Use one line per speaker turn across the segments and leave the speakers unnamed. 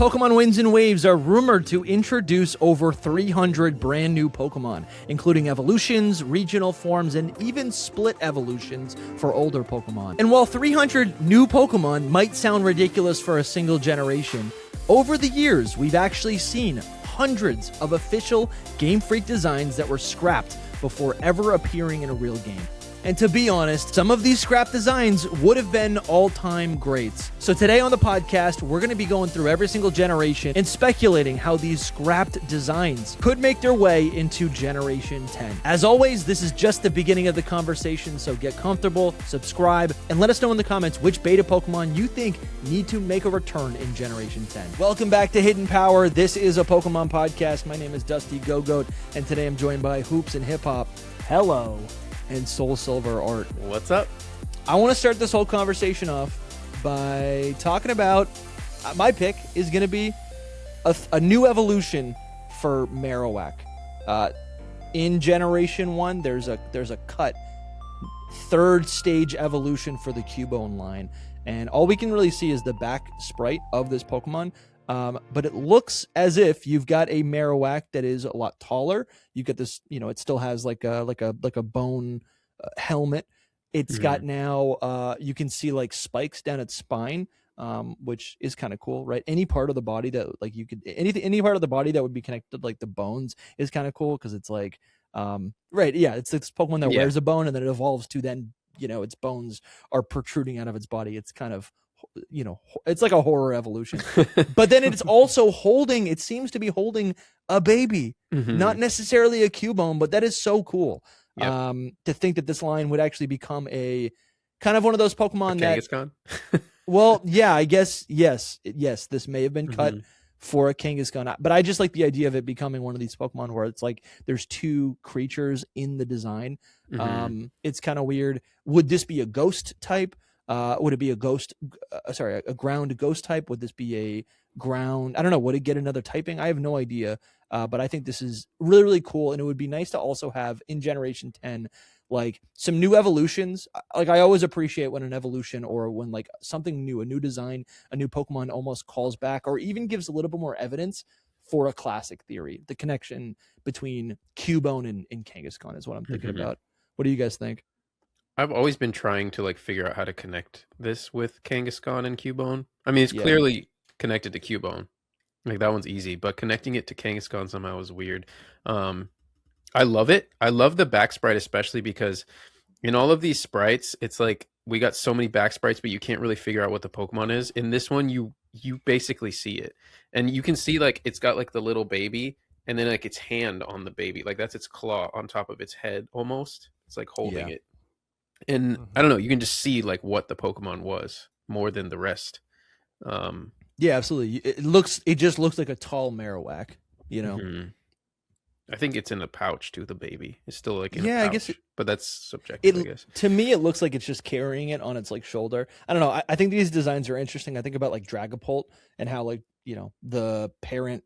Pokemon Winds and Waves are rumored to introduce over 300 brand new Pokemon, including evolutions, regional forms, and even split evolutions for older Pokemon. And while 300 new Pokemon might sound ridiculous for a single generation, over the years, we've actually seen hundreds of official Game Freak designs that were scrapped before ever appearing in a real game. And to be honest, some of these scrap designs would have been all-time greats. So today on the podcast, we're going to be going through every single generation and speculating how these scrapped designs could make their way into Generation 10. As always, this is just the beginning of the conversation, so get comfortable, subscribe, and let us know in the comments which beta Pokemon you think need to make a return in Generation 10. Welcome back to Hidden Power. This is a Pokemon podcast. My name is Dusty Go-Goat, and today I'm joined by Hoops and Hip Hop. Hello. And Soul Silver Art.
What's up?
I want to start this whole conversation off by talking about my pick is going to be a new evolution for Marowak. In Generation 1, there's a cut third stage evolution for the Cubone line, and all we can really see is the back sprite of this Pokemon. But it looks as if you've got a Marowak that is a lot taller. You get this, it still has like a bone helmet. It's got now, you can see like spikes down its spine, which is kind of cool, right? Any part of the body that any part of the body that would be connected, like the bones, is kind of cool because it's like, right, yeah, it's this Pokemon that wears a bone and then it evolves to then, its bones are protruding out of its body. It's kind of, it's like a horror evolution. But then it's also it seems to be holding a baby, not necessarily a Cubone, but that is so cool. To think that this line would actually become a kind of one of those Pokemon that well, yeah, I guess yes, this may have been cut for a Kangaskhan, but I just like the idea of it becoming one of these Pokemon where it's like there's two creatures in the design. It's kind of weird. Would this be a ghost type? Would it be a ground ghost type? Would this be a ground? I don't know. Would it get another typing? I have no idea. But I think this is really, really cool. And it would be nice to also have in Generation 10, like some new evolutions. Like I always appreciate when an evolution or when like something new, a new design, a new Pokemon almost calls back or even gives a little bit more evidence for a classic theory. The connection between Cubone and Kangaskhan is what I'm thinking about. What do you guys think?
I've always been trying to like figure out how to connect this with Kangaskhan and Cubone. I mean, it's clearly connected to Cubone. Like that one's easy, but connecting it to Kangaskhan somehow is weird. I love it. I love the back sprite, especially because in all of these sprites, it's like we got so many back sprites, but you can't really figure out what the Pokemon is. In this one, you basically see it, and you can see like it's got like the little baby, and then like its hand on the baby, like that's its claw on top of its head almost. It's like holding it. And I don't know, you can just see like what the Pokemon was more than the rest.
Yeah, absolutely. It just looks like a tall Marowak,
I think it's in a pouch too, the baby. It's still like in a pouch, I guess but that's subjective, I guess.
To me, it looks like it's just carrying it on its like shoulder. I don't know. I think these designs are interesting. I think about like Dragapult and how like, the parent,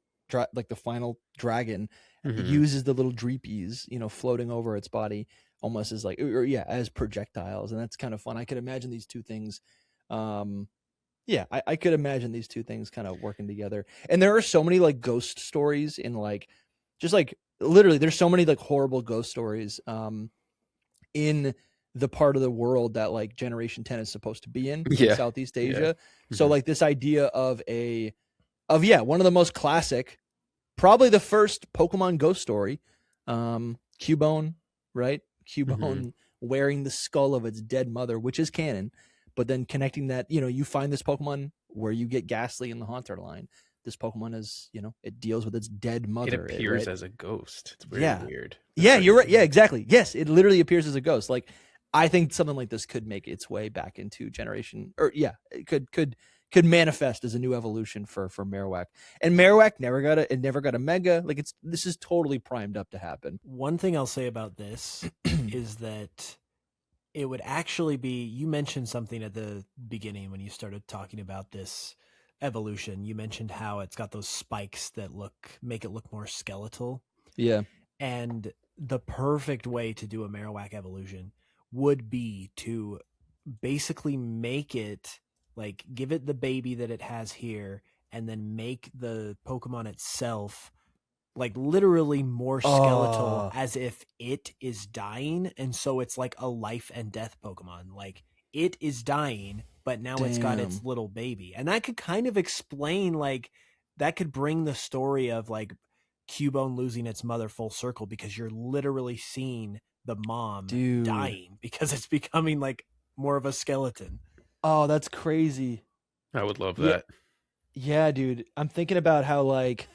like the final dragon uses the little dreepies, floating over its body almost as like, as projectiles. And that's kind of fun. I could imagine these two things. I could imagine these two things kind of working together. And there are so many like ghost stories in like, just like literally there's so many like horrible ghost stories in the part of the world that like Generation 10 is supposed to be in Southeast Asia. So like this idea of one of the most classic, probably the first Pokemon ghost story, Cubone, right? Cubone wearing the skull of its dead mother, which is canon, but then connecting that, you find this Pokemon where you get Ghastly in the Haunter line. This Pokemon is, it deals with its dead mother.
It appears as a ghost. It's very weird.
You're right. Yeah, exactly. Yes, it literally appears as a ghost. Like, I think something like this could make its way back into Generation, it could manifest as a new evolution for Marowak. And Marowak never got a Mega. Like this is totally primed up to happen.
One thing I'll say about this is that it would actually be, you mentioned something at the beginning when you started talking about this evolution. You mentioned how it's got those spikes that make it look more skeletal.
Yeah.
And the perfect way to do a Marowak evolution would be to basically make it like give it the baby that it has here and then make the Pokemon itself like literally more skeletal, as if it is dying, and so it's like a life and death Pokemon. Like it is dying, but now it's got its little baby, and that could kind of explain, like that could bring the story of like Cubone losing its mother full circle, because you're literally seeing the mom dying because it's becoming like more of a skeleton.
Oh, that's crazy.
I would love that.
Yeah, dude. I'm thinking about how like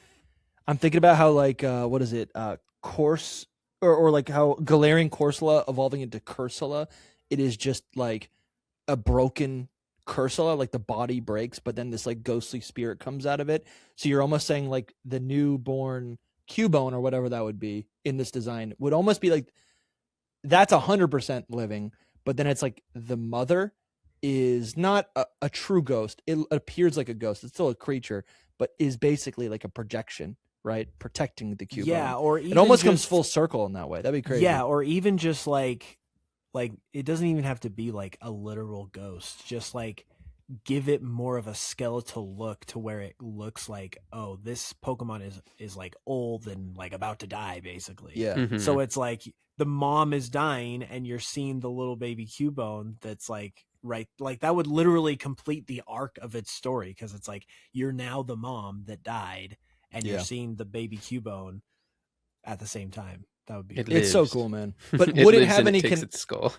what is it? Course or like how Galarian Corsola evolving into Cursula, it is just like a broken Cursula, like the body breaks, but then this like ghostly spirit comes out of it. So you're almost saying like the newborn Cubone or whatever that would be in this design would almost be like that's 100% living, but then it's like the mother is not a true ghost. It appears like a ghost. It's still a creature, but is basically like a projection, right? Protecting the Cubone.
Yeah, or even
it almost comes full circle in that way. That'd be crazy.
Yeah, or even just like it doesn't even have to be like a literal ghost. Just like give it more of a skeletal look to where it looks like, oh, this Pokemon is like old and like about to die, basically.
Yeah.
Mhm.
So it's like the mom is dying and you're seeing the little baby Cubone that's like right, like that would literally complete the arc of its story, because it's like you're now the mom that died and you're seeing the baby Cubone at the same time. That would be
it's so cool, man. But
it
would it
lives
have
and
any
it takes its skull.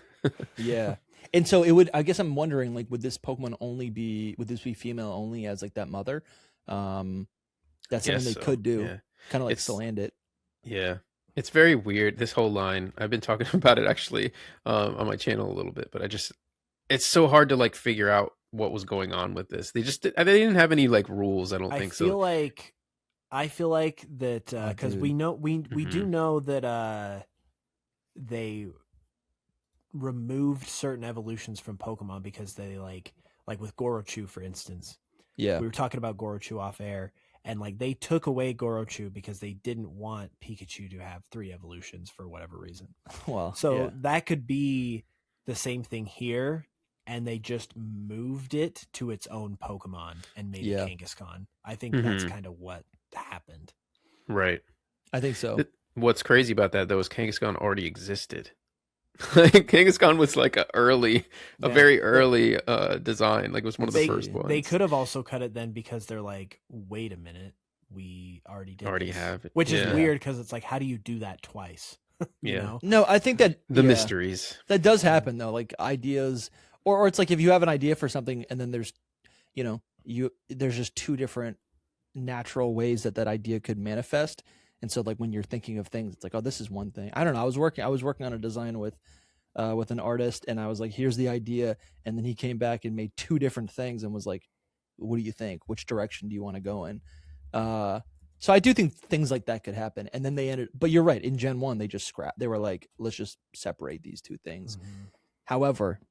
Yeah. And so it would, I guess I'm wondering, like, would this Pokemon only be, would this be female only as like that mother? That's something they could do.
Yeah.
Kind of like Salandit.
Yeah. It's very weird, this whole line. I've been talking about it actually on my channel a little bit, but it's so hard to like figure out what was going on with this. They didn't have any like rules, I don't think so.
I feel like that because we know we do know that they removed certain evolutions from Pokemon because they like with Gorochu, for instance.
Yeah,
we were talking about Gorochu off air, and like they took away Gorochu because they didn't want Pikachu to have 3 evolutions for whatever reason.
Well,
so that could be the same thing here, and they just moved it to its own Pokemon and made it Kangaskhan. I think that's kind of what happened.
Right.
I think so.
What's crazy about that though is Kangaskhan already existed. Like Kangaskhan was like a very early design. Like it was one of the first ones.
They could have also cut it then because they're like, wait a minute, we already
have it.
Which is weird because it's like, how do you do that twice? you know?
No, I think that
the mysteries
that does happen though. Like ideas, or it's like if you have an idea for something and then there's, there's just 2 different natural ways that idea could manifest. And so like when you're thinking of things, it's like, oh, this is one thing. I don't know. I was working on a design with an artist, and I was like, here's the idea. And then he came back and made 2 different things and was like, what do you think? Which direction do you want to go in? So I do think things like that could happen. And then they ended, but you're right. In Gen 1, they just scrapped. They were like, let's just separate these 2 things. Mm-hmm. However,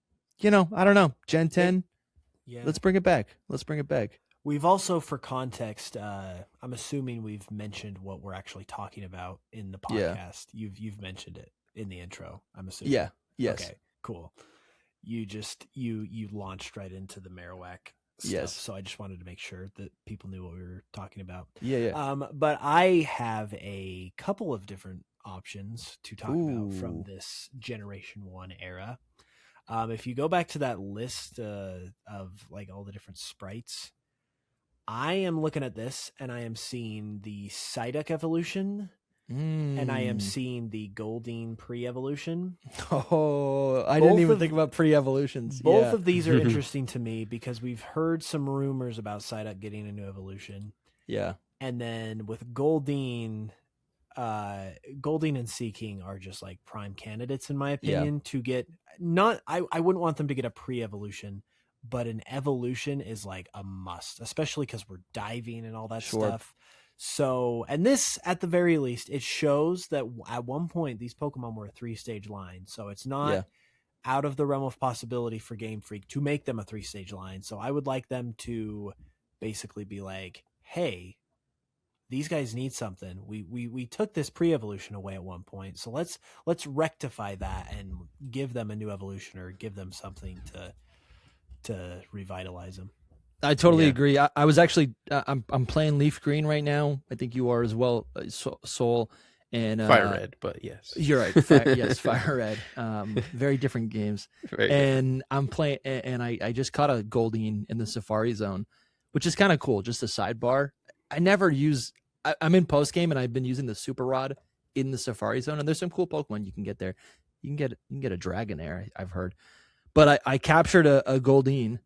I don't know. Gen 10, let's bring it back.
We've also, for context, I'm assuming we've mentioned what we're actually talking about in the podcast. Yeah. You've mentioned it in the intro, I'm assuming.
Yeah. Yes.
Okay, cool. You launched right into the Marowak stuff.
Yes.
So I just wanted to make sure that people knew what we were talking about.
Yeah.
But I have a couple of different options to talk about from this Generation 1 era. If you go back to that list of like all the different sprites, I am looking at this and I am seeing the Psyduck evolution and I am seeing the Goldeen pre-evolution.
Oh, I didn't even think about pre-evolutions.
Both of these are interesting to me because we've heard some rumors about Psyduck getting a new evolution.
Yeah.
And then with Goldeen and Seaking are just like prime candidates in my opinion to get I wouldn't want them to get a pre-evolution, but an evolution is like a must, especially because we're diving and all that stuff. So, and this, at the very least, it shows that at one point these Pokemon were a 3-stage line. So it's not out of the realm of possibility for Game Freak to make them a 3-stage line. So I would like them to basically be like, hey, these guys need something. We took this pre-evolution away at one point. So let's rectify that and give them a new evolution or give them something to revitalize them.
I totally
Yeah.
agree. I was actually I'm playing Leaf Green right now. I think you are as well, Soul. And
Fire Red, but yes.
You're right. Yes, Fire Red. Very different games.
Very different.
I'm playing, and I just caught a Goldeen in the Safari Zone, which is kind of cool. Just a sidebar. I never use. I'm in post game, and I've been using the Super Rod in the Safari Zone, and there's some cool Pokemon you can get there. You can get a Dragonair, I've heard, but I captured a Goldeen.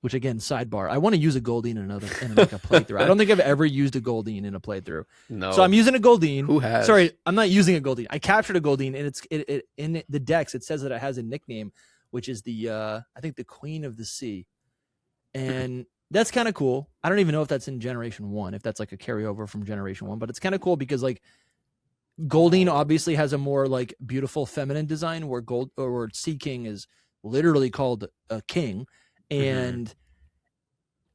Which again, sidebar. I want to use a Goldeen in like a playthrough. I don't think I've ever used a Goldeen in a playthrough.
No.
So I'm using a Goldeen.
Who has?
Sorry, I'm not using a Goldeen. I captured a Goldeen, and it in the Dex. It says that it has a nickname, which is the I think the Queen of the Sea, and that's kind of cool. I don't even know if that's in Generation 1, if that's like a carryover from Generation 1, but it's kind of cool because like Goldeen obviously has a more like beautiful feminine design, where Sea King is literally called a king. And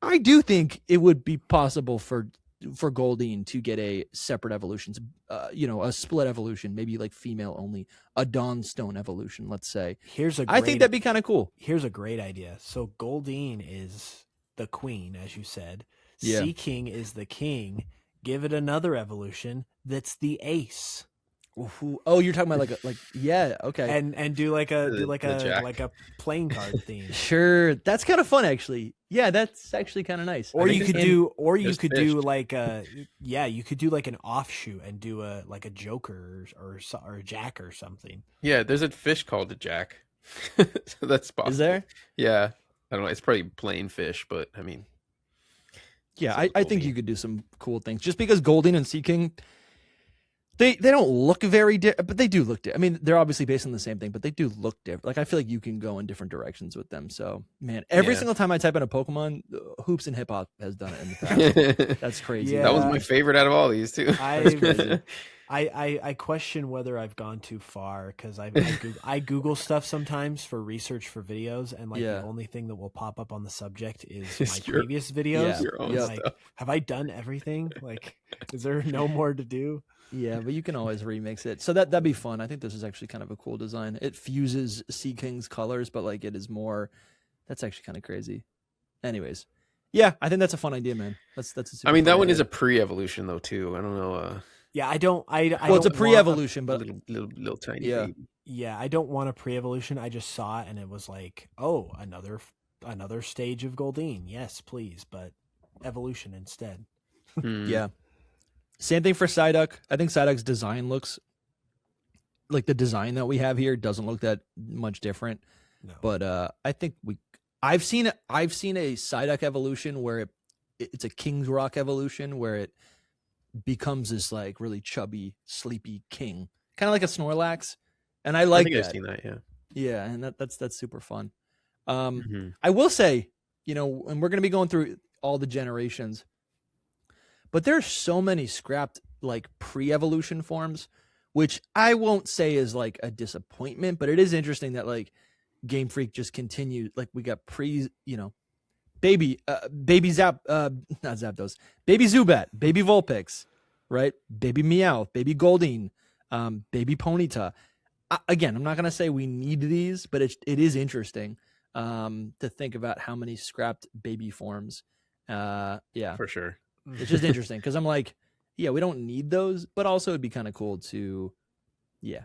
I do think it would be possible for Goldeen to get a separate evolution, a split evolution, maybe like female only, a Dawnstone evolution, let's say. I think that'd be kind of cool.
Here's a great idea. So Goldeen is the queen, as you said.
Yeah.
Sea King is the king. Give it another evolution that's the ace.
Ooh, oh, you're talking about yeah, okay,
and do like a playing card theme.
Sure, that's kind of fun actually. Yeah, that's actually kind of nice.
Or you could do like an offshoot and do a Joker or a Jack or something.
Yeah, there's a fish called a Jack. So that's possible.
Is there?
Yeah, I don't know. It's probably plain fish, but I mean,
yeah, I think you could do some cool things just because Goldeen and Sea King. They don't look very different, but they do look different. I mean, they're obviously based on the same thing, but they do look different. Like, I feel like you can go in different directions with them. So, man, every single time I type in a Pokemon, Hoops and Hip Hop has done it in the past. That's crazy.
Yeah. That was my favorite out of all these, too.
I question whether I've gone too far because I Google stuff sometimes for research for videos, and the only thing that will pop up on the subject is my previous videos.
Your own stuff.
Have I done everything? Like, is there no more to do?
Yeah, but you can always remix it. So that'd be fun. I think this is actually kind of a cool design. It fuses Sea King's colors, but like it is more. That's actually kind of crazy. Anyways, yeah, I think that's a fun idea, man. That's.
I mean, that one is a pre-evolution though too. I don't know.
Yeah, I don't.
Well, it's a pre-evolution, but
little tiny.
Yeah,
baby.
Yeah, I don't want a pre-evolution. I just saw it and it was like, oh, another stage of Goldeen. Yes, please, but evolution instead.
Yeah. Same thing for Psyduck. I think Psyduck's design looks like the design that we have here doesn't look that much different.
No.
But I think I've seen a Psyduck evolution where it's a King's Rock evolution where it becomes this like really chubby, sleepy king, kind of like a Snorlax, and I like that.
I've seen that, yeah.
Yeah, and that's super fun. I will say, and we're gonna be going through all the generations. But there's so many scrapped like pre-evolution forms, which I won't say is like a disappointment, but it is interesting that like Game Freak just continued. Like we got baby Zap, not Zapdos, baby Zubat, baby Vulpix, right? Baby Meowth, baby Goldeen, baby Ponyta. Again, I'm not gonna say we need these, but it is interesting to think about how many scrapped baby forms. Yeah,
for sure.
It's just interesting because I'm like, yeah, we don't need those, but also it'd be kind of cool to,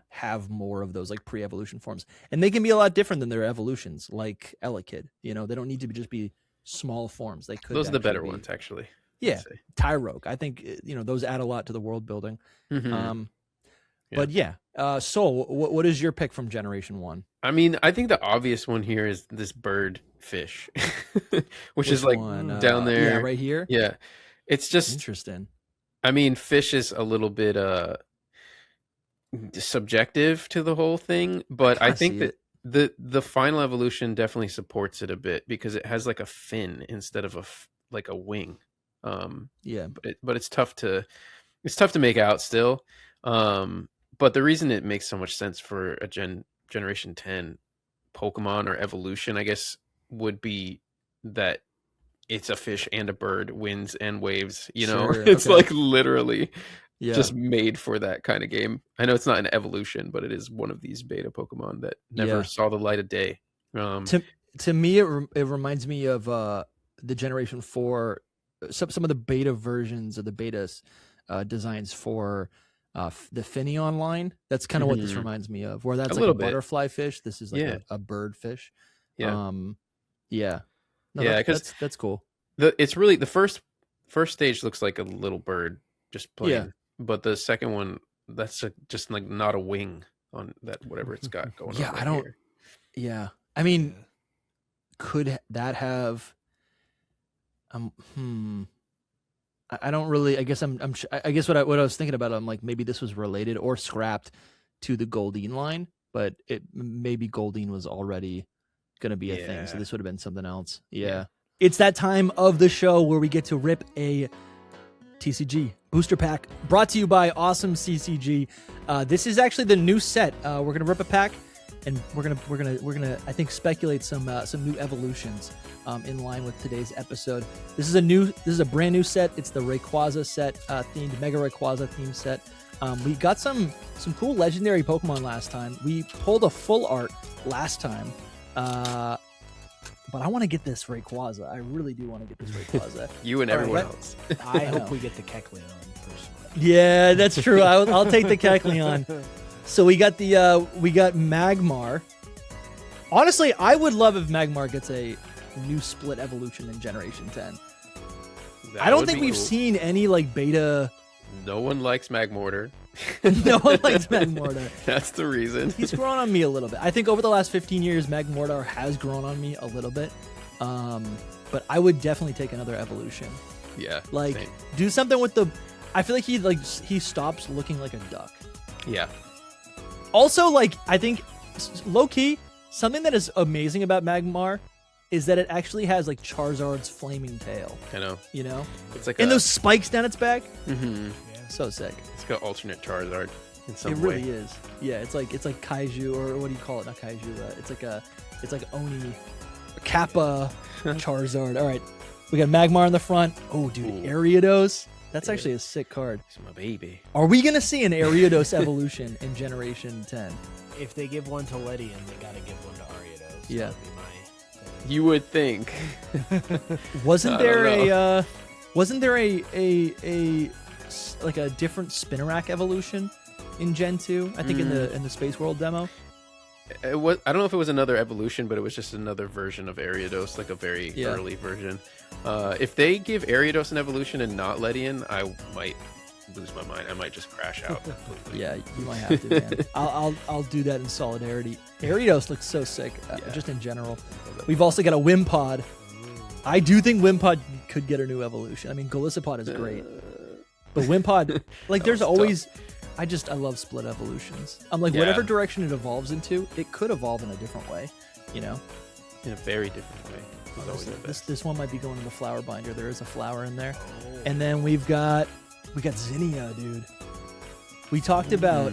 have more of those like pre-evolution forms, and they can be a lot different than their evolutions, like Elekid. They don't need to just be small forms. They could.
Those are the better ones, actually.
Yeah, Tyrogue. I think those add a lot to the world building.
Mm-hmm.
But yeah, Soul, what is your pick from Generation 1?
I mean, I think the obvious one here is this bird fish, which is like down there.
Yeah, right here.
Yeah. It's just
interesting.
I mean, fish is a little bit subjective to the whole thing, but I think that the final evolution definitely supports it a bit because it has like a fin instead of a wing. But it's tough to make out still. But the reason it makes so much sense for a Generation 10 Pokemon or evolution, I guess, would be that it's a fish and a bird, winds and waves,
Sure,
it's like literally
just
made for that kind of game. I know it's not an evolution, but it is one of these beta Pokemon that never saw the light of day.
To me, it reminds me of the Generation 4, some of the beta versions or the beta designs for the Finneon line. That's kind of what this reminds me of, where that's like a butterfly fish. This is like a bird fish.
Yeah.
Yeah. No,
yeah, because
that's cool.
It's really the first stage looks like a little bird, just plain.
Yeah.
But the second one, that's just like not a wing on that, whatever it's got going on.
Yeah, I don't. Yeah, I mean, could that have? I don't really. I guess I guess what I was thinking about. I'm like, maybe this was related or scrapped to the Goldeen line, but maybe Goldeen was already going to be a thing, so this would have been something else. Yeah. It's that time of the show where we get to rip a TCG booster pack, brought to you by Awesome CCG. This is actually the new set. We're gonna rip a pack, and we're gonna I think speculate some new evolutions in line with today's episode. This is a brand new set. It's the Rayquaza set themed Mega Rayquaza themed set. We got some cool legendary Pokemon last time. We pulled a full art last time. But I want to get this Rayquaza. I really do want to get this Rayquaza.
You and everyone else.
I hope we get the Kecleon personally.
Yeah, that's true. I'll take the Kecleon. So we got Magmar. Honestly, I would love if Magmar gets a new split evolution in Generation 10. I don't think we've seen any like beta.
No one likes Magmortar.
No one likes Magmortar.
That's the reason.
He's grown on me a little bit. I think over the last 15 years, Magmortar has grown on me a little bit. But I would definitely take another evolution.
Yeah.
Like,
same.
do something with the... I feel like he stops looking like a duck.
Yeah.
Also, like, I think, low-key, something that is amazing about Magmar is that it actually has, like, Charizard's flaming tail.
I know.
You know?
It's like
and those spikes down its back.
Mm-hmm.
Yeah. So sick.
It's got alternate Charizard in some way.
It really is. Yeah, it's like Kaiju, or what do you call it? Not Kaiju. It's like Oni, Kappa, Charizard. All right, we got Magmar in the front. Oh, dude, Ariados. That's actually a sick card.
He's my baby.
Are we gonna see an Ariados evolution in Generation 10?
If they give one to Ledian, they gotta give one to Ariados.
Yeah.
That would be my thing.
You would think.
Wasn't there a like a different Spinarak evolution in Gen 2? I think in the Space World demo.
I don't know if it was another evolution, but it was just another version of Ariados, like a very early version. If they give Ariados an evolution and not Ledian, I might lose my mind. I might just crash out completely.
Yeah, you might have to, man. I'll do that in solidarity. Ariados looks so sick, just in general. We've also got a Wimpod. I do think Wimpod could get a new evolution. I mean, Golisopod is great. But Wimpod, like, there's always... I love split evolutions. I'm like, whatever direction it evolves into, it could evolve in a different way, you know?
In a very different way.
This one might be going to the flower binder. There is a flower in there. And then we got Zinnia, dude. We talked about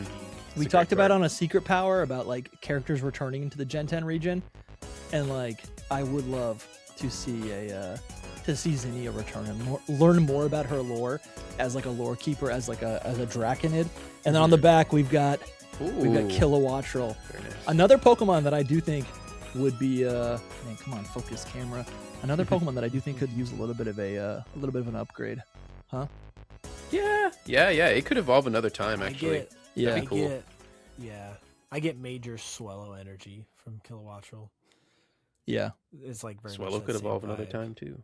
on a secret power about like characters returning into the Gen 10 region. And like, I would love to see Zinnia return and learn more about her lore as like a lore keeper, as a Draconid. And then on the back we've got Kilowattrel.
Very nice.
Another Pokemon that I do think would be man, come on, focus camera. Another Pokemon that I do think could use a little bit of an upgrade. Huh?
Yeah. It could evolve another time actually. That'd be cool.
I get major Swallow energy from Kilowattrel.
Yeah.
It's like very
Swallow could evolve another time too.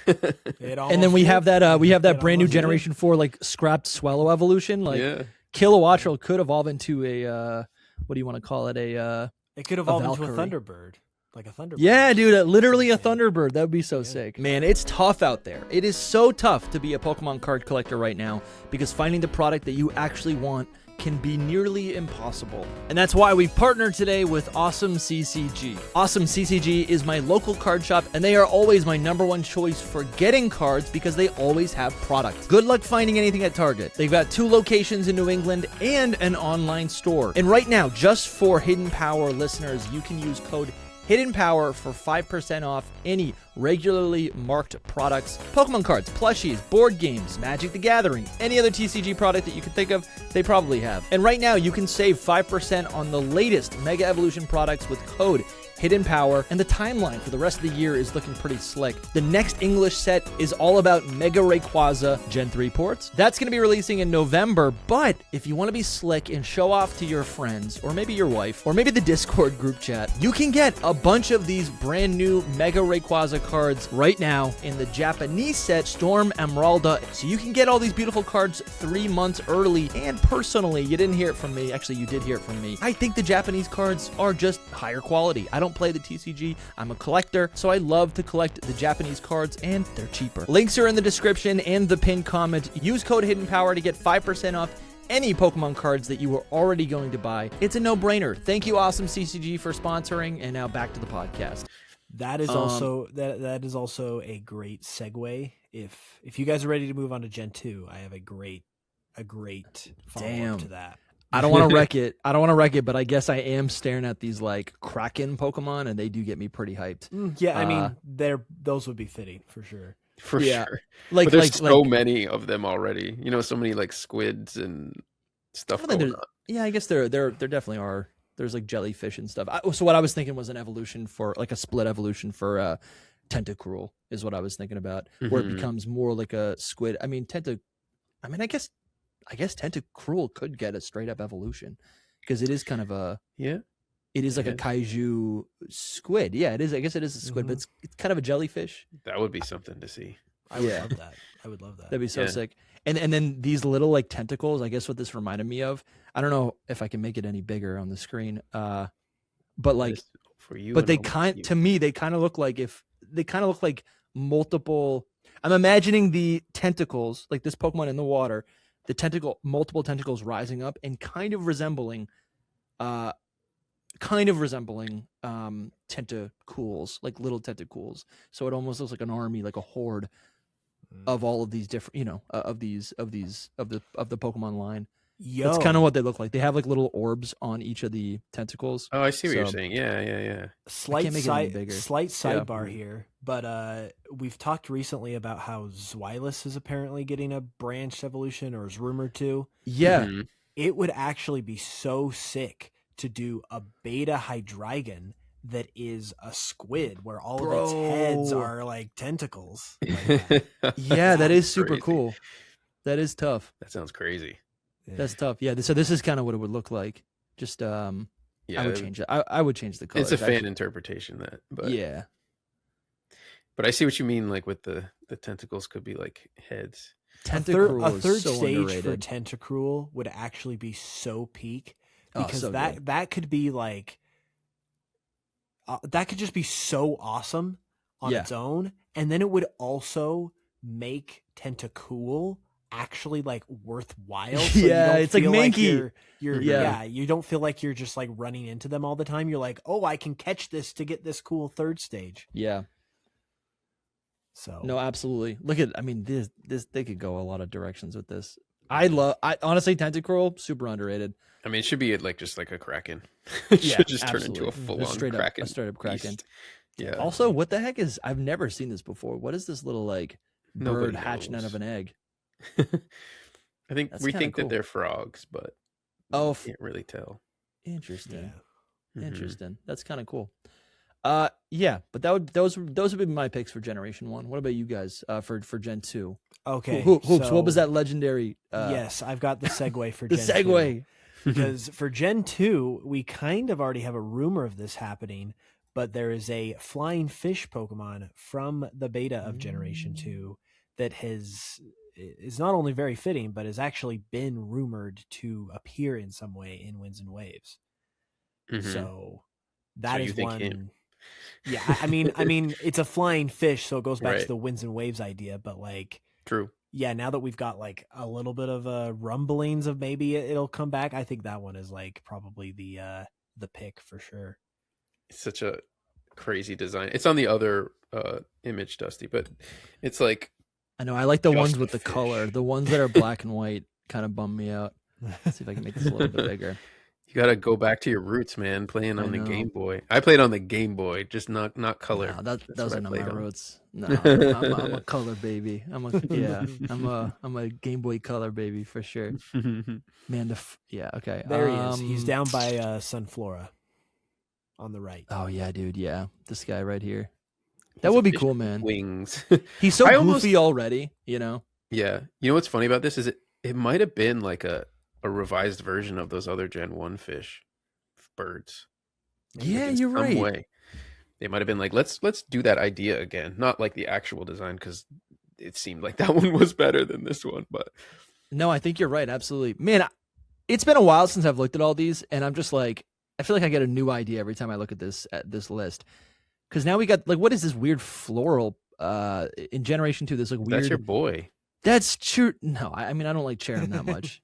And then we have that brand new Generation 4 like scrapped Swallow evolution. Like Kilowattrel could evolve into a what do you want to call it?
It could evolve into a Thunderbird. Like a Thunderbird.
Yeah, dude, literally a Thunderbird. That would be so sick. Man, it's tough out there. It is so tough to be a Pokemon card collector right now because finding the product that you actually want can be nearly impossible. And that's why we've partnered today with Awesome CCG. Awesome CCG is my local card shop, and they are always my #1 choice for getting cards because they always have product. Good luck finding anything at Target. They've got 2 locations in New England and an online store. And right now, just for Hidden Power listeners, you can use code Hidden Power for 5% off any regularly marked products. Pokemon cards, plushies, board games, Magic the Gathering, any other TCG product that you can think of, they probably have. And right now, you can save 5% on the latest Mega Evolution products with code hidden power, and the timeline for the rest of the year is looking pretty slick. The next English set is all about Mega Rayquaza Gen 3 ports. That's going to be releasing in November, but if you want to be slick and show off to your friends, or maybe your wife, or maybe the Discord group chat, you can get a bunch of these brand new Mega Rayquaza cards right now in the Japanese set Storm Emeralda. So you can get all these beautiful cards 3 months early. And personally, you didn't hear it from me. Actually, you did hear it from me. I think the Japanese cards are just higher quality. I don't play the TCG. I'm a collector, so I love to collect the Japanese cards, and they're cheaper. Links are in the description and the pinned comment. Use code Hidden Power to get 5% off any Pokemon cards that you were already going to buy. It's a no-brainer. Thank you, Awesome CCG, for sponsoring. And now back to the podcast.
That is also that is also a great segue. If you guys are ready to move on to Gen 2, I have a great follow-up to that.
I don't want to wreck it. But I guess I am staring at these like Kraken Pokemon, and they do get me pretty hyped.
Yeah, I mean, those would be fitting for sure.
For sure.
But
there's so many of them already. You know, so many like squids and stuff going on.
Yeah, I guess there definitely are. There's like jellyfish and stuff. So what I was thinking was an evolution for like a split evolution for Tentacruel is what I was thinking about, where it becomes more like a squid. I guess Tentacruel could get a straight up evolution because it is kind of a it is like a kaiju squid. Yeah, it is. I guess it is a squid, but it's kind of a jellyfish.
That would be something to see.
I would love that. I would love that.
That'd be so sick. And then these little like tentacles, I guess what this reminded me of. I don't know if I can make it any bigger on the screen. But like
for you,
but they to me they kind of look like multiple. I'm imagining the tentacles, like this Pokemon in the water, multiple tentacles rising up and kind of resembling tentacools, like little tentacools. So it almost looks like an army, like a horde of all of these different, of the Pokemon line. That's kind of what they look like. They have like little orbs on each of the tentacles.
Oh, I see what you're saying. Yeah.
Slight sidebar here, but we've talked recently about how Zweilous is apparently getting a branched evolution, or is rumored to.
Yeah.
It would actually be so sick to do a beta Hydreigon that is a squid, where all of its heads are like tentacles. Like
yeah, that is super cool. That is tough.
That sounds crazy.
That's tough. Yeah. So this is kind of what it would look like. Just I would change it. I would change the color.
It's a fan interpretation but
yeah.
But I see what you mean. Like with the tentacles could be like heads.
A third stage underrated for Tentacruel would actually be so peak, because that could be like that could just be so awesome on its own, and then it would also make Tentacool actually like worthwhile. So
it's like Mankey.
You don't feel like you're just like running into them all the time. You're like, oh, I can catch this to get this cool third stage.
Yeah.
So
no, absolutely. This they could go a lot of directions with this. I honestly, Tentacruel, super underrated.
I mean, it should be just like a Kraken. It should just turn into a full on Kraken.
A straight up Kraken.
Beast. Yeah.
Also, what the heck is? I've never seen this before. What is this little like bird hatching out of an egg?
I think we think that they're frogs, but we can't really tell.
Interesting. Yeah. Interesting. That's kind of cool. But those would be my picks for Generation 1. What about you guys for Gen 2?
Okay.
Hoops, what was that legendary?
Yes, I've got the segue for
the
Gen
2.
Because for Gen 2, we kind of already have a rumor of this happening, but there is a flying fish Pokemon from the beta of Generation 2 that is not only very fitting, but has actually been rumored to appear in some way in Winds and Waves. So that is one. Him. Yeah, I mean, it's a flying fish, so it goes back to the Winds and Waves idea. But like,
true.
Yeah, now that we've got like a little bit of rumblings of maybe it'll come back, I think that one is like probably the pick for sure.
It's such a crazy design. It's on the other image, Dusty, but it's like.
I know. I like the ones with the color. The ones that are black and white kind of bum me out. Let's see if I can make this a little bit bigger.
You got to go back to your roots, man. Playing on the Game Boy. I played on the Game Boy, just not color.
No, those are not my roots. No, I'm a color baby. I'm a Game Boy Color baby for sure. Man, okay.
There he is. He's down by Sunflora. on the right.
Oh yeah, dude. Yeah, this guy right here.
He's
That
a
would be
fish
cool,
with
man.
Wings.
He's so
I
goofy already, you know.
Yeah. You know what's funny about this is it might have been like a revised version of those other Gen 1 fish birds.
Yeah,
Like in
you're
some
right.
way. They might have been like, let's do that idea again. Not like the actual design, because it seemed like that one was better than this one. But
No, I think you're right. Absolutely, man. It's been a while since I've looked at all these, and I'm just like, I feel like I get a new idea every time I look at this list. Because now we got like, what is this weird floral? In Generation 2, this like weird.
that's your boy.
That's true. No, I mean I don't like Cherim that much.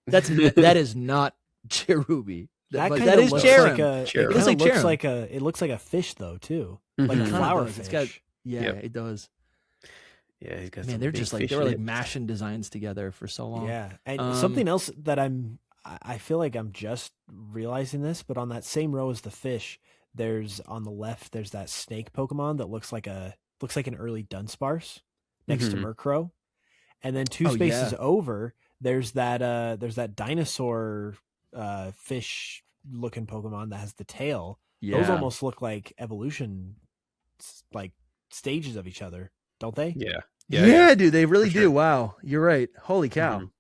That is not Cherubi.
That
But
kind
that
of
is
looks
Cherim.
like a.
Cherim.
It
Looks like
looks
Cherim.
like a. It looks like a fish though too, like a
Mhm.
Kinda
flower
does.
fish.
It's got yeah,
Yep.
it does.
Yeah, he's got
Man,
some
they're
big
just like
fish
they were like
lips.
mashing designs together for so long.
Yeah, and something else that I feel like I'm just realizing this, but on that same row as the fish, there's on the left there's that snake Pokemon that looks like an early Dunsparce next to
Mhm.
Murkrow, and then two
Oh,
spaces
yeah.
over there's that dinosaur fish looking Pokemon that has the tail.
Yeah.
Those almost look like evolution like stages of each other, don't they?
Yeah.
Yeah, dude, they really
For
do.
sure.
Wow, you're right. Holy cow.
Mhm.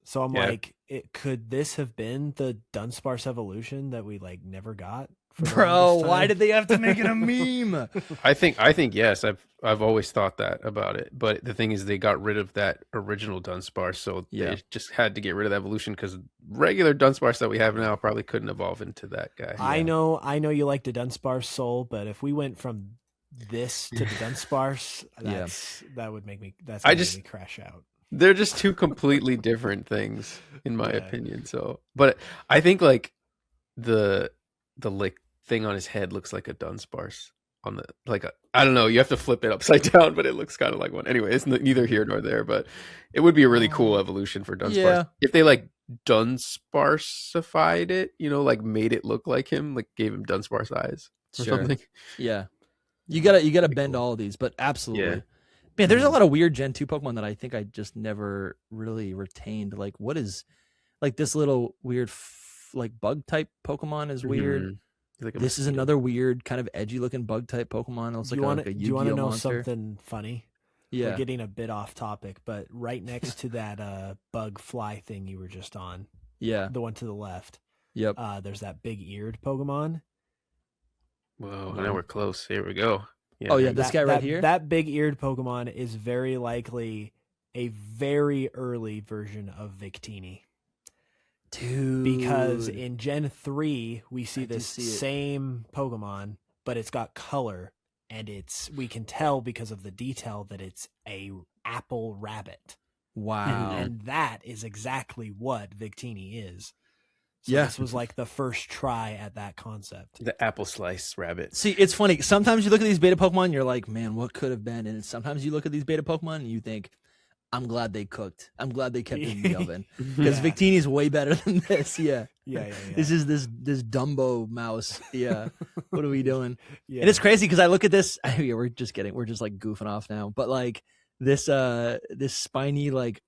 So I'm
Yeah.
like, could this have been the Dunsparce evolution that we like never got? For the
Bro,
longest
why
time?
did they have to make it a meme?
I think yes. I've always thought that about it. But the thing is, they got rid of that original Dunsparce, so
Yeah.
they just had to get rid of the evolution, because regular Dunsparce that we have now probably couldn't evolve into that guy.
I know you like the Dunsparce soul, but if we went from this to the Dunsparce,
Yeah.
that would make me
I
make
just-
me crash out.
They're just two completely different things, in my
Yeah.
opinion. So, but I think like the like thing on his head looks like a Dunsparce on the I don't know. You have to flip it upside down, but it looks kind of like one. Anyway, it's neither here nor there. But it would be a really cool evolution for Dunsparce
Yeah.
if they like Dunsparcified it. You know, like made it look like him, like gave him Dunsparce eyes or
Sure.
something.
Yeah. You gotta
Pretty
bend
cool.
all of these, but absolutely.
Yeah.
Man, there's a
Mhm.
lot of weird Gen 2 Pokemon that I think I just never really retained. Like, what is like this little weird like bug type Pokemon is weird.
Mhm. He's like a
This is
mosquito.
another weird kind of edgy looking bug type Pokemon. It looks
Do
like
you want
like a
to know
monster.
something funny?
Yeah.
We're getting a bit off topic, but right next to that bug fly thing you were just on,
Yeah.
the one to the left,
Yep.
there's that big eared Pokemon.
Whoa!
Wow.
Now we're close. Here we go.
Oh, yeah,
there-
this guy right here?
That big eared Pokemon is very likely a very early version of Victini.
Dude.
Because in Gen 3, we see
I do
this
see it.
same Pokemon, but it's got color, and we can tell because of the detail that it's a apple rabbit.
Wow.
And that is exactly what Victini is. So
Yeah.
this was like the first try at that concept.
the apple slice rabbit.
See, it's funny. Sometimes you look at these beta Pokemon, and you're like, man, what could have been? And sometimes you look at these beta Pokemon and you think, I'm glad they cooked. I'm glad they kept it in the oven. Because
Yeah.
Victini is way better than this. Yeah.
Yeah.
This is this Dumbo mouse. Yeah. What are we doing?
Yeah.
And it's crazy because I look at this. Yeah, we're just like goofing off now. But like this spiny like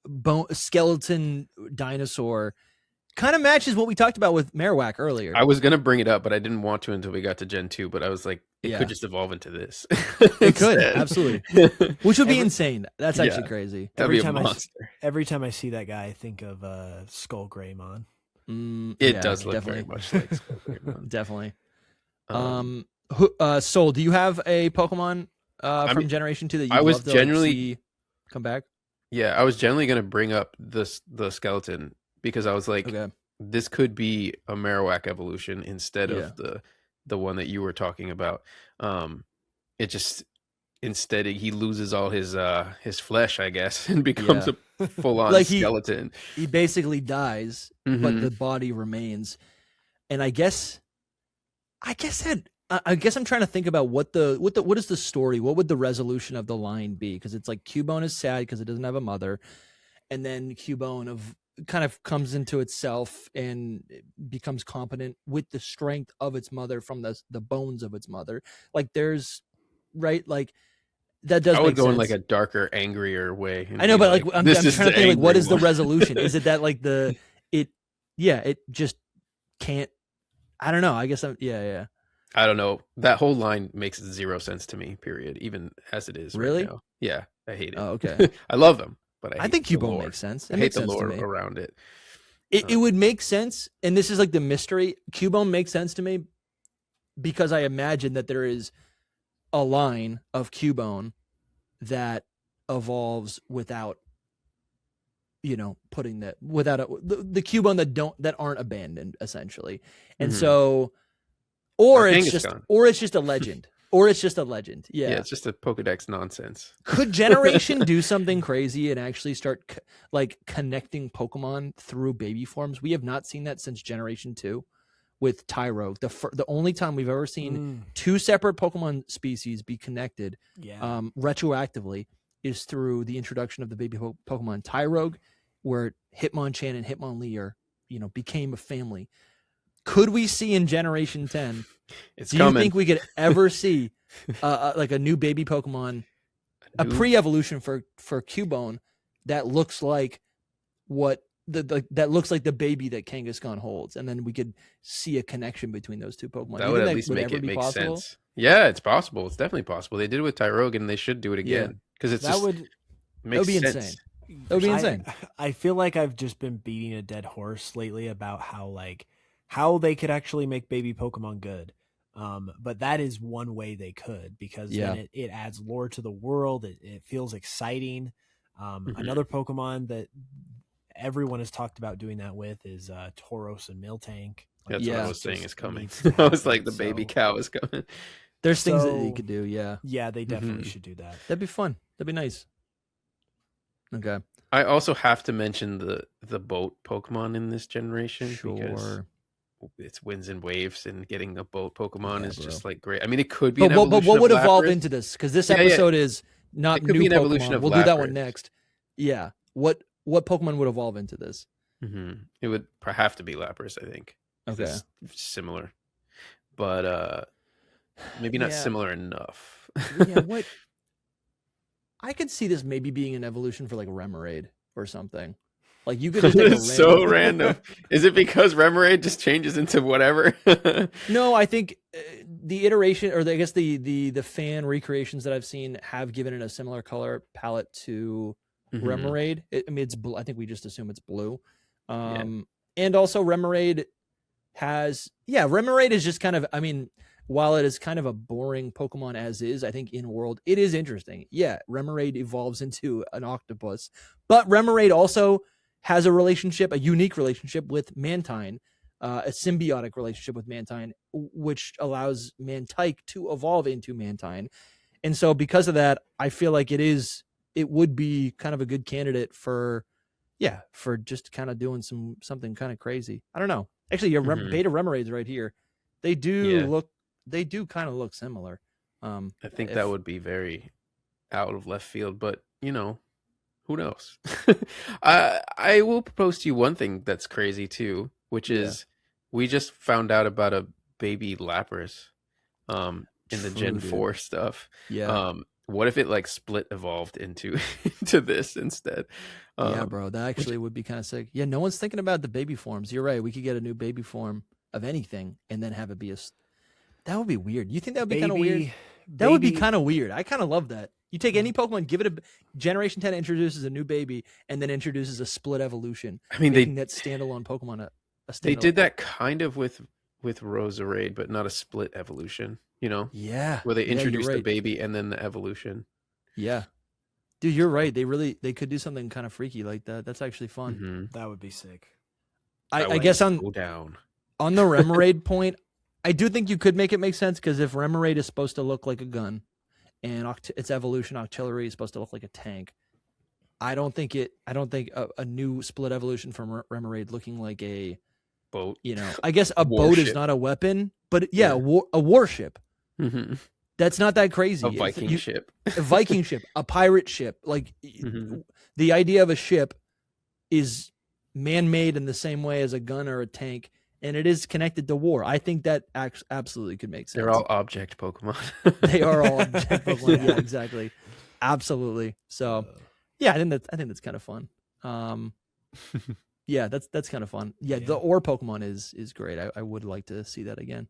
bone skeleton dinosaur kind of matches what we talked about with Marowak earlier.
I was gonna bring it up, but I didn't want to until we got to Gen 2. But I was like, it
Yeah.
could just evolve into this.
It could,
instead.
absolutely. Which would be
Every-
insane. That's
Yeah.
actually crazy.
That'd
Every
be a
time
monster.
Every time I see that guy, I think of Skull Greymon.
It
Yeah,
does look
definitely.
very much like Skullgreymon.
Definitely.
Um,
Soul, do you have a Pokemon from
mean,
Generation 2 that you
I was
love to,
generally-
see come back?
yeah, I was generally gonna bring up the skeleton because I was like,
Okay.
this could be a Marowak evolution instead
Yeah.
of the one that you were talking about. It just instead he loses all his flesh, I guess, and becomes a full on
Like
skeleton.
He basically dies, but
Mhm.
the body remains. And I guess I'm trying to think about what is the story? What would the resolution of the line be? Because it's like Cubone is sad because it doesn't have a mother, and then Cubone kind of comes into itself and becomes competent with the strength of its mother from the bones of its mother. Like there's right like that does.
I would
make
go in
sense.
like a darker, angrier way. and
I know,
be
but like I'm
this
trying
is
to think like what
angry
is the
one.
resolution? Is it that like it just can't? I don't know. I guess yeah.
I don't know. That whole line makes 0 sense to me, period, even as it is
Really?
right now. Yeah, I hate it.
Oh, okay.
I love them, but
I think Cubone makes sense. It
I hate
makes
the
sense to
lore
me.
around it.
It would make sense, and this is like the mystery. Cubone makes sense to me because I imagine that there is a line of Cubone that evolves without, putting that without the Cubone that aren't abandoned essentially, and so, or it's just a legend, or it's just a legend. Yeah,
it's just a Pokedex nonsense.
Could Generation do something crazy and actually start connecting Pokemon through baby forms? We have not seen that since Generation 2 with Tyro. The only time we've ever seen two separate Pokemon species be connected retroactively is through the introduction of the baby Pokemon Tyrogue, where Hitmonchan and Hitmonlee became a family. Could we see in Generation 10?
It's
coming. You think we could ever see like a new baby Pokemon, a pre-evolution for Cubone that looks like that looks like the baby that Kangaskhan holds, and then we could see a connection between those two Pokemon?
That would at least make it make sense. Yeah, it's possible. It's definitely possible. They did it with Tyrogue, and they should do it again because
that would be
sense.
Insane. That would be insane.
I feel like I've just been beating a dead horse lately about how they could actually make baby Pokemon good. But that is one way they could, because then it adds lore to the world. It feels exciting. Another Pokemon that everyone has talked about doing that with is Tauros and Miltank.
That's what I was saying is coming. I was like, the baby cow is coming.
There's things that you could do, yeah.
Yeah, they definitely should do that.
That'd be fun. That'd be nice. Okay.
I also have to mention the boat Pokemon in this generation.
Sure.
Because it's winds and waves, and getting a boat Pokemon is just like great. I mean, it could be an evolution
but what would
of
evolve
Lapras.
into this? Because this episode is not
it could
new
be an
Pokemon.
Evolution of
we'll
Lapras.
do that one next. Yeah. What Pokemon would evolve into this?
It would have to be Lapras, I think.
Okay.
It's similar, but maybe not similar enough.
What? I could see this maybe being an evolution for like Remoraid or something. Like you could just take
so random. Is it because Remoraid just changes into whatever?
No, I think the iteration, or I guess the fan recreations that I've seen have given it a similar color palette to Remoraid. It's blue. I think we just assume it's blue. And also Remoraid Remoraid is just kind of, while it is kind of a boring Pokemon as is, I think in world it is interesting. Yeah, Remoraid evolves into an octopus, but Remoraid also has a unique relationship with Mantine, a symbiotic relationship with Mantine, which allows Mantike to evolve into Mantine. And so because of that, I feel like it would be kind of a good candidate for just kind of doing something kind of crazy. I don't know. Actually, your beta Remoraids right here, they do kind of look similar.
I think that would be very out of left field, but who knows? I will propose to you one thing that's crazy too, which is we just found out about a baby Lapras in the Gen 4 stuff.
Yeah.
What if it split evolved into this instead?
Yeah, bro, that actually would be kind of sick. Yeah, no one's thinking about the baby forms. You're right. We could get a new baby form of anything and then have it be that would be weird. You think that would be kind of weird? That would be kind of weird. I kind of love that. You take any Pokemon, give it a Generation 10 introduces a new baby, and then introduces a split evolution. Making that standalone Pokemon a standalone.
They did that kind of with Roserade, but not a split evolution.
Yeah.
Where they introduced the baby and then the evolution.
Yeah. Dude, you're right. They could do something kind of freaky like that. That's actually fun.
That would be sick.
I guess on the Remoraid point, I do think you could make it make sense, because if Remoraid is supposed to look like a gun and its evolution Octillery is supposed to look like a tank, I don't think a new split evolution from Remoraid looking like a
boat.
I guess a boat is not a weapon, but a warship. That's not that crazy.
A Viking ship.
A Viking ship, a pirate ship. Like the idea of a ship is man-made in the same way as a gun or a tank, and it is connected to war. I think that absolutely could make sense.
They're all object Pokemon.
They are all object Pokemon. Yeah, exactly. Absolutely. So, yeah, I think that's kind of fun. Yeah, that's kind of fun. Yeah, the ore Pokemon is great. I would like to see that again.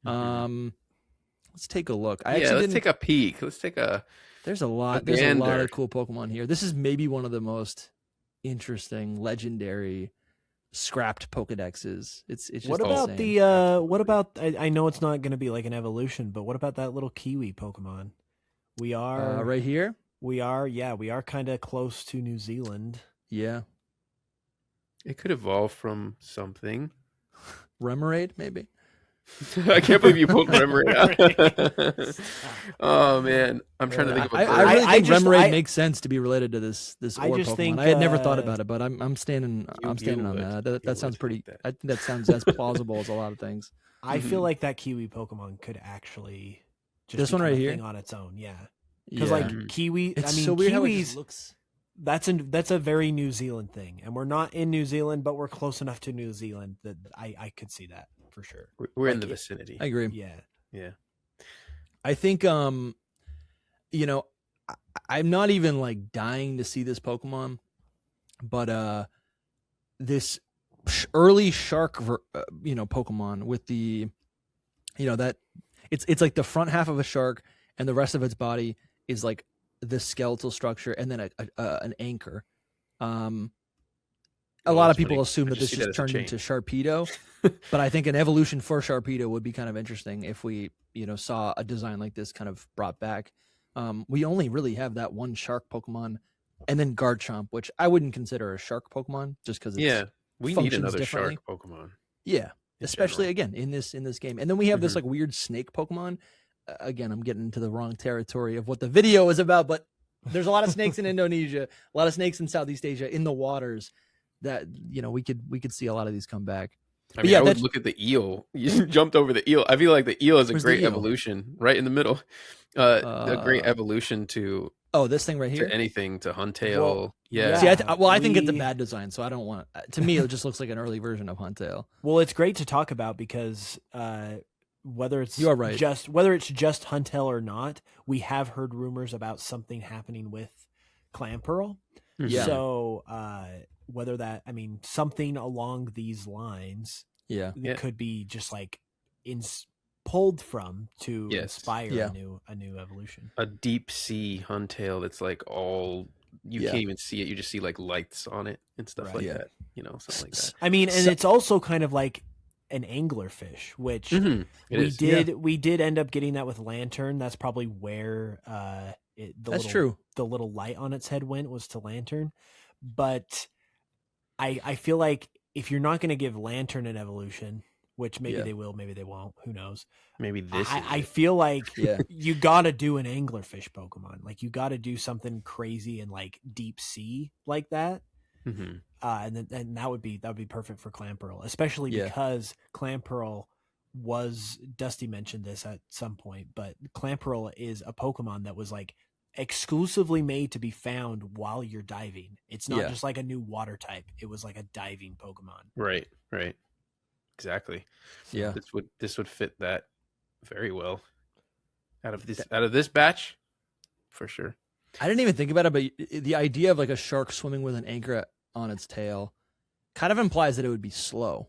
Let's take a look.
Let's take a peek. Let's take a.
There's a lot of cool Pokemon here. This is maybe one of the most interesting, legendary, scrapped Pokedexes. It's just
what about
insane.
what about? I know it's not going to be like an evolution, but what about that little Kiwi Pokemon? We are
right here.
We are kind of close to New Zealand.
Yeah,
it could evolve from something.
Remoraid, maybe.
I can't believe you pulled Remoraid out. Oh man, I'm trying to think of.
I think Remoraid makes sense to be related to this ore Pokemon.
Think,
I had never thought about it, but I'm standing on that. That sounds pretty. I think that sounds as plausible as a lot of things.
I feel like that Kiwi Pokemon could actually just
this one right here
on its own. Yeah, because like Kiwi.
It's so weird how it just looks.
That's a very New Zealand thing, and we're not in New Zealand, but we're close enough to New Zealand that I could see that for sure.
We're in the vicinity.
I agree.
Yeah.
I think I'm not even like dying to see this Pokemon, but this early shark Pokemon with the that it's like the front half of a shark and the rest of its body is like the skeletal structure and then an anchor. A lot of people assume that this just turned into Sharpedo, but I think an evolution for Sharpedo would be kind of interesting if we, saw a design like this kind of brought back. We only really have that one shark Pokemon, and then Garchomp, which I wouldn't consider a shark Pokemon just because
we need another shark Pokemon.
Yeah, especially again in this game, and then we have this like weird snake Pokemon. Again, I'm getting into the wrong territory of what the video is about, but there's a lot of snakes in Indonesia, a lot of snakes in Southeast Asia in the waters. That we could see a lot of these come back.
I would look at the eel. You jumped over the eel. I feel like the eel is a great evolution, right in the middle. A great evolution to
this thing right here,
to anything, to Huntail.
Well, yeah. See, I think it's a bad design, so I don't want. To me, it just looks like an early version of Huntail.
Well, it's great to talk about because whether it's just Huntail or not, we have heard rumors about something happening with Clamperl.
Yeah.
So whether something along these lines, could be just like pulled from to inspire a new evolution.
A deep sea Huntail that's like all you can't even see it. You just see like lights on it and stuff like that. Something like that.
And it's also kind of like an anglerfish, which we did end up getting that with Lantern. That's probably where the little light on its head was to Lantern. But I feel like if you're not going to give Lantern an evolution, which maybe they will, maybe they won't, who knows?
Maybe this.
I feel like you got to do an anglerfish Pokemon. Like you got to do something crazy and like deep sea like that.
Mm-hmm.
And that would be perfect for Clamperl, especially because Clamperl was, Dusty mentioned this at some point, but Clamperl is a Pokemon that was like exclusively made to be found while you're diving. It's not just like a new water type. It was like a diving Pokemon.
Right. Exactly.
Yeah.
This would fit that very well. Out of this batch, for sure.
I didn't even think about it, but the idea of like a shark swimming with an anchor on its tail kind of implies that it would be slow,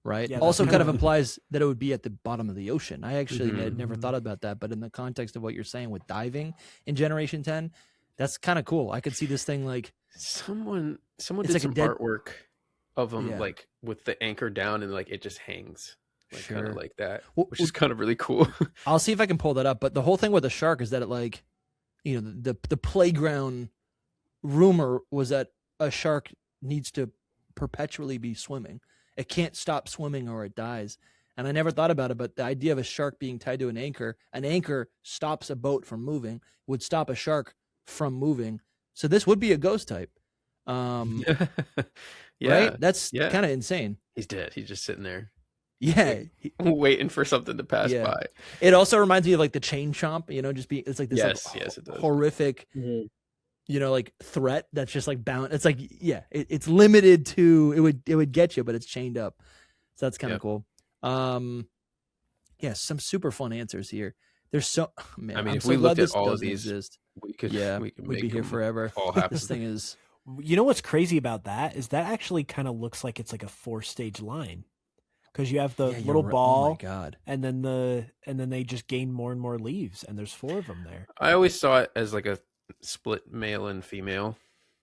right?
Yeah,
also kind of implies that it would be at the bottom of the ocean. I actually had never thought about that, but in the context of what you're saying with diving in Generation 10, that's kind of cool. I could see this thing like
someone did like some artwork of them like with the anchor down and like it just hangs like kind of like that, which is kind of really cool.
I'll see if I can pull that up, but the whole thing with the shark is that it like, the playground rumor was that a shark needs to perpetually be swimming. It can't stop swimming or it dies. And I never thought about it, but the idea of a shark being tied to an anchor stops a boat from moving, would stop a shark from moving. So this would be a ghost type. Right? That's kind of insane.
He's dead. He's just sitting there.
Yeah.
Waiting for something to pass by.
It also reminds me of like the Chain Chomp, just being, it's like this
it does.
Horrific, like threat that's just like bound. It's like, it's limited to, it would get you, but it's chained up. So that's kind of cool. Some super fun answers here. There's
if we looked at all of these, we could
we'd be here forever.
All happen.
This thing is
You know what's crazy about that is that actually kind of looks like it's like a 4-stage line, because you have the
Yeah, you're
little
right.
ball,
Oh my god.
and then they just gain more and more leaves, and there's 4 of them there.
I always saw it as like a split male and female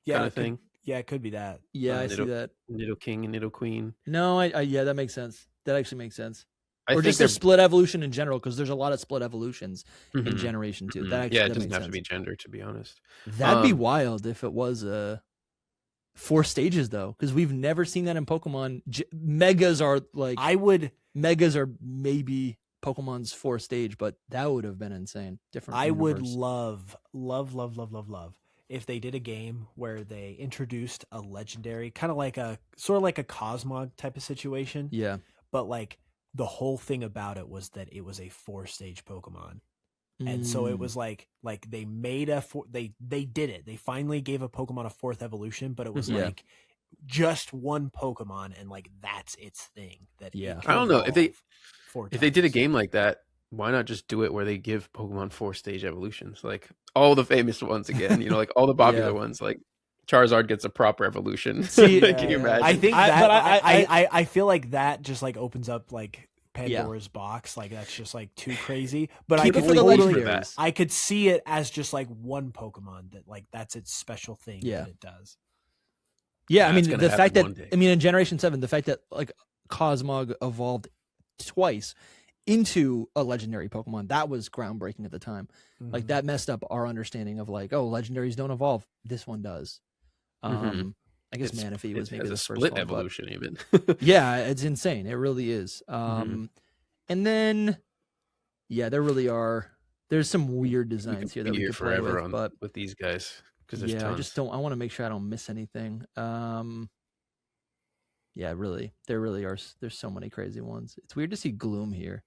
Yeah,
kind of thing.
it could be that.
Yeah, I see that.
Nido King and Nido Queen.
No, yeah, that makes sense. That actually makes sense.
I
Or
think
just a split evolution in general, because there's a lot of split evolutions in Generation 2. That actually,
yeah, it
that
doesn't
makes
have
sense.
to be gender, to be honest.
That'd be wild if it was 4 stages though, because we've never seen that in Pokemon. Megas are like Megas are maybe Pokemon's 4 stage, but that would have been insane. Different.
I would
universe.
love if they did a game where they introduced a legendary, kind of like a sort of like a Cosmog type of situation.
Yeah.
But like the whole thing about it was that it was a 4-stage Pokemon. And so it was like they made they did it. They finally gave a Pokemon a 4th evolution, but it was like just one Pokemon, and like that's its thing. That
I don't know if they did a game like that. Why not just do it where they give Pokemon 4-stage evolutions, like all the famous ones again? You know, like all the popular ones, like Charizard gets a proper evolution.
See,
can you imagine?
I think I feel like that just like opens up like Pandora's box. Like that's just like too crazy. But
Keep it for the legendaries.
I could see it as just like one Pokemon that like that's its special thing that it does.
Yeah, I mean the fact that in Generation 7, the fact that like Cosmog evolved twice into a legendary Pokemon, that was groundbreaking at the time. Like that messed up our understanding of like, oh, legendaries don't evolve. This one does. I guess Manaphy was maybe the first
split
one,
evolution even.
Yeah, it's insane. It really is. And then there really are. There's some weird designs here that we could play
with these guys, because there's
I
tons.
just don't. I want to make sure I don't miss anything. Really, there really are. There's so many crazy ones. It's weird to see Gloom here.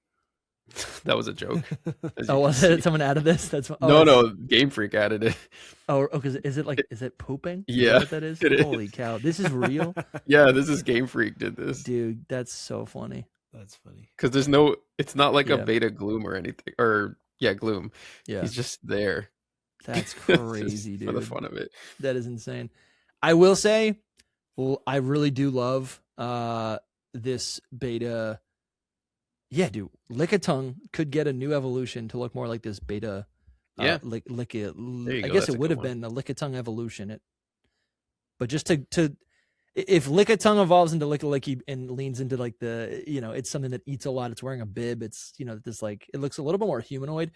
That was a joke.
Oh, was it? Someone added this? That's
no. Game Freak added it.
Oh, because is it pooping?
Yeah,
is that what that is. Holy cow! This is real.
Yeah, this is Game Freak did this.
Dude, that's so funny.
That's funny.
Because it's not like a beta Gloom or anything. Or Gloom. Yeah, he's just there.
That's crazy, dude.
For the fun of it.
That is insane. I will say, I really do love this beta. Yeah, dude, Lickitung could get a new evolution to look more like this beta. I guess it would have been a Lickitung evolution. But just to if Lickitung evolves into Licky and leans into like it's something that eats a lot. It's wearing a bib. It's this like it looks a little bit more humanoid.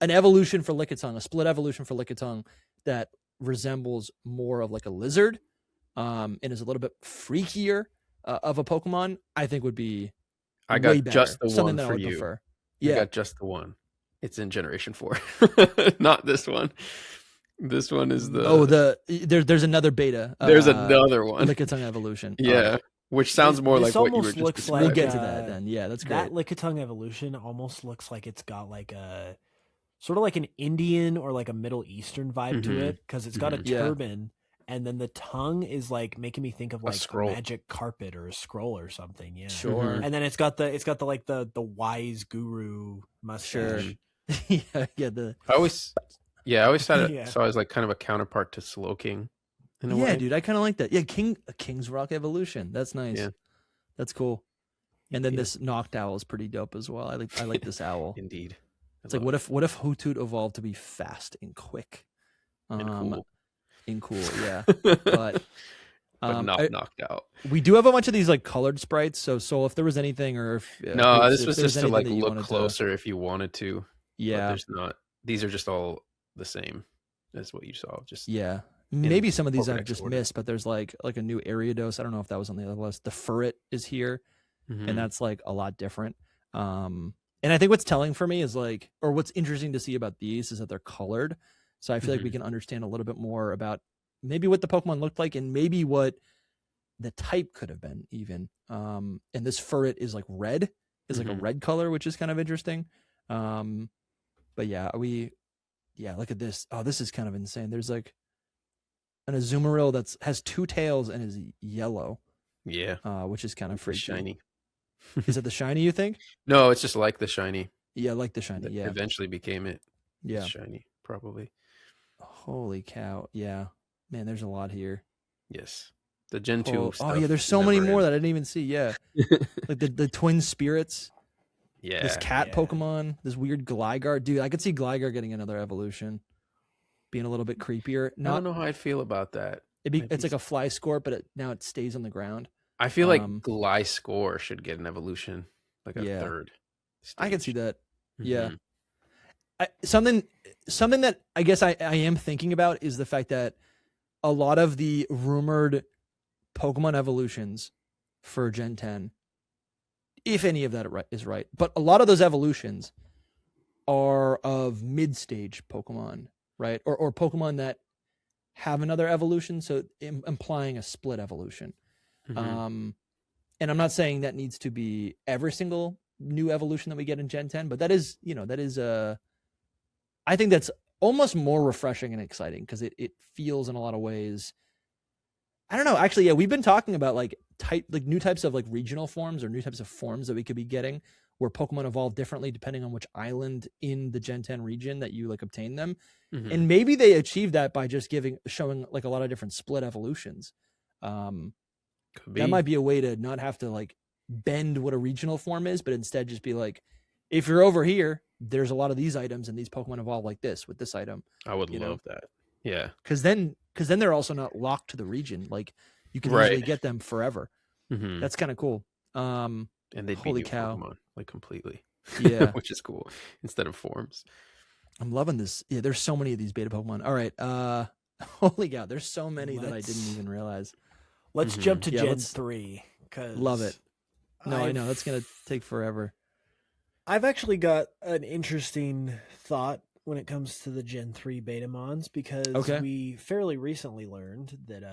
An evolution for Lickitung, a split evolution for Lickitung that resembles more of like a lizard, and is a little bit freakier of a Pokemon. I think would be.
I got just the
something
one for you.
Prefer.
Yeah, I got just the one. It's in Generation 4, not this one. This one is
there's another beta.
There's another one.
Lickitung evolution.
Yeah, which sounds more like what you were just describing.
We'll get to that then. Yeah, that's great.
That Lickitung evolution almost looks like it's got like a sort of like an Indian or like a Middle Eastern vibe to it, because it's got a turban. And then the tongue is like making me think of like a magic carpet or a scroll or something. Yeah,
sure.
And then it's got the like the wise guru mustache.
Sure.
I always saw it as like kind of a counterpart to Slowking. In a way.
Dude, I kind of like that. Yeah, King's Rock evolution. That's nice. Yeah, that's cool. And then this Knocked Owl is pretty dope as well. I like this owl.
Indeed.
It's like what if Hoothoot evolved to be fast and quick,
and cool.
Yeah, but
not knocked out.
We do have a bunch of these like colored sprites. So if there was anything, or if
this was just to like look closer if you wanted to.
Yeah,
but there's not. These are just all the same as what you saw. Just
maybe some of these I've just missed, but there's like a new Ariados. I don't know if that was on the other list. The Furret is here, and that's like a lot different. And I think what's telling for me is like, or what's interesting to see about these is that they're colored. So I feel like we can understand a little bit more about maybe what the Pokemon looked like and maybe what the type could have been even. And this Furret is like red, like a red color, which is kind of interesting. But look at this. Oh, this is kind of insane. There's like an Azumarill has 2 tails and is yellow.
Yeah.
Which is kind of freaky.
Shiny.
Is it the shiny, you think?
No, it's just like the shiny.
Yeah, like the shiny. Yeah.
Eventually became it.
Yeah.
Shiny, probably.
Holy cow. Yeah. Man, there's a lot here.
Yes. The Gen 2
Oh
stuff
yeah, there's so many
never
more
ends.
that I didn't even see. Yeah, like the twin spirits,
Yeah.
this cat
Yeah.
Pokemon, this weird Gligar. Dude, I could see Gligar getting another evolution, being a little bit creepier.
I don't know how I'd feel about that.
It's like a fly score, but now it stays on the ground.
I feel like Gliscor should get an evolution, like a
Yeah.
third stage.
I can see that. Yeah.
Mhm.
Something that I guess I am thinking about is the fact that a lot of the rumored Pokemon evolutions for Gen 10, if any of that is right, but a lot of those evolutions are of mid-stage Pokemon, right? Or Pokemon that have another evolution, so implying a split evolution.
Mhm.
And I'm not saying that needs to be every single new evolution that we get in Gen 10, but that is I think that's almost more refreshing and exciting because it feels in a lot of ways. I don't know. Actually, yeah, we've been talking about like new types of like regional forms or new types of forms that we could be getting where Pokemon evolve differently depending on which island in the Gen 10 region that you like obtain them.
Mhm.
And maybe they achieve that by just showing like a lot of different split evolutions.
Could be.
That might be a way to not have to like bend what a regional form is, but instead just be like, if you're over here, there's a lot of these items and these Pokemon evolve like this with this item.
I would love that. Yeah.
Because then they're also not locked to the region. Like you can
Right.
easily get them forever.
Mhm.
That's kind of cool.
And they'd be
holy
new
cool
Pokemon, like completely.
Yeah.
Which is cool instead of forms.
I'm loving this. Yeah, there's so many of these beta Pokemon. All right. Holy cow, there's so many that I didn't even realize.
Let's
Mhm.
jump to
Yeah,
Gen 3.
Love it. No, I know that's gonna take forever.
I've actually got an interesting thought when it comes to the Gen 3 Betamons because we fairly recently learned that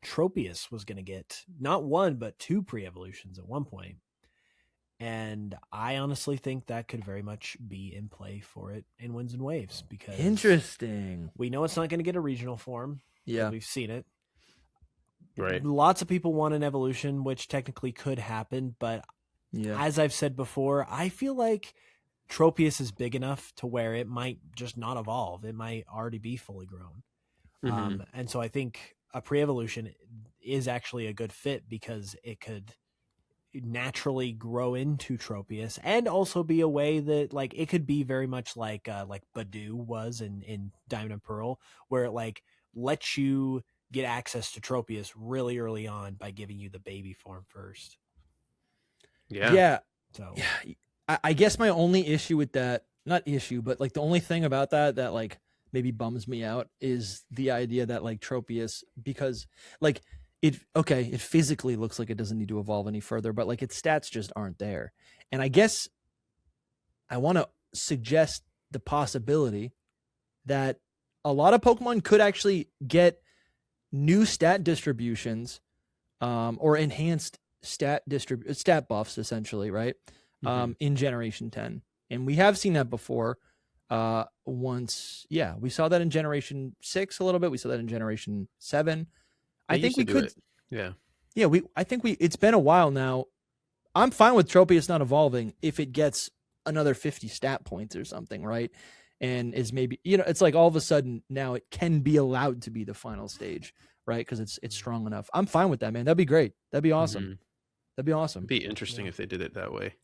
Tropius was going to get not one but two pre-evolutions at one point. And I honestly think that could very much be in play for it in Winds and Waves because
Interesting.
we know it's not going to get a regional form.
Yeah.
We've seen it.
Right.
Lots of people want an evolution, which technically could happen, but as I've said before, I feel like Tropius is big enough to where it might just not evolve. It might already be fully grown.
Mm-hmm.
And so I think a pre-evolution is actually a good fit because it could naturally grow into Tropius and also be a way that like it could be very much like Badoo was in Diamond and Pearl, where it like lets you get access to Tropius really early on by giving you the baby form first.
Yeah.
So
I guess my only issue with that, not issue, but like the only thing about that like maybe bums me out is the idea that like Tropius, because like it physically looks like it doesn't need to evolve any further, but like its stats just aren't there. And I guess I want to suggest the possibility that a lot of Pokemon could actually get new stat distributions or enhanced stat buffs essentially, right? In Generation 10. And we have seen that before once. Yeah, we saw that in Generation 6 a little bit. We saw that in Generation 7. I think we could.
Yeah.
Yeah, it's been a while now. I'm fine with Tropius not evolving if it gets another 50 stat points or something, right? And is maybe, it's like all of a sudden now it can be allowed to be the final stage, right? Because it's strong enough. I'm fine with that, man. That'd be great. That'd be awesome. That'd be awesome.
It'd be interesting if they did it that way.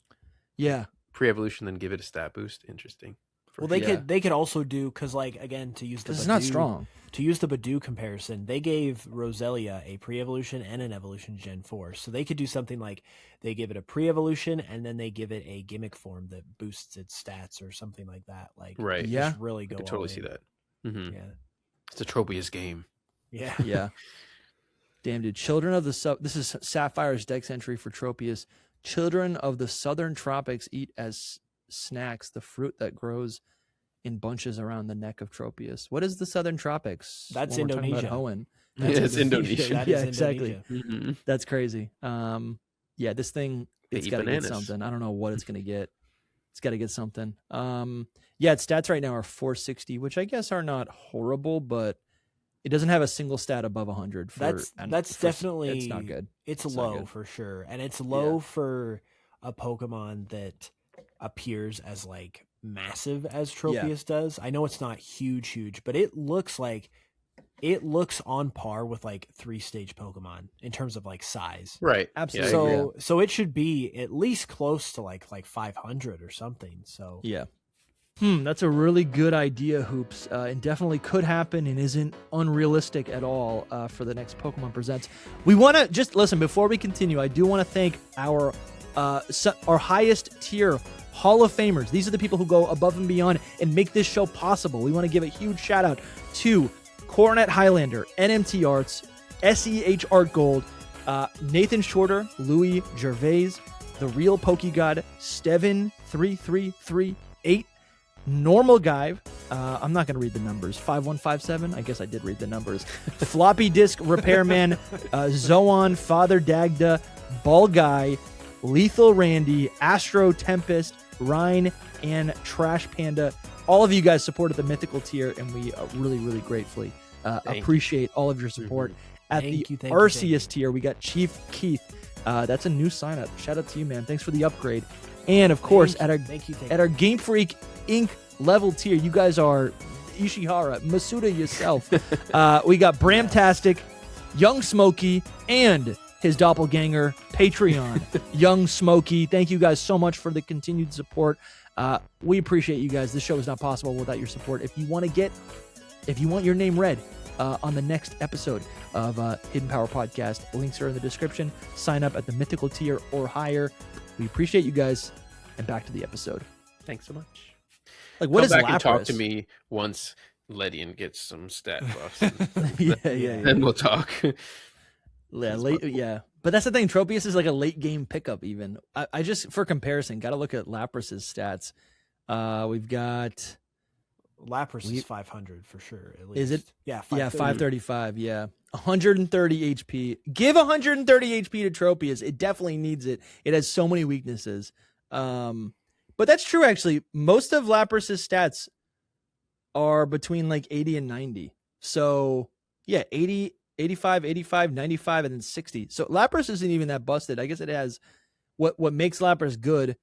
Yeah.
Pre-evolution, then give it a stat boost. Interesting.
Well, they could also do, because like again, to use the
it's not strong.
To use the Badoo comparison, they gave Roselia a pre-evolution and an evolution Gen 4. So they could do something like they give it a pre-evolution and then they give it a gimmick form that boosts its stats or something like that. Like just really go.
I could totally see that.
Yeah,
it's a Tropius game.
Yeah,
yeah. Damn, dude. Children of the This is Sapphire's dex entry for Tropius. Children of the southern tropics eat as snacks the fruit that grows in bunches around the neck of Tropius. What is the southern tropics?
That's Indonesia.
Hoenn.
It's Indonesia.
That is
exactly.
Indonesia.
That's crazy. This thing, it's got to get something. I don't know what it's going to get. It's got to get something. Its stats right now are 460, which I guess are not horrible, but it doesn't have a single stat above 100.
That's definitely,
it's not good.
It's low for sure. And it's low for a Pokemon that appears as like massive as Tropius does. I know it's not huge, but it looks like it looks on par with like 3-stage Pokemon in terms of like size.
Right.
Absolutely.
Yeah,
So it should be at least close to like 500 or something. So
Yeah. That's a really good idea, Hoops, and definitely could happen and isn't unrealistic at all for the next Pokemon Presents. We want to just listen before we continue. I do want to thank our highest tier Hall of Famers. These are the people who go above and beyond and make this show possible. We want to give a huge shout out to Coronet Highlander, NMT Arts, SEH Art Gold, Nathan Shorter, Louis Gervais, The Real Pokegod, Steven3338, Normal Guy. I'm not going to read the numbers. 5157. I guess I did read the numbers. Floppy Disk Repairman, Zoan, Father Dagda, Ball Guy, Lethal Randy, Astro Tempest, Rhine, and Trash Panda. All of you guys supported the mythical tier, and we really, really gratefully appreciate all of your support. At the Arceus tier, we got Chief Keith. That's a new sign up. Shout out to you, man. Thanks for the upgrade. And of course, at our Game Freak Inc. level tier, you guys are Ishihara, Masuda yourself. We got Bramtastic, Young Smokey, and his doppelganger, Patreon, Young Smokey. Thank you guys so much for the continued support. We appreciate you guys. This show is not possible without your support. If you want your name read on the next episode of Hidden Power Podcast, links are in the description. Sign up at the mythical tier or higher. We appreciate you guys. And back to the episode.
Thanks so much.
Like, what is
Come back
Lapras?
and talk to me once Ledian gets some stat buffs.
yeah.
Then we'll talk.
Yeah. But that's the thing. Tropius is like a late game pickup even. I just, for comparison, got to look at Lapras's stats. We've got...
Lapras is 500 for sure. At least.
Is it?
Yeah,
535. Yeah. 130 HP. Give 130 HP to Tropius. It definitely needs it. It has so many weaknesses. But that's true, actually. Most of Lapras's stats are between like 80 and 90. So, yeah, 80, 85, 85, 95, and then 60. So Lapras isn't even that busted. I guess it has what makes Lapras good.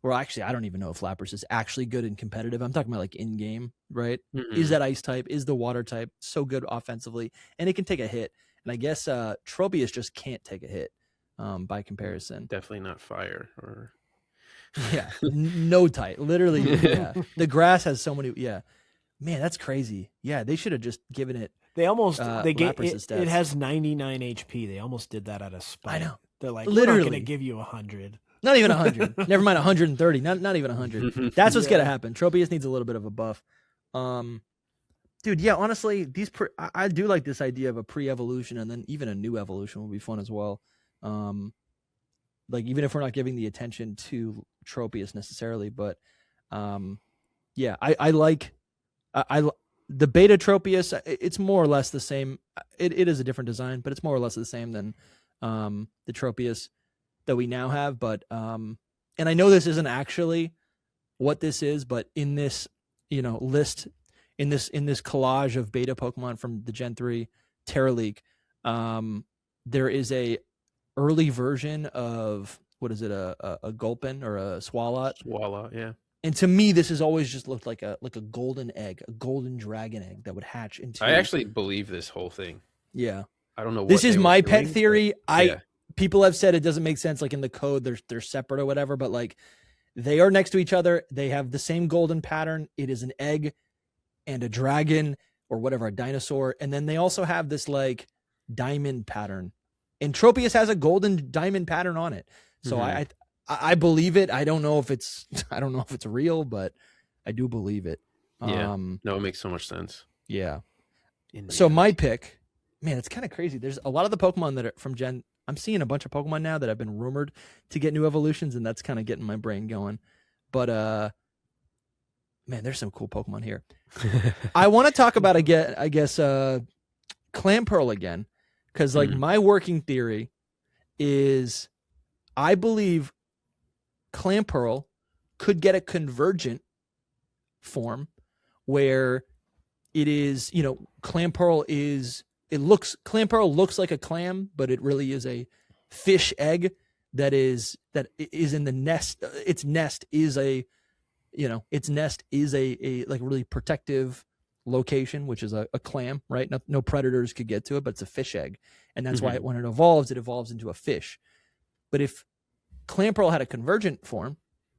Well, actually, I don't even know if Lapras is actually good and competitive. I'm talking about like in-game, right? Mm-hmm. Is that ice type? Is the water type so good offensively? And it can take a hit. And I guess Tropius just can't take a hit by comparison.
Definitely not fire. Or
yeah, no type. Literally, yeah. The grass has so many, yeah. Man, that's crazy. Yeah, they should have just given it.
They almost, they get it has 99 HP. They almost did that out of spite.
I know.
They're like,
literally
we're not going to give you 100.
Not even 100. Never mind 130. Not even 100. That's what's gonna happen. Tropius needs a little bit of a buff. Dude, yeah. Honestly, I do like this idea of a pre-evolution and then even a new evolution would be fun as well. Like even if we're not giving the attention to Tropius necessarily, but yeah, I like the beta Tropius. It's more or less the same. It is a different design, but it's more or less the same than the Tropius that we now have, but and I know this isn't actually what this is, but in this list, in this collage of beta Pokemon from the Gen 3 Terra League, there is a early version of what is it, a Gulpin or a Swalot,
yeah.
And to me, this has always just looked like a golden egg, a golden dragon egg that would hatch into.
I actually believe this whole thing.
Yeah,
I don't know.
This is my pet theory.
Yeah.
People have said it doesn't make sense, like in the code, they're separate or whatever, but like they are next to each other. They have the same golden pattern. It is an egg and a dragon or whatever, a dinosaur. And then they also have this like diamond pattern. And Tropius has a golden diamond pattern on it. So I believe it. I don't know if it's real, but I do believe it.
Yeah. No, it makes so much sense.
Yeah. So my pick, man, it's kind of crazy. There's a lot of the Pokemon that are from Gen. I'm seeing a bunch of Pokemon now that have been rumored to get new evolutions, and that's kind of getting my brain going. But man, there's some cool Pokemon here. I want to talk about again, I guess, Clamperl again, because like my working theory is, I believe Clamperl could get a convergent form where it is, Clamperl looks like a clam, but it really is a fish egg that is in the nest. Its nest is a like really protective location, which is a clam, right? No predators could get to it, but it's a fish egg. And that's why when it evolves into a fish. But if Clamperl had a convergent form,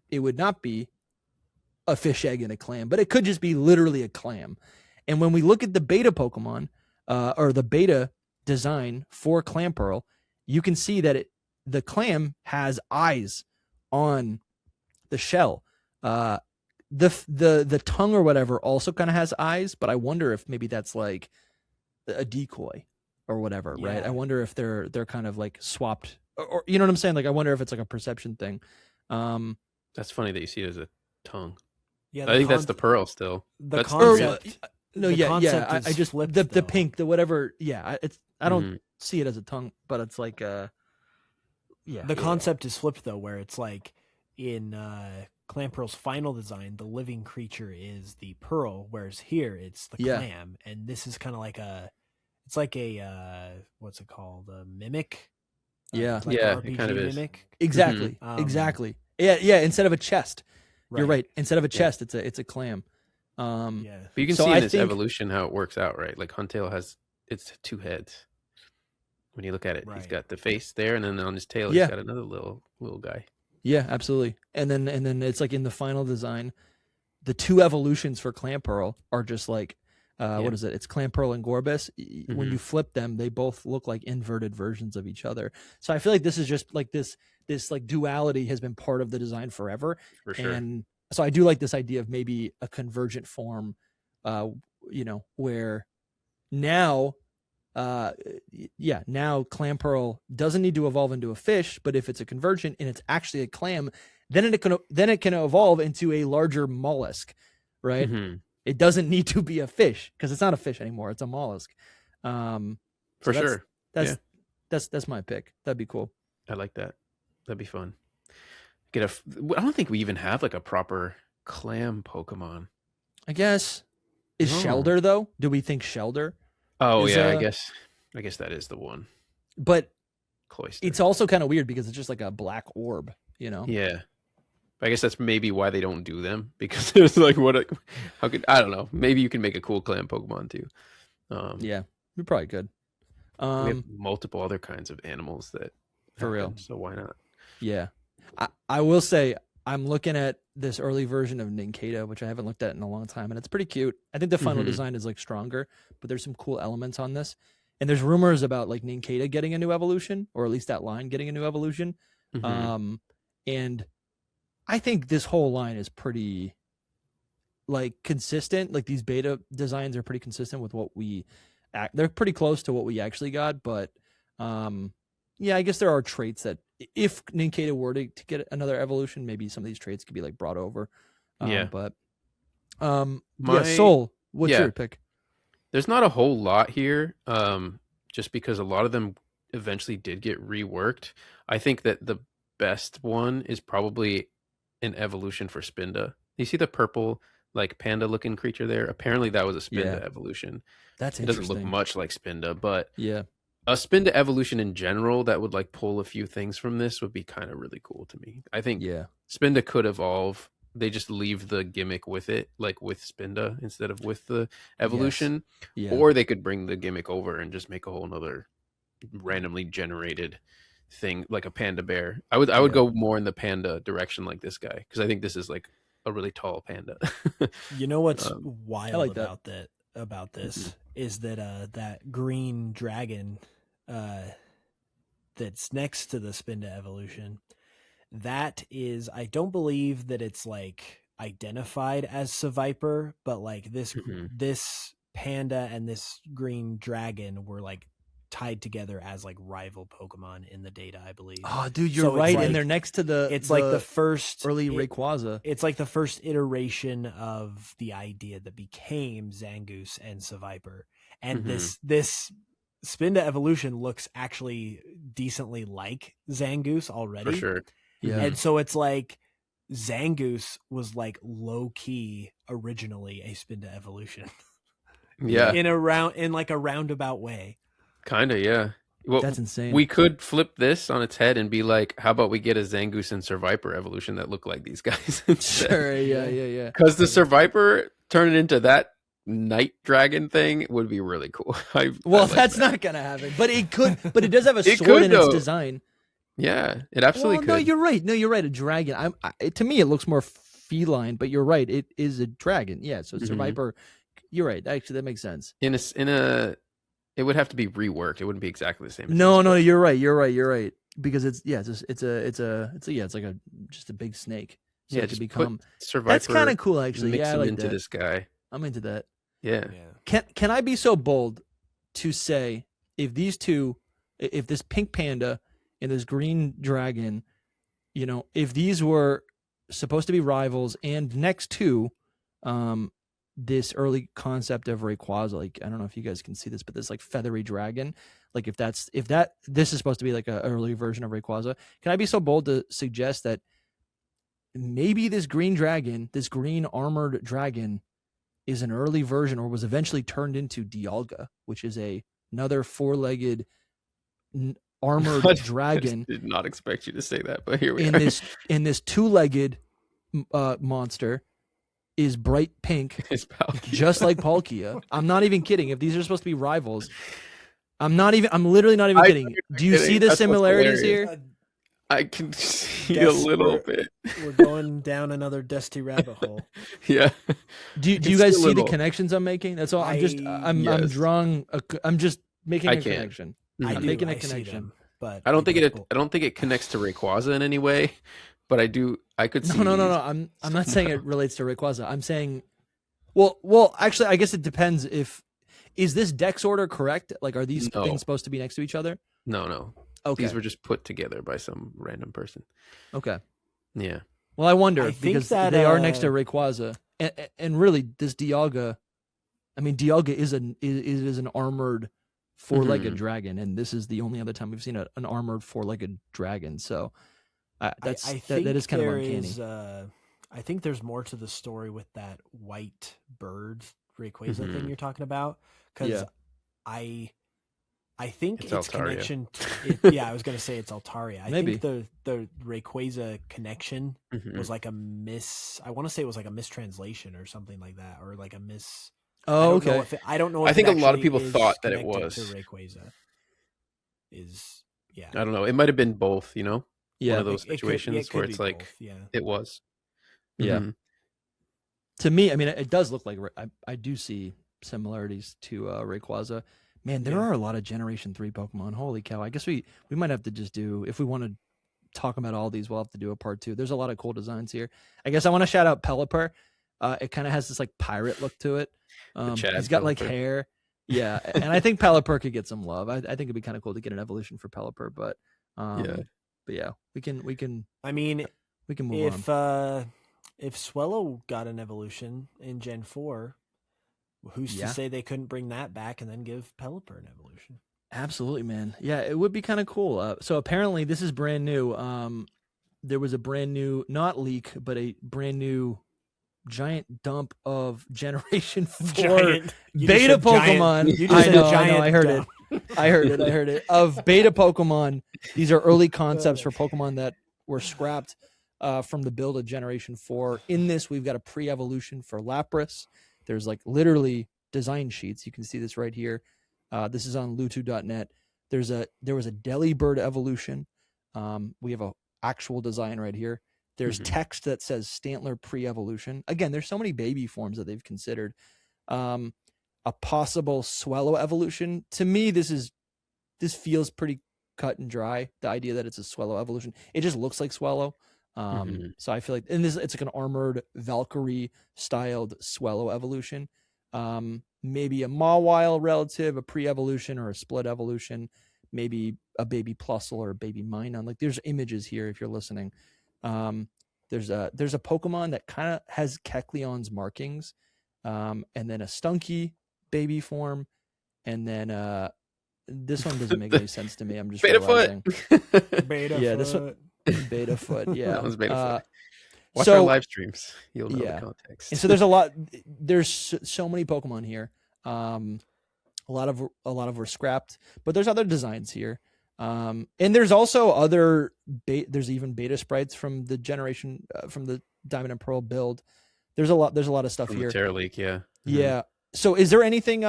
it would not be a fish egg and a clam, but it could just be literally a clam. And when we look at the beta Pokemon, or the beta design for Clamperl, you can see that the clam has eyes on the shell. The tongue or whatever also kind of has eyes, but I wonder if maybe that's like a decoy or whatever, right? I wonder if they're kind of like swapped, or you know what I'm saying? Like, I wonder if it's like a perception thing.
That's funny that you see it as a tongue.
Yeah,
I think that's the pearl still.
The
That's
concept.
No,
the
yeah.
concept
I
is
just
flipped,
the
though.
pink, the whatever. Yeah, I don't see it as a tongue, but it's like
The concept is flipped though, where it's like in Clamperl's final design, the living creature is the pearl, whereas here it's the clam, and this is kind of like it's like a what's it called, a mimic?
Yeah,
like
yeah,
an RPG
it kind of is.
mimic.
Exactly, exactly. Yeah. Instead of a chest, you're right. Instead of a chest, it's a clam.
But you can see in this evolution how it works out, right? Like Huntail has its 2 heads. When you look at it, he's got the face there, and then on his tail, he's got another little guy.
Yeah, absolutely. And then it's like in the final design, the 2 evolutions for Clamperl are just like, what is it? It's Clamperl and Gorbis. When you flip them, they both look like inverted versions of each other. So I feel like this is just like this like duality has been part of the design forever.
For sure.
And so I do like this idea of maybe a convergent form, where now, now Clamperl doesn't need to evolve into a fish, but if it's a convergent and it's actually a clam, then it can evolve into a larger mollusk, right? It doesn't need to be a fish because it's not a fish anymore; it's a mollusk.
For sure.
That's my pick. That'd be cool.
I like that. That'd be fun. I don't think we even have like a proper clam Pokemon.
I guess is Shelder though? Do we think Shelder?
Oh yeah, I guess that is the one.
But
Cloyster.
It's also kind of weird because it's just like a black orb, you know?
Yeah. I guess that's maybe why they don't do them, because it's like I don't know. Maybe you can make a cool clam Pokemon too.
Yeah, we probably could.
We have multiple other kinds of animals that
for real.
So why not?
Yeah. I will say I'm looking at this early version of Nincada, which I haven't looked at in a long time, and it's pretty cute. I think the final design is like stronger, but there's some cool elements on this. And there's rumors about like Nincada getting a new evolution, or at least that line getting a new evolution. And I think this whole line is pretty like consistent. Like these beta designs are pretty consistent with what they're pretty close to what we actually got. But I guess there are traits that if Nincada were to get another evolution, maybe some of these traits could be like brought over. But Soul, what's your pick?
There's not a whole lot here, just because a lot of them eventually did get reworked. I think that the best one is probably an evolution for Spinda. You see the purple, like panda-looking creature there? Apparently that was a Spinda evolution.
That's
interesting. It doesn't look much like Spinda, but
a
Spinda evolution in general that would like pull a few things from this would be kind of really cool to me. I think Spinda could evolve. They just leave the gimmick with it, like with Spinda instead of with the evolution. Or they could bring the gimmick over and just make a whole nother randomly generated thing, like a panda bear. I would go more in the panda direction, like this guy, because I think this is like a really tall panda.
You know what's wild about this is that that green dragon that's next to the Spinda evolution, that is, I don't believe that it's like identified as Seviper, but like this panda and this green dragon were like tied together as like rival Pokemon in the data, I believe.
Oh, dude, you're right. Like, and they're next to
like the first
early Rayquaza.
It's like the first iteration of the idea that became Zangoose and Seviper. And this Spinda evolution looks actually decently like Zangoose already.
For sure.
Yeah. And so it's like Zangoose was like low key originally a Spinda evolution.
Yeah.
in like a roundabout way.
Kind of, yeah. Well,
that's insane.
We could flip this on its head and be like, how about we get a Zangoose and Survivor evolution that look like these guys instead?
Sure, yeah.
Because the Survivor turning into that night dragon thing would be really cool. I
Well,
like
that's
that.
not gonna happen, but it could. But it does have a
It
sword
could,
in its
though.
design.
Yeah, it absolutely
Well, no,
could.
you're right. No, you're right. A dragon. To me, it looks more feline, but you're right. It is a dragon. Yeah, so it's a
Mhm.
viper. You're right. Actually, that makes sense.
In a, it would have to be reworked. It wouldn't be exactly the same. As
No,
this,
no,
but
you're right. You're right. You're right. Because it's like a just a big snake. So
yeah,
it could
just
become.
put Sir
That's
Viper,
kind of cool, actually.
mix
Yeah, I
him
like
into
that.
this guy.
I'm into that.
Yeah.
Can I be so bold to say if this pink panda and this green dragon, if these were supposed to be rivals and next to this early concept of Rayquaza, like I don't know if you guys can see this, but this like feathery dragon, like if this is supposed to be like an early version of Rayquaza, can I be so bold to suggest that maybe this green armored dragon is an early version or was eventually turned into Dialga, which is another four-legged armored dragon.
I did not expect you to say that, but here we
in
are.
this two-legged monster is bright pink, just like Palkia. I'm not even kidding. If these are supposed to be rivals, I'm literally not even kidding. Do you see the similarities here?
I can see a little bit.
We're going down another dusty rabbit hole.
Yeah.
Do you guys see the connections I'm making? That's all. I'm just making a connection. I'm making a connection.
But
I don't think it connects to Rayquaza in any way, but I could see.
No. I'm not saying it relates to Rayquaza. I'm saying, well, actually, I guess it depends. Is this dex order correct? Like, are these things supposed to be next to each other?
No. Okay. These were just put together by some random person.
Okay.
Yeah.
Well, I wonder because they are next to Rayquaza, and really, this Dialga. I mean, Dialga is an armored four-legged dragon, and this is the only other time we've seen an armored four-legged dragon. So that is kind of uncanny.
I think there's more to the story with that white bird Rayquaza thing you're talking about, because I think its connection. I was going to say it's Altaria. I think the Rayquaza connection was like a I want to say it was like a mistranslation or something like that, or like a miss.
Oh, okay.
I don't know.
I think a lot of people thought that it was.
To Rayquaza.
I don't know. It might have been both. One of those situations where it's like it was.
Yeah. Mm-hmm. To me, I mean, it does look like I do see similarities to Rayquaza. Man, there are a lot of Generation 3 Pokemon. Holy cow. I guess we might have to just do, if we want to talk about all these, we'll have to do a part 2. There's a lot of cool designs here. I guess I want to shout out Pelipper. It kind of has this like pirate look to it. He's got like hair. Yeah. And I think Pelipper could get some love. I think it'd be kind of cool to get an evolution for Pelipper, but yeah, we can
I mean,
we can move on.
If Swellow got an evolution in Gen 4, who's to say they couldn't bring that back and then give Pelipper an evolution?
Absolutely, man. Yeah, it would be kind of cool. So apparently this is brand new. There was a brand new, not leak, but a brand new giant dump of Generation 4 beta Pokemon. I know, I heard it. I heard it. Of beta Pokemon. These are early concepts for Pokemon that were scrapped from the build of Generation 4. In this, we've got a pre-evolution for Lapras. There's like literally design sheets. You can see this right here. This is on lutu.net. There was a Delibird evolution. We have a actual design right here. There's text that says Stantler pre-evolution. Again, there's so many baby forms that they've considered. A possible Swellow evolution. To me, this feels pretty cut and dry. The idea that it's a Swellow evolution. It just looks like Swellow. So I feel like, and it's like an armored Valkyrie styled Swellow evolution. Maybe a Mawile relative, a pre-evolution or a split evolution, maybe a baby Plusle or a baby Minun. Like there's images here if you're listening. There's a Pokemon that kind of has Kecleon's markings, and then a Stunky baby form, and then this one doesn't make any sense to me. I'm just
Betafoot.
Betafoot.
This one. Betafoot, yeah.
That was Betafoot. Watch our live streams. You'll know the context.
And so there's so many Pokemon here. A lot of were scrapped, but there's other designs here. And there's also there's even beta sprites from the generation from the Diamond and Pearl build. There's a lot of stuff
from
here.
The Terra Leak, yeah.
Yeah. So is there anything?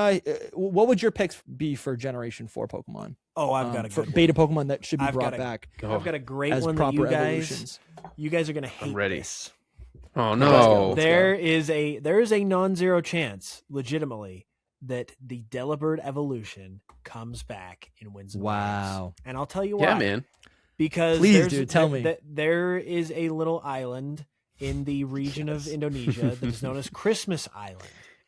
What would your picks be for Generation 4 Pokemon?
Oh, I've got a
for
good
beta
one.
Pokemon that should be brought back.
I've got a great
as
one that
proper
you
evolutions.
guys are gonna hate
I'm ready.
this.
Oh no!
Let's
There is a non-zero chance, legitimately, that the Delibird evolution comes back in Winds and Waves.
Wow.
And I'll tell you why.
Yeah, man.
Because
Please, dude, tell me.
There is a little island in the region of Indonesia that is known as Christmas Island.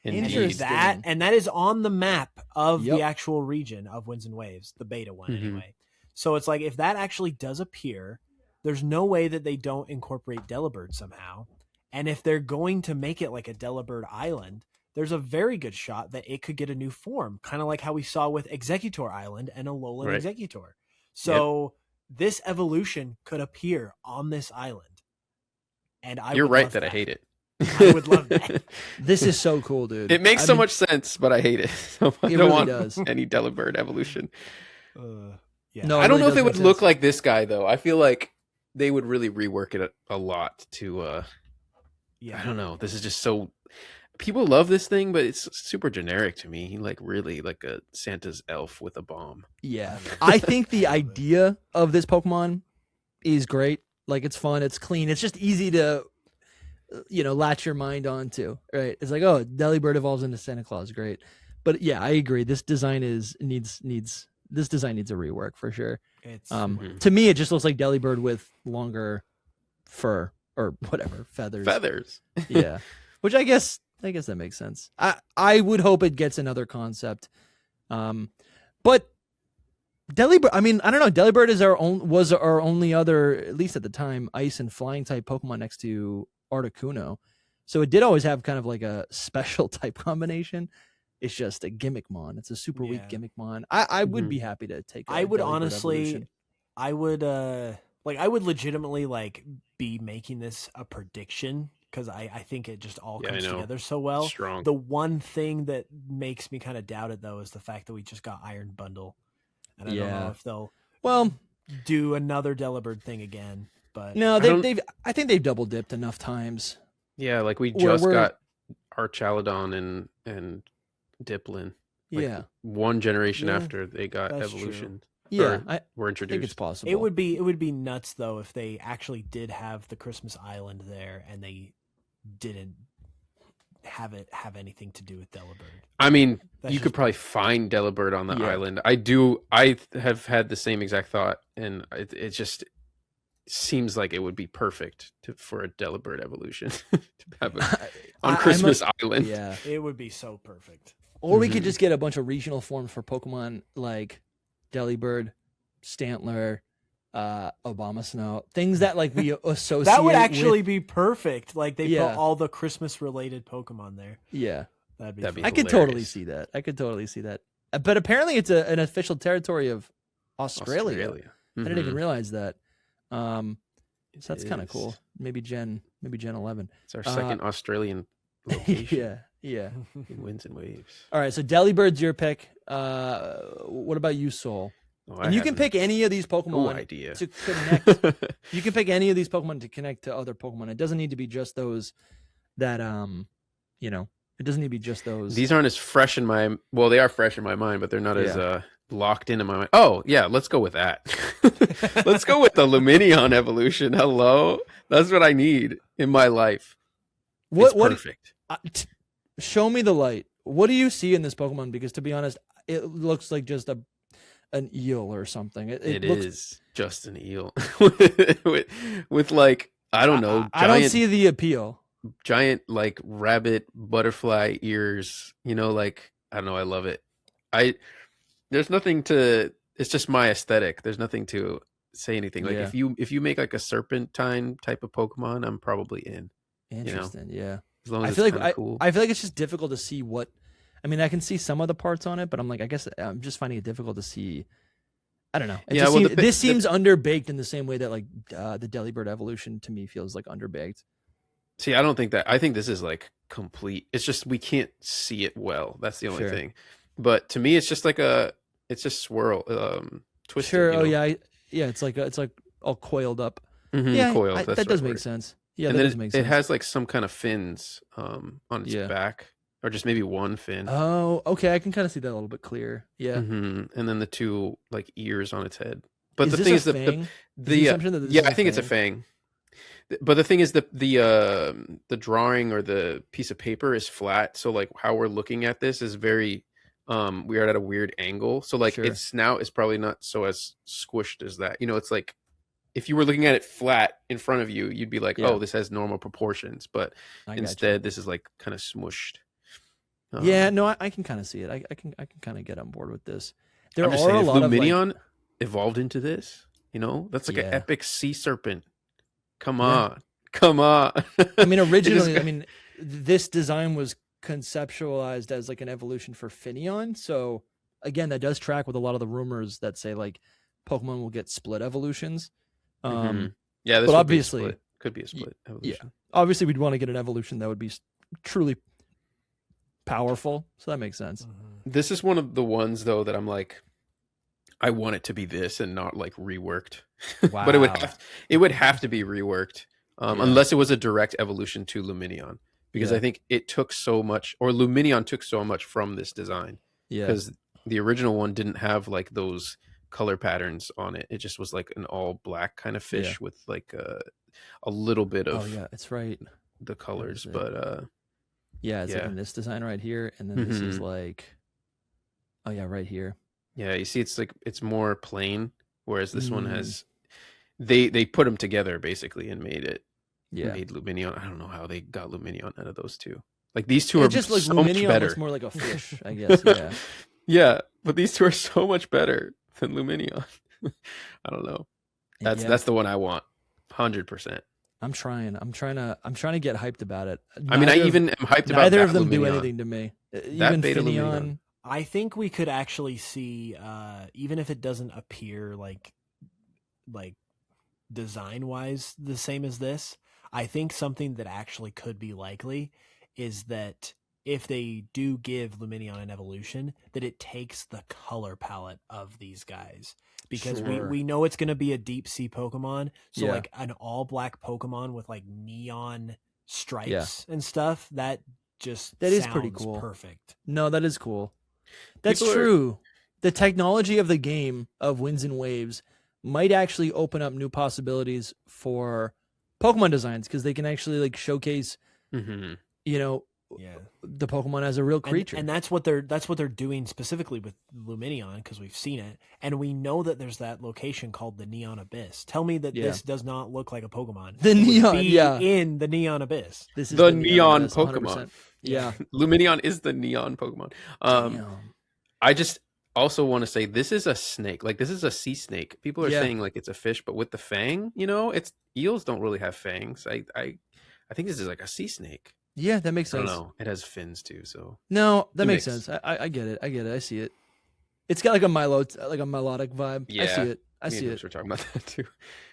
Indeed.
And that is on the map of
Yep.
the actual region of Winds and Waves, the beta one
Mhm.
anyway. So it's like, if that actually does appear, there's no way that they don't incorporate Delibird somehow. And if they're going to make it like a Delibird Island, there's a very good shot that it could get a new form, kind of like how we saw with Executor Island and Alolan
Right.
Executor. So this evolution could appear on this island. And
You're
would
right
love
that I hate it.
I would love that.
This is so cool, dude.
It makes
I
so
mean,
much sense, but I hate it. So I
It
don't
really
want
does.
any Delibird evolution.
Yeah.
No,
I don't know if
really
they
does
would
make
look
sense.
like this guy though. I feel like they would really rework it a lot to
Yeah.
I don't know. This is just so people love this thing, but it's super generic to me. He like really like a Santa's elf with a bomb.
Yeah. I think the idea of this Pokemon is great. Like, it's fun, it's clean, it's just easy to latch your mind onto, right? It's like, oh, Delibird evolves into Santa Claus, great. But yeah, I agree. This design needs a rework for sure.
It's
To me, it just looks like Delibird with longer fur or whatever, feathers. Yeah. Which I guess that makes sense. I would hope it gets another concept. But Delibird, I mean, I don't know. Delibird was our only other, at least at the time, ice and flying type Pokemon next to Articuno. So it did always have kind of like a special type combination. It's just a Gimmickmon. It's a super weak
Yeah.
Gimmickmon. I would
Mhm.
be happy to take.
I would
Delibird
honestly,
evolution.
I would legitimately like be making this a prediction because I think it just all
Yeah, I
comes
know.
together so well.
Strong.
The one thing that makes me kind of doubt it though is the fact that we just got Iron Bundle, and I don't know
Yeah.
if they'll
Well,
do another Delibird thing again. But
no,
don't-
I think they've double dipped enough times.
Yeah, like we
We're-
just
we're-
got Archaludon and Diplin. Like,
Yeah.
one generation
Yeah,
after they got
that's true.
evolution
Yeah.
or were
I think it's
introduced.
possible.
it would be nuts though if they actually did have the Christmas Island there and they didn't have anything to do with Delibird.
I mean,
That's
you
just-
could probably find Delibird on the
Yeah.
island. I have had the same exact thought, and it just seems like it would be perfect for a Delibird evolution to have it on Christmas Island.
Yeah.
It would be so perfect.
Or we could
Mhm.
just get a bunch of regional forms for Pokemon like Delibird, Stantler, Obama Snow, things that like we associate.
That would
with-
actually be perfect. Like they
Yeah.
put all the Christmas related Pokemon there.
yeah.
That'd be
That'd be
fun.
I could totally
hilarious.
see that. But apparently, it's an official territory of Australia. I didn't even
Mhm.
realize that. So
It
that's kind of
is.
cool. Maybe Gen 11.
It's our second Australian location.
yeah.
in Winds and Waves.
All right, so Delibird's your pick. What about you, Soul?
Oh,
And you can pick any of these
no
Pokemon
idea.
to connect. You can pick any of these Pokemon to connect to other Pokemon. It doesn't need to be just those that it doesn't need to be just those.
These aren't as fresh in my they are fresh in my mind, but they're not as
Yeah.
locked into my mind. Oh yeah, let's go with that. Let's go with the Luminion evolution. Hello, that's what I need in my life. It's perfect.
Show me the light. What do you see in this Pokemon? Because to be honest, it looks like just an eel or something.
It
looks,
is just an eel with like I don't know.
I don't see the appeal.
Giant like rabbit butterfly ears. Like I don't know. I love it. There's nothing to. It's just my aesthetic. There's nothing to say anything. Like
Yeah.
if you make like a serpentine type of Pokemon, I'm probably in.
Interesting. Yeah.
As long as
I
it's
feel like
kinda cool.
I feel like it's just difficult to see what. I mean, I can see some of the parts on it, but I'm like, I guess I'm just finding it difficult to see. I don't know. It
Yeah,
just
well,
seems, this seems underbaked in the same way that like the Delibird evolution to me feels like underbaked.
See, I don't think that. I think this is like complete. It's just we can't see it well. That's the only
Sure.
thing. But to me, it's just like it's just swirl, twisted.
Sure.
you
Oh
know?
yeah. Yeah. It's like all coiled up.
Mhm,
Yeah.
coiled. That's
that
the
does
right
make
word.
sense. Yeah.
And
that
then
does make
it
sense.
has like some kind of fins on its
Yeah.
back. or just maybe one fin.
Oh, okay. I can kind of see that a little bit clearer. Yeah.
And then the two like ears on its head. But the
this
thing
a
is
fang? Is
the
the assumption that this
yeah,
is
I
a
think it's a
fang?
fang. But the thing is the drawing or the piece of paper is flat, so like how we're looking at this is very we are at a weird angle. So like
Sure.
its snout is probably not so as squished as that. You know, it's like if you were looking at it flat in front of you, you'd be like,
Yeah.
oh, this has normal proportions. But
I
instead,
gotcha.
this is like kind of smushed.
Yeah, no, I can kind of see it. I can kind of get on board with this. There
I'm just
are
saying,
a
if
lot of
Luminion
like,
evolved into this, you know, that's like an
Yeah.
epic sea serpent. Come
Yeah.
on, come on.
I mean,
It just
originally,
got-
I mean, this design was conceptualized as like an evolution for Finneon. So again, that does track with a lot of the rumors that say like Pokemon will get split evolutions.
yeah, this
but
would
obviously-
be a split. Could be a split evolution.
Obviously, we'd want to get an evolution that would be truly powerful. So that makes sense.
This is one of the ones though that I'm like, I want it to be this and not like reworked.
Wow.
But it would have to be reworked,
Yeah.
unless it was a direct evolution to Luminion, because
Yeah.
I think it took so much, or Luminion took so much from this design,
Yeah.
because the original one didn't have like those color patterns on it. It just was like an all black kind of fish with like a little bit of
Oh yeah, it's right.
the colors,
it?
but
Yeah, it's like
Yeah.
in this design right here, and then this is like, oh yeah, right here.
yeah, you see, it's like it's more plain, whereas this one
Mm.
has they put them together basically and made
Yeah,
Luminion. I don't know how they got Luminion out of those two. Like these two
it
are
just like
so much
Luminion
better.
looks more like a fish, I guess. Yeah,
Yeah, but these two are so much better than Luminion. I don't know.
Yeah.
That's the one I want, 100%.
I'm trying to get hyped about it.
I mean, I even am hyped about
neither
that
of them do
Luminion.
anything to me. Even
beta
Finneon.
Luminion.
I think we could actually see, even if it doesn't appear like design wise the same as this, I think something that actually could be likely is that if they do give Luminion an evolution, that it takes the color palette of these guys. Because
Sure.
we know it's going to be a deep sea Pokemon. So
Yeah.
like an all black Pokemon with like neon stripes and stuff, that
is pretty
sounds
cool.
perfect.
No, that is cool. That's
People are-
true. The technology of the game of Winds and Waves might actually open up new possibilities for Pokemon designs, because they can actually like showcase,
Mhm.
you know,
Yeah.
the Pokemon as a real creature.
And that's what they're doing specifically with Luminion, because we've seen it, and we know that there's that location called the Neon Abyss. Tell me that
Yeah.
this does not look like a Pokemon.
The
It would
neon,
be
yeah.
in the Neon Abyss.
This is
The neon
Abyss,
Pokemon.
100%. Yeah.
Luminion is the neon Pokemon.
Damn.
I just also want to say this is a snake. Like this is a sea snake. People are
Yeah.
saying like it's a fish, but with the fang, you know, it's eels don't really have fangs. I think this is like a sea snake.
Yeah, that makes
I don't
sense.
know. It has fins too, so
No, that
It
makes
makes-
sense. I get it. I see it. It's got like a melodic vibe. I
Yeah.
see it. I
me
see
and
it.
Mitch were talking about that too.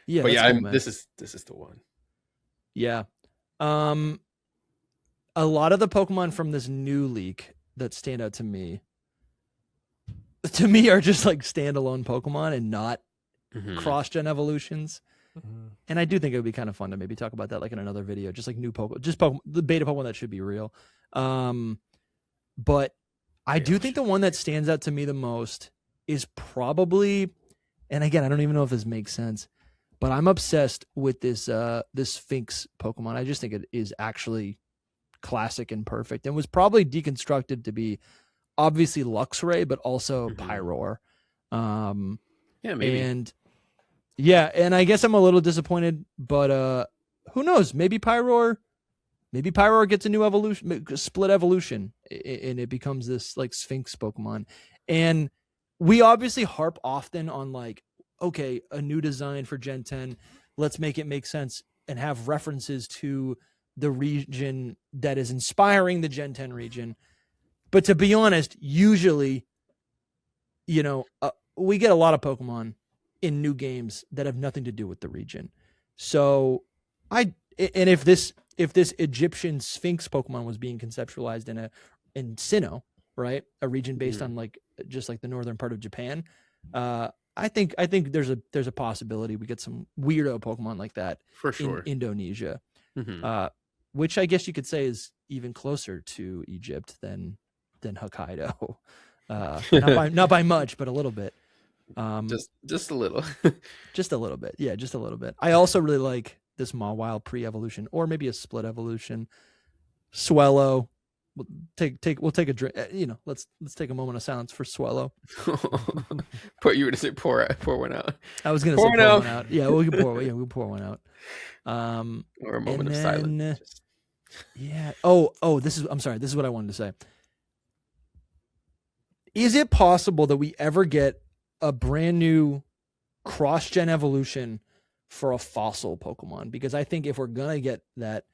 Yeah,
but
that's
yeah,
cool, man.
this is the one.
Yeah. A lot of the Pokemon from this new leak that stand out to me are just like standalone Pokemon and not
Mhm.
cross-gen evolutions. And I do think it would be kind of fun to maybe talk about that like in another video, just like new Pokemon, the beta Pokemon that should be real. But I do think the one that stands out to me the most is probably, and again, I don't even know if this makes sense, but I'm obsessed with this Sphinx Pokemon. I just think it is actually classic and perfect, and was probably deconstructed to be obviously Luxray, but also Pyroar.
Yeah, maybe.
And I guess I'm a little disappointed, but who knows? Maybe Pyroar gets a new evolution, split evolution, and it becomes this like Sphinx Pokemon. And we obviously harp often on like, okay, a new design for Gen 10, let's make it make sense and have references to the region that is inspiring the Gen 10 region. But to be honest, usually, we get a lot of Pokemon in new games that have nothing to do with the region. So if this Egyptian Sphinx Pokemon was being conceptualized in Sinnoh, right, a region based on like just like the northern part of Japan, I think there's a possibility we get some weirdo Pokemon like that
For sure.
in Indonesia.
Mhm.
which I guess you could say is even closer to Egypt than Hokkaido. Not by much, but a little bit.
Just a little.
Just a little bit. Yeah, just a little bit. I also really like this Mawile pre-evolution, or maybe a split evolution. Swellow. We'll take a drink. Let's take a moment of silence for Swellow.
But you were to say pour one out.
I was gonna say pour one out. Yeah, we can pour one out.
Or a moment of silence.
Yeah. Oh, I'm sorry. This is what I wanted to say. Is it possible that we ever get a brand new cross-gen evolution for a fossil Pokemon? Because I think if we're gonna get that,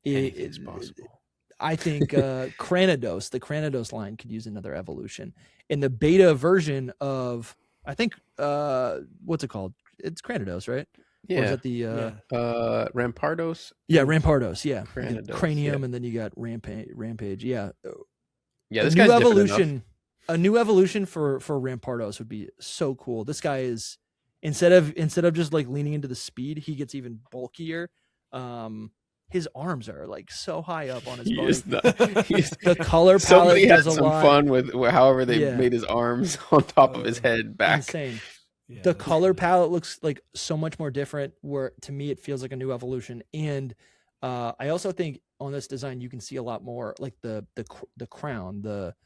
it's possible.
I think Cranidos, the Cranidos line, could use another evolution. In the beta version of, I think, what's it called? It's Cranidos, right?
Yeah.
Or is that the
Rampardos?
Yeah, Rampardos. Yeah,
Cranidos,
Cranium, and then you got Rampage. Yeah.
Yeah, this guy's
evolution. A new evolution for Rampardos would be so cool. This guy is instead of just like leaning into the speed, he gets even bulkier. His arms are like so high up on his body. The color palette
Somebody had
does
some
a lot.
fun with however they made his arms on top of his head back.
Insane. Yeah, the color palette looks like so much more different, where to me it feels like a new evolution. And I also think on this design you can see a lot more like the crown, the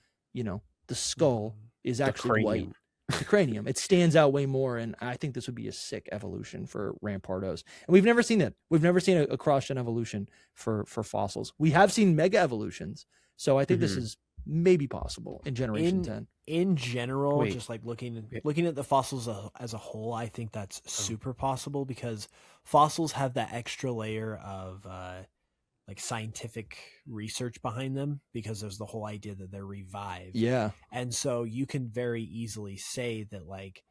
skull is actually white. The cranium, it stands out way more, and I think this would be a sick evolution for Rampardos. And we've never seen that. We've never seen a cross-gen evolution for fossils. We have seen mega evolutions, so I think this is maybe possible in Generation 10.
In general, just like looking at the fossils as a whole, I think that's super possible, because fossils have that extra layer of like scientific research behind them, because there's the whole idea that they're revived.
Yeah.
And so you can very easily say that like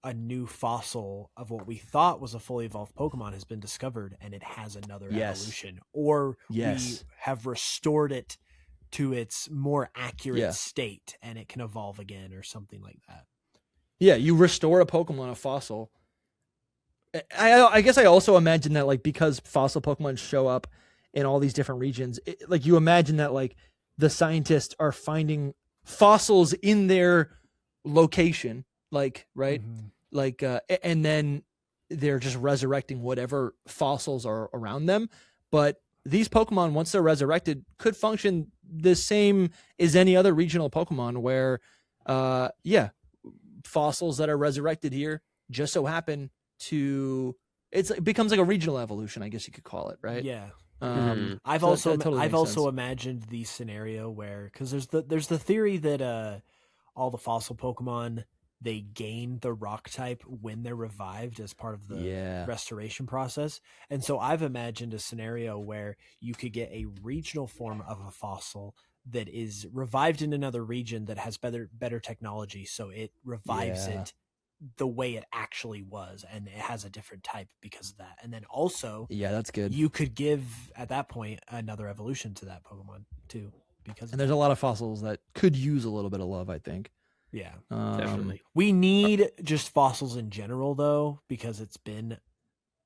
a new fossil of what we thought was a fully evolved Pokemon has been discovered, and it has another evolution, or we have restored it to its more accurate state and it can evolve again or something like that.
Yeah. You restore a Pokemon, a fossil. I guess I also imagine that like, because fossil Pokemon show up in all these different regions, like you imagine that like the scientists are finding fossils in their location, like, right. Like, and then they're just resurrecting whatever fossils are around them. But these Pokemon, once they're resurrected, could function the same as any other regional Pokemon where, fossils that are resurrected here just so happen to, it becomes like a regional evolution, I guess you could call it. Right.
Yeah. I've also imagined the scenario where, because there's the theory that all the fossil Pokemon, they gain the rock type when they're revived as part of the restoration process. And so I've imagined a scenario where you could get a regional form of a fossil that is revived in another region that has better technology, so it revives it the way it actually was, and it has a different type because of that. And then also,
that's good.
You could give at that point another evolution to that Pokemon too, because
there's a lot of fossils that could use a little bit of love, I think.
Yeah,
definitely.
We need just fossils in general though, because it's been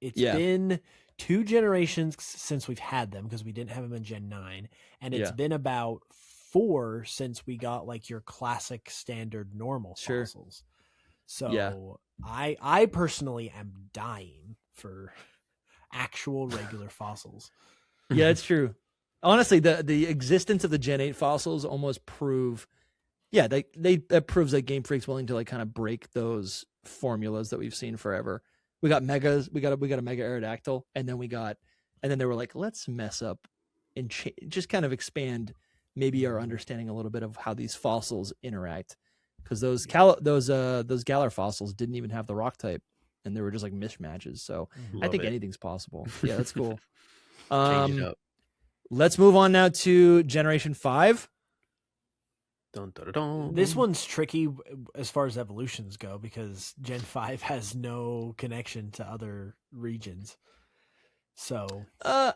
2 generations since we've had them, because we didn't have them in Gen 9, and it's been about 4 since we got like your classic standard normal fossils. So I personally am dying for actual regular fossils.
Yeah, it's true. Honestly, the existence of the Gen 8 fossils almost prove, that proves that Game Freak's willing to like kind of break those formulas that we've seen forever. We got megas, we got a Mega Aerodactyl, and then they were like, let's mess up and just kind of expand maybe our understanding a little bit of how these fossils interact. Because those Galar fossils didn't even have the rock type, and they were just like mismatches. So I think anything's possible. Yeah, that's cool.
Change it up.
Let's move on now to Generation 5.
Dun, dun, dun, dun.
This one's tricky as far as evolutions go, because Gen 5 has no connection to other regions. So
no,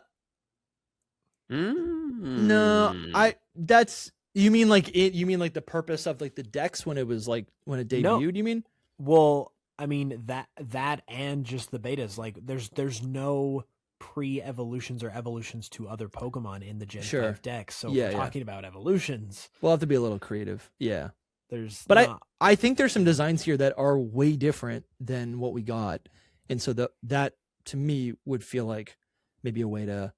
you mean like the purpose of like the Dex when it debuted?
No.
You mean?
Well, I mean that and just the betas. Like there's no pre-evolutions or evolutions to other Pokemon in the Gen
Sure.
5 decks. So
Yeah,
if we're
yeah.
talking about evolutions,
We'll have to be a little creative. Yeah.
there's
But
not,
I think there's some designs here that are way different than what we got. And so that to me would feel like maybe a way to,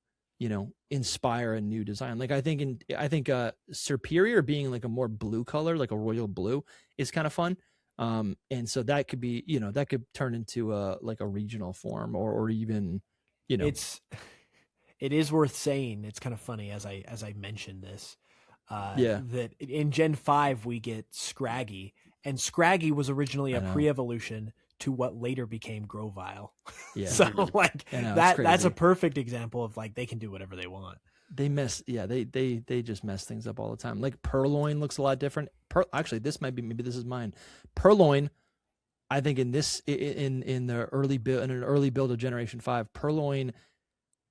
inspire a new design. Like I think Superior being like a more blue color, like a royal blue, is kind of fun. And so that could be, that could turn into like a regional form or even,
it is worth saying, it's kind of funny as I mentioned this,
Yeah.
that in Gen 5 we get Scraggy, and Scraggy was originally
I
a
know.
pre-evolution to what later became Grovyle.
Yeah.
So like
I know, it's
that's
crazy.
a perfect example of like they can do whatever they want.
They they just mess things up all the time. Like Purloin looks a lot different. Actually, maybe this is mine. Purloin, I think in the early build, in an early build of Generation 5, Purloin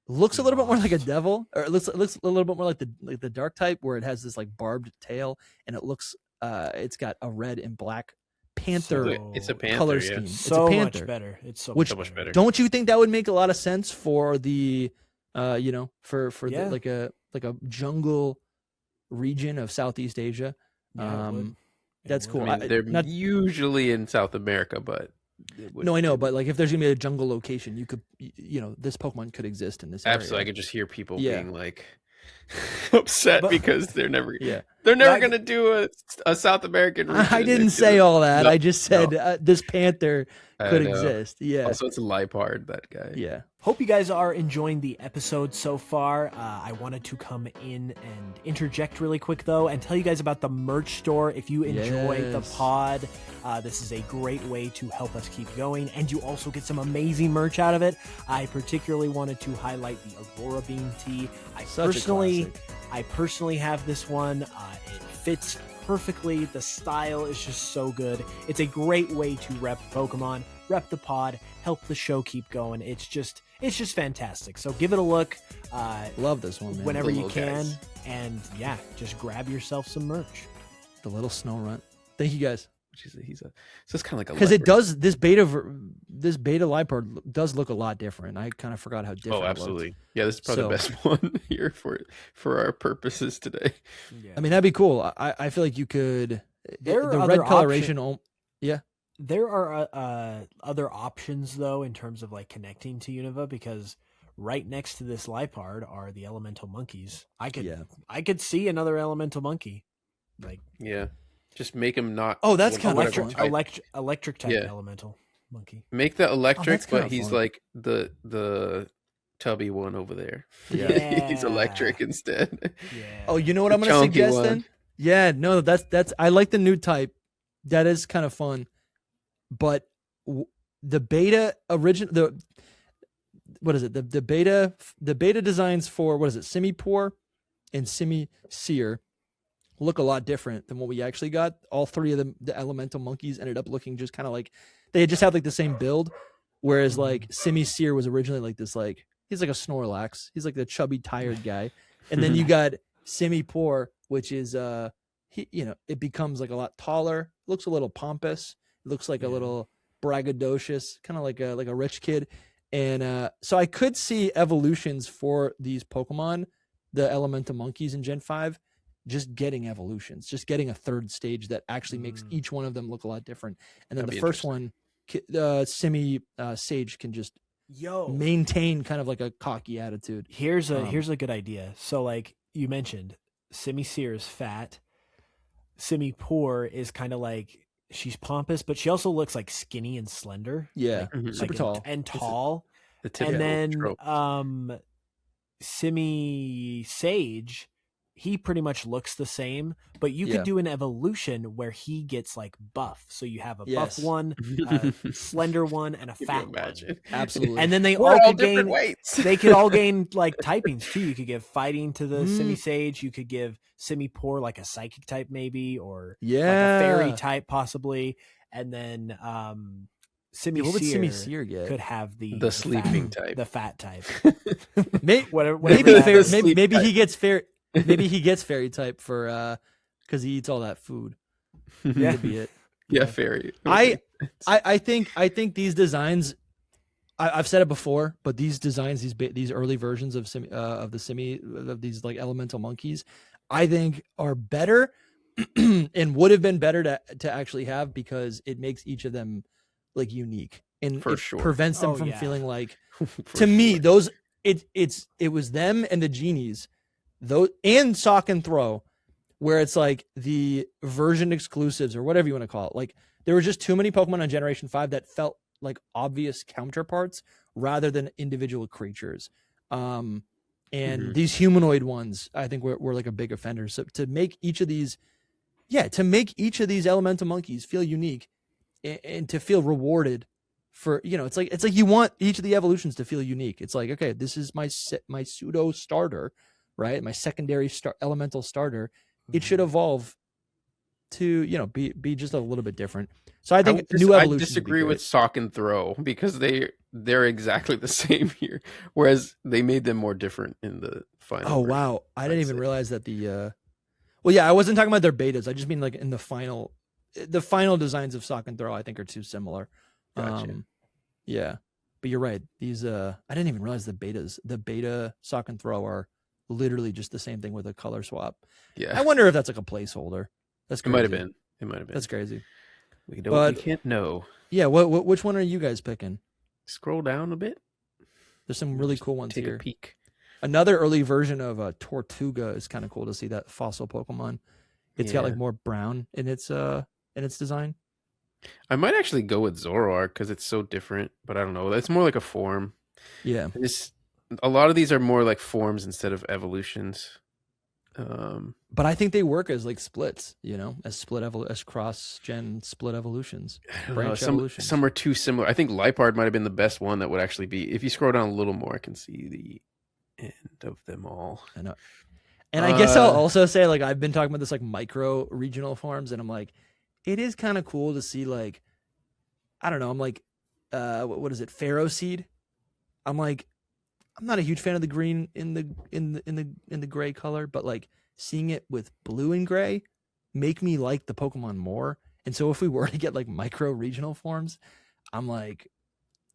looks a little bit more like a devil, or it looks a little bit more like the dark type, where it has this like barbed tail, and it looks it's got a red and black panther
It's a panther,
color
yeah.
scheme.
So
it's a panther.
much better. It's so
Which-
much better.
Don't you think that would make a lot of sense for the for
Yeah.
the, like a jungle region of Southeast Asia?
Yeah, it would. It
That's
would.
cool.
I mean, they're
not-
usually in South America, but
No, I know, but like if there's gonna be a jungle location, you could, this Pokemon could exist in this area.
absolutely, I could just hear people
Yeah.
being like upset
But-
because they're never
Yeah,
they're never
That-
gonna do a South American region.
I didn't say all that.
No,
I just said this panther
I
could
know.
exist. Yeah,
Also, it's a Lipard, that guy.
yeah.
Hope you guys are enjoying the episode so far. I wanted to come in and interject really quick, though, and tell you guys about the merch store. If you enjoy the
Yes.
pod, this is a great way to help us keep going, and you also get some amazing merch out of it. I particularly wanted to highlight the Aurora Beam tee. I
Such a
personally have this one. It fits perfectly. The style is just so good. It's a great way to rep Pokemon, rep the pod, help the show keep going. It's just fantastic. So give it a look
Love this one, man.
whenever
The
you
little
can,
guys.
and yeah, just grab yourself some merch.
The little snow runt. Thank you guys.
So it's kind of like a
Because it
leopard.
does this beta Lipard does look a lot different. I kind of forgot how different.
Oh,
it looked.
absolutely. Yeah, this is probably the
So-
best one here for our purposes today.
Yeah.
I mean, that'd be cool. I feel like you could.
There are
the
other
red coloration.
There are other options though in terms of like connecting to Unova, because right next to this Lipard are the elemental monkeys. I could see another elemental monkey, like
Yeah, just make him not.
Oh, that's kinda
whatever
fun.
type.
electric type
Yeah.
elemental monkey.
Make the electric,
that's kinda
but he's
fun.
like the tubby one over there.
Yeah.
He's electric instead.
Yeah.
Oh, you know what I'm
The
gonna
chunky
suggest
one.
then? Yeah, no, that's I like the new type. That is kind of fun, but the beta what is it? The beta designs for what is it? Simipour and Simisear look a lot different than what we actually got. All three of them, the elemental monkeys, ended up looking just kind of like they just had like the same build, whereas like Simisear was originally like this like he's like a Snorlax. He's like the chubby tired guy, and then you got Simipour, which is it becomes like a lot taller, looks a little pompous, looks like a little braggadocious, kind of like a rich kid. And so I could see evolutions for these Pokemon, the elemental monkeys in Gen 5, just getting evolutions, just getting a third stage that actually makes each one of them look a lot different. And then
That'd
the
be
first one, Sage can just
Yo,
maintain kind of like a cocky attitude.
here's a good idea. So like you mentioned, Simisear is fat. Simipour is kind of like she's pompous, but she also looks like skinny and slender.
Yeah,
Mhm.
super
like,
tall.
and tall.
The typical
And then
trope.
Simi Sage, he pretty much looks the same, but you
Yeah.
could do an evolution where he gets like buff. So you have a
Yes.
buff one, a slender one, and a
Can you
fat one.
imagine?
Absolutely.
And then they
We're
all
all
could
different
gain.
weights.
They could all gain like typings too. You could give fighting to the
Mm.
Simi Sage. You could give Simipour like a psychic type maybe, or
yeah,
like a fairy type possibly. And then
Yeah, what would
Simisear
Simisear get?
could have the
sleeping
fat,
type.
the fat type.
Maybe
Whatever,
maybe
that
fair,
is.
maybe, maybe he
type.
gets fair. Maybe he gets fairy type for because he eats all that food.
Yeah.
Could be it.
Yeah, fairy.
I think these designs I've said it before, but these designs, these early versions of these like elemental monkeys, I think are better and would have been better to actually have, because it makes each of them like unique, and
For
it
sure.
prevents them
Oh,
from
yeah.
feeling like,
For
me,
sure.
those it was them and the genies, those and Sock and Throw, where it's like the version exclusives or whatever you want to call it. Like there were just too many Pokemon on Generation 5 that felt like obvious counterparts rather than individual creatures. And these humanoid ones, I think were like a big offender. So to make each of these elemental monkeys feel unique and to feel rewarded for, it's like you want each of the evolutions to feel unique. It's like, okay, this is my pseudo starter, right? My secondary elemental starter. It should evolve to, be just a little bit different. So I think new evolutions.
I disagree with Sock and Throw, because they're exactly the same here, whereas they made them more different in the final.
Oh, wow. I didn't even realize that well, yeah, I wasn't talking about their betas. I just mean like in the final designs of Sock and Throw, I think are too similar.
Gotcha.
Yeah, but you're right. These I didn't even realize the beta Sock and Throw are literally just the same thing with a color swap.
Yeah,
I wonder if that's like a placeholder. That's crazy.
It might have been.
That's crazy.
We can't know.
Yeah, which one are you guys picking?
Scroll down a bit.
There's some really cool ones here.
Take a peek.
Another early version of Tortuga is kind of cool to see, that fossil Pokemon. It's got like more brown in its design.
I might actually go with Zoroark because it's so different, but I don't know. It's more like a form.
Yeah.
A lot of these are more like forms instead of evolutions.
But I think they work as like splits, as cross-gen split evolutions, branch evolutions.
Some are too similar. I think Liepard might have been the best one that would actually be. If you scroll down a little more, I can see the end of them all.
I know. And I guess I'll also say, like, I've been talking about this like micro regional forms, and I'm like, it is kind of cool to see, like, I don't know, I'm like, what is it, Pharaoh Seed? I'm like, I'm not a huge fan of the green in the gray color, but like seeing it with blue and gray make me like the Pokemon more. And so if we were to get like micro regional forms, I'm like,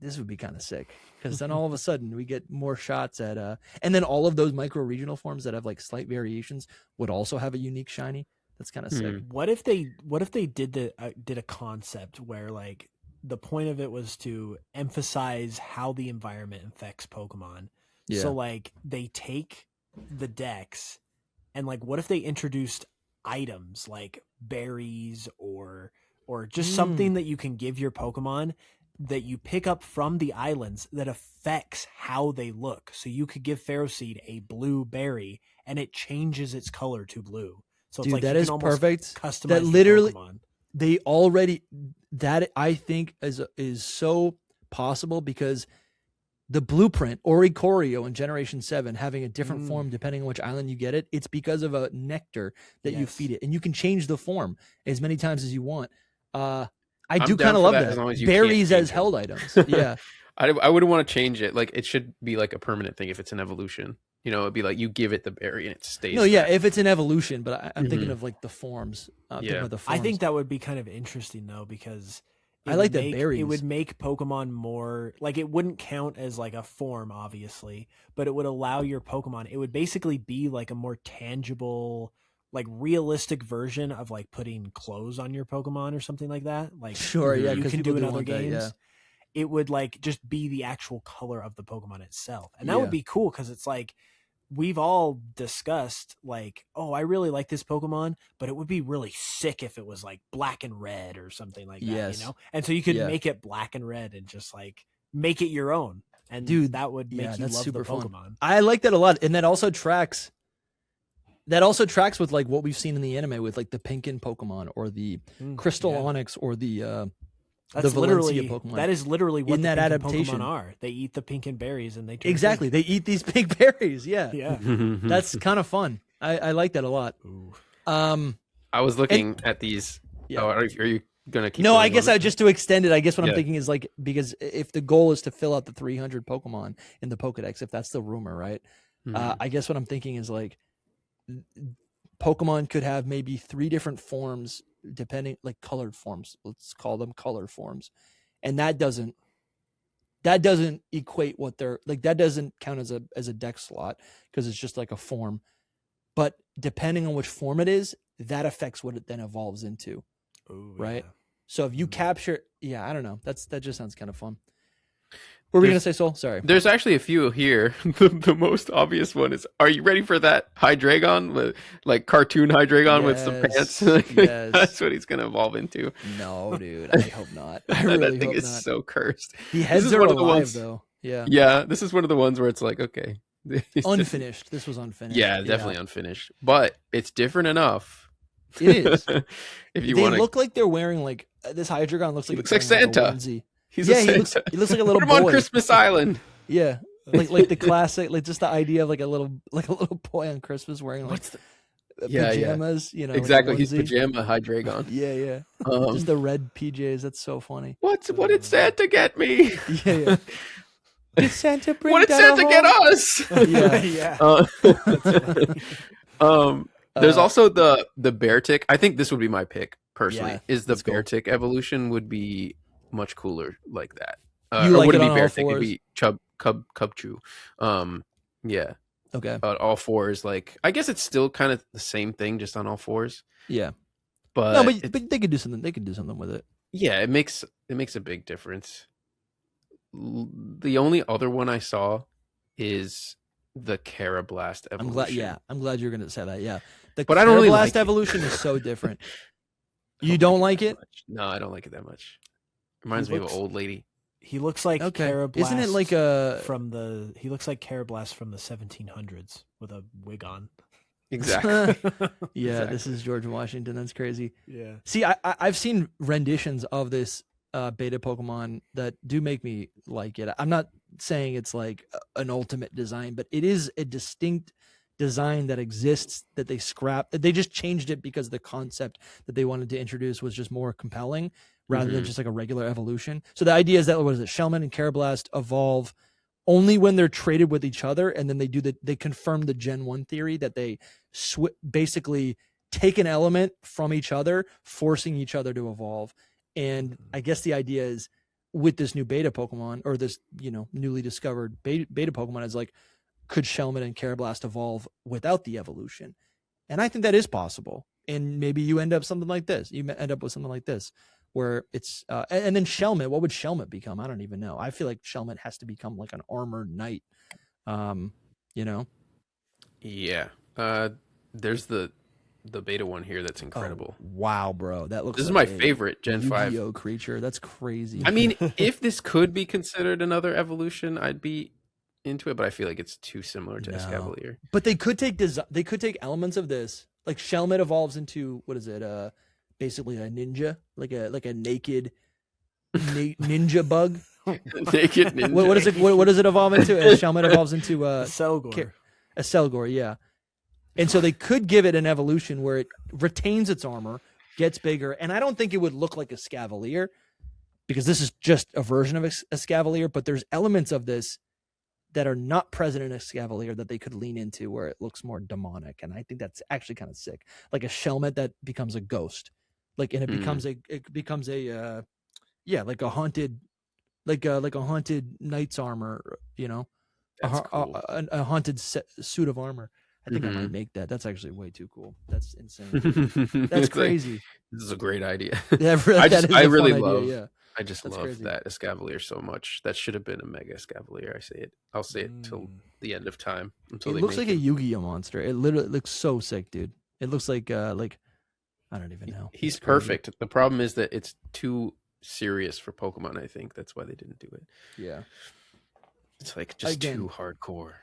this would be kind of sick, because then all of a sudden we get more shots at and then all of those micro regional forms that have like slight variations would also have a unique shiny. That's kind of sick.
What if they did a concept where like the point of it was to emphasize how the environment affects Pokemon?
Yeah.
So like they take the dex and like, what if they introduced items like berries or just something that you can give your Pokemon that you pick up from the islands that affects how they look. So you could give Pharaoh Seed a blue berry and it changes its color to blue. So
dude,
it's like
that is perfect.
Customize
that literally
Pokemon.
They already, that I think is so possible, because the blueprint Oricorio in Generation 7 having a different form depending on which island you get it, it's because of a nectar that you feed it, and you can change the form as many times as you want. I do kind of love that. Berries as held items. Yeah.
I wouldn't want to change it. Like, it should be like a permanent thing if it's an evolution. It'd be like you give it the berry and it stays.
No, yeah, if it's an evolution, but I'm thinking of like the forms.
I think that would be kind of interesting though, because
I like the berries.
It would make Pokemon more like, it wouldn't count as like a form, obviously, but it would allow your Pokemon. It would basically be like a more tangible, like realistic version of like putting clothes on your Pokemon or something like that. Like,
sure, yeah,
you can do in other
games.
That, yeah. It would like just be the actual color of the Pokemon itself, and that would be cool, because it's like, we've all discussed like, oh, I really like this Pokemon, but it would be really sick if it was like black and red or something like that, And so you could make it black and red and just like make it your own. And dude, that would make you love the Pokemon.
Fun. I like that a lot. And that also tracks with like what we've seen in the anime with like the Pinkin Pokemon or the Crystal Onyx or the Valencia Pokemon.
That is literally what
in that adaptation
Pokemon are. They eat the Pinkin berries and they turn
exactly.
pink.
They eat these pink berries. Yeah,
yeah.
That's kind of fun. I like that a lot.
Ooh.
I was looking at these. Yeah. Oh, are you gonna keep?
No, I guess just to extend it. I guess what I'm thinking is like, because if the goal is to fill out the 300 Pokemon in the Pokedex, if that's the rumor, right? I guess what I'm thinking is like, Pokemon could have maybe 3 different forms, depending, like colored forms. Let's call them color forms, and that that doesn't equate what they're like. That doesn't count as a deck slot because it's just like a form. But depending on which form it is, that affects what it then evolves into.
Ooh,
right?
yeah.
So if you capture, I don't know. That just sounds kind of fun. What were we gonna say, Soul? Sorry.
There's actually a few here. The most obvious one is: are you ready for that Hydreigon with like cartoon Hydreigon with some pants?
Yes.
That's what he's gonna evolve into.
No, dude. I hope not. I really
that thing
hope
is
not.
so cursed.
The heads are alive though. Yeah.
Yeah. This is one of the ones where it's like, okay,
unfinished. This was unfinished.
Yeah, definitely unfinished. But it's different enough.
It is.
If you
they
want to
look like they're wearing like this Hydreigon looks
like Santa.
Like a onesie.
He looks
like a little
Put him
boy
on Christmas Island.
Yeah, like the classic, like just the idea of like a little boy on Christmas wearing like pajamas.
Yeah.
You know,
exactly.
like
He's pajama Hydreigon.
Yeah. Just the red PJs. That's so funny.
What did Santa get me?
Yeah. Did Santa bring?
What did Santa get us? There's also the Beartic. I think this would be my pick personally.
Yeah,
is the Beartic evolution would be much cooler like that.
You
or
like
would
it
it be
on
Beartic?
all
It'd be Cubchoo. Yeah.
Okay.
All fours, like I guess it's still kind of the same thing, just on all fours.
Yeah.
But
no, but they could do something. They could do something with it.
Yeah, it makes a big difference. The only other one I saw is the Carablast evolution.
I'm glad you're gonna say that. Yeah.
But I don't really like
evolution is so different. You don't like it?
No, I don't like it that much. Reminds me of an old lady.
He looks like Carablast.
Isn't it like
he looks like Carablast from the 1700s with a wig on.
Exactly.
Yeah,
exactly.
This is George Washington. That's crazy.
Yeah.
See, I've seen renditions of this beta Pokemon that do make me like it. I'm not saying it's like an ultimate design, but it is a distinct design that exists that they scrapped. They just changed it because the concept that they wanted to introduce was just more compelling rather than just like a regular evolution. So the idea is that Shellmet and Carablast evolve only when they're traded with each other, and then they confirm the Gen 1 theory that they basically take an element from each other, forcing each other to evolve. And I guess the idea is with this new beta Pokemon, or this, newly discovered beta Pokemon, is like, could Shellmet and Carablast evolve without the evolution? And I think that is possible. And maybe you end up something like this. You end up with something like this, where it's and then Shellmet. What would Shellmet become? I don't even know. I feel like Shellmet has to become like an armored knight.
Yeah. There's the beta one here that's incredible.
Oh, wow, bro, that looks.
This is
like
my favorite Gen 5
Yu-Gi-Oh creature. That's crazy.
I mean, if this could be considered another evolution, I'd be into it, but I feel like it's too similar to Escavalier.
But they could take elements of this. Like Shellmet evolves into, what is it? Basically a ninja, like a naked ninja bug.
Naked ninja.
What is it? What does it evolve into? And Shellmet evolves into
Selgor.
A Selgor, yeah. And so they could give it an evolution where it retains its armor, gets bigger, and I don't think it would look like a Escavalier, because this is just a version of a Escavalier, but there's elements of this that are not present in a Escavalier that they could lean into where it looks more demonic. And I think that's actually kind of sick. Like a Shellmet that becomes a ghost. Like, and it becomes a like a haunted, like a haunted knight's armor,
That's cool.
a haunted suit of armor. I think I might make that. That's actually way too cool. That's insane. That's crazy.
Like, this is a great idea.
Yeah, I really
love.
Yeah.
I just love
crazy.
that Escavalier so much. That should have been a Mega Escavalier. I'll say it till the end of time. Until
it looks like a Yu-Gi-Oh monster. It literally looks so sick, dude. It looks like I don't even know.
He's perfect. The problem is that it's too serious for Pokemon. I think that's why they didn't do it.
Yeah.
It's like just too hardcore.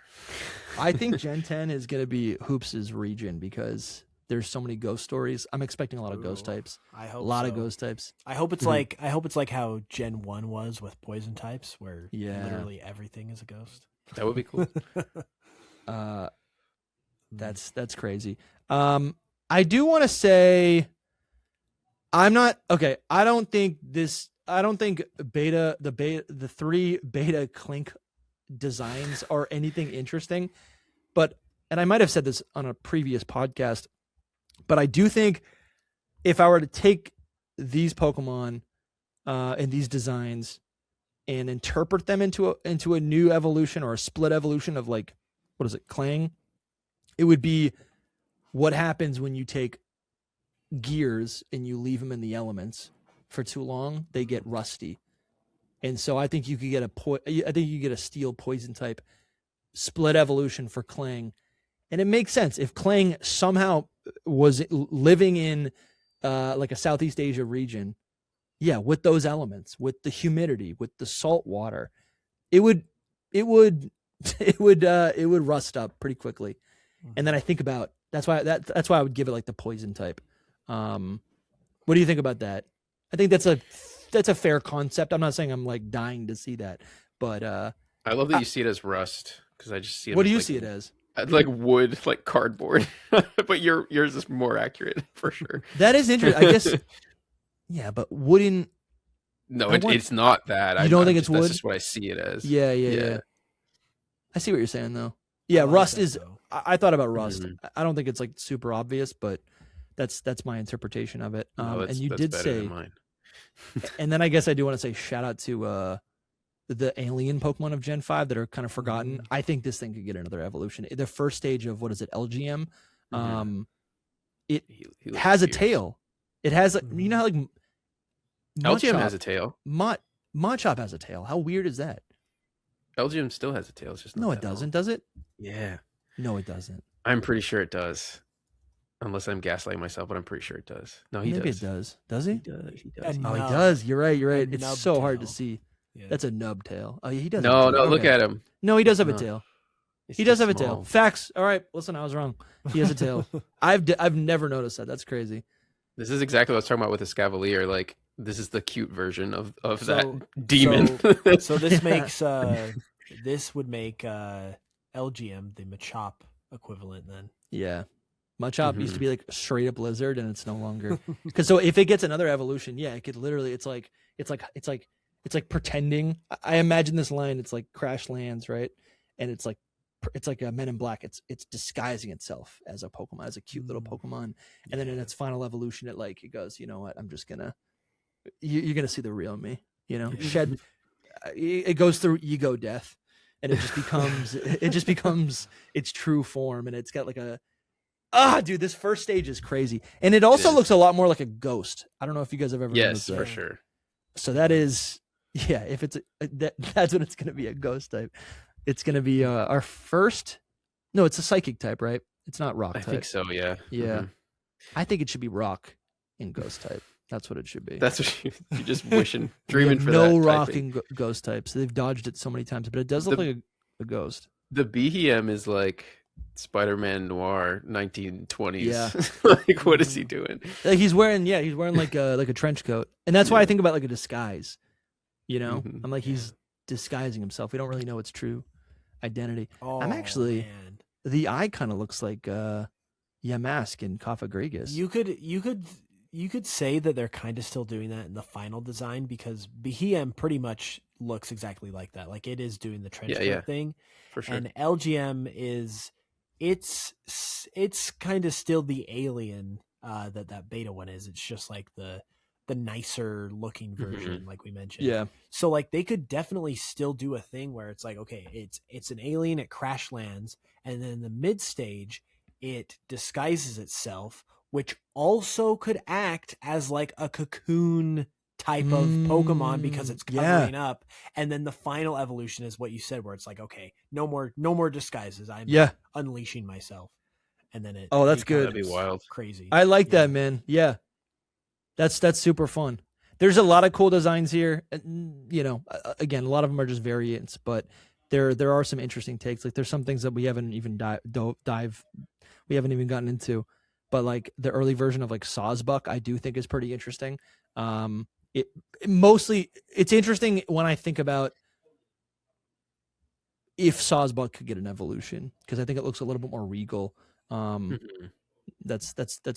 I think Gen 10 is going to be Hoops' region because there's so many ghost stories. I'm expecting a lot of ghost types.
I hope
a lot of ghost types.
I hope it's like how Gen 1 was with poison types, where literally everything is a ghost.
That would be cool.
That's crazy. I do want to say I'm not okay. I don't think the three beta Clink designs are anything interesting, and I might have said this on a previous podcast, but I do think if I were to take these Pokemon and these designs and interpret them into a new evolution or a split evolution of like, what is it, Clang? It would be what happens when you take gears and you leave them in the elements for too long, they get rusty. And so I think you could get a steel poison type split evolution for Clang. And it makes sense if Clang somehow was living in like a Southeast Asia region. Yeah, with those elements, with the humidity, with the salt water, it would rust up pretty quickly. And then I think about that's why I would give it like the poison type. What do you think about that? I think that's a fair concept. I'm not saying I'm like dying to see that, but
I love that you see it as rust because I just see it.
What do you
like,
see it as?
Like wood, like cardboard. But yours is more accurate for sure.
That is interesting. I guess. Yeah, but wooden.
No, it's not that.
You don't think it's wood?
That's just what I see it as.
Yeah. I see what you're saying though. Yeah, rust is. I thought about rust. Mm-hmm. I don't think it's like super obvious, but that's my interpretation of it. And you did say. And then I guess I do want to say shout out to the alien Pokemon of Gen 5 that are kind of forgotten. I think this thing could get another evolution. The first stage of what is it, LGM? It has a tail. It has, you know how like
LGM has a tail.
Machop has a tail. How weird is that?
LGM still has a tail. It's just
no, it doesn't. Does it?
Yeah.
No, it doesn't.
I'm pretty sure it does. Unless I'm gaslighting myself, but I'm pretty sure it does. No, he does.
Maybe it does. Does he?
He does.
Oh, he does. You're right. It's so hard to see.
Yeah.
That's a nub tail. Oh, yeah, he does.
No, look at him.
No, he does have a tail. He does have a tail. Facts. All right. Listen, I was wrong. He has a tail. I've never noticed that. That's crazy.
This is exactly what I was talking about with the Scavalier. Like, this is the cute version of that demon.
So this makes this would make LGM the Machop equivalent then.
Yeah. Machop used to be like straight up lizard, and it's no longer. Because so if it gets another evolution, yeah, it could literally. It's like pretending. I imagine this line. It's like Crash Lands, right? And it's like a Men in Black. It's disguising itself as a Pokemon, as a cute little Pokemon, and then in its final evolution, it goes, you know what? I'm just gonna. You're gonna see the real me. You know, shed. It goes through ego death, and it just becomes its true form, and it's got like a. Dude, this first stage is crazy. And it also looks a lot more like a ghost. I don't know if you guys have ever noticed that.
Yes, for sure.
So that is, yeah, if it's, that's what it's going to be, a ghost type. It's going to be our first, no, it's a psychic type, right? It's not rock type.
I think so, yeah.
Yeah. I think it should be rock in ghost type. That's what it should be.
That's what you're just wishing, dreaming for that.
No rock in ghost types. They've dodged it so many times, but it does look like a ghost.
The BHM is like Spider-Man Noir 1920s.
Yeah.
Like, what is he doing?
Like he's wearing like a trench coat. And that's why I think about like a disguise. You know? I'm like, he's disguising himself. We don't really know its true identity. I'm actually man. The eye kind of looks like Yamask in Cofagrigus.
You could say that they're kind of still doing that in the final design because BHM pretty much looks exactly like that. Like it is doing the trench coat thing. For sure. And LGM is it's kind of still the alien that beta one is. It's just like the nicer looking version, like we mentioned.
Yeah.
So like they could definitely still do a thing where it's like, okay, it's an alien, it crash lands, and then in the mid stage it disguises itself, which also could act as like a cocoon type of Pokemon because it's covering up. And then the final evolution is what you said, where it's like, okay, no more disguises. I'm unleashing myself. And then it
that's good.
That'd be wild.
Crazy.
I like that, man. Yeah. That's super fun. There's a lot of cool designs here. You know, again, a lot of them are just variants, but there are some interesting takes. Like there's some things that we haven't even we haven't even gotten into. But like the early version of like Sawsbuck, I do think is pretty interesting. It's interesting when I think about if Sawsbuck could get an evolution, because I think it looks a little bit more regal. That's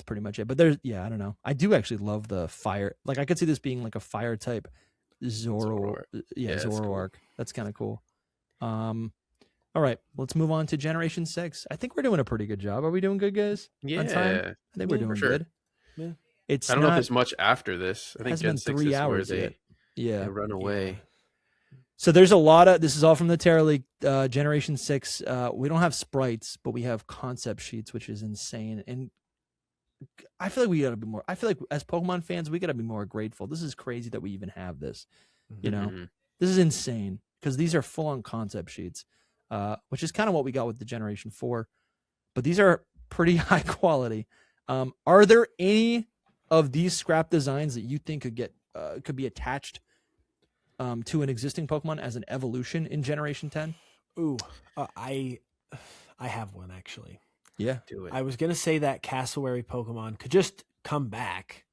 pretty much it. But I don't know. I do actually love the fire. Like I could see this being like a fire type Zoroark. Zoroark. Cool. That's kind of cool. All right, let's move on to Generation 6. I think we're doing a pretty good job. Are we doing good, guys?
Yeah.
On time? I think we're doing good.
Yeah.
I don't know if there's much after this. I think Gen 6 is where they
run
away.
So there's a lot of, this is all from the Terra League, Generation 6. We don't have sprites, but we have concept sheets, which is insane. And I feel like we got to be more, I feel like as Pokemon fans, we got to be more grateful. This is crazy that we even have this, you know?
Mhm.
This is insane because these are full-on concept sheets, which is kind of what we got with the Generation 4. But these are pretty high quality. Are there any of these scrap designs that you think could be attached to an existing Pokemon as an evolution in Generation 10?
Ooh, I have one actually.
Yeah.
Do it.
I was gonna say that cassowary Pokemon could just come back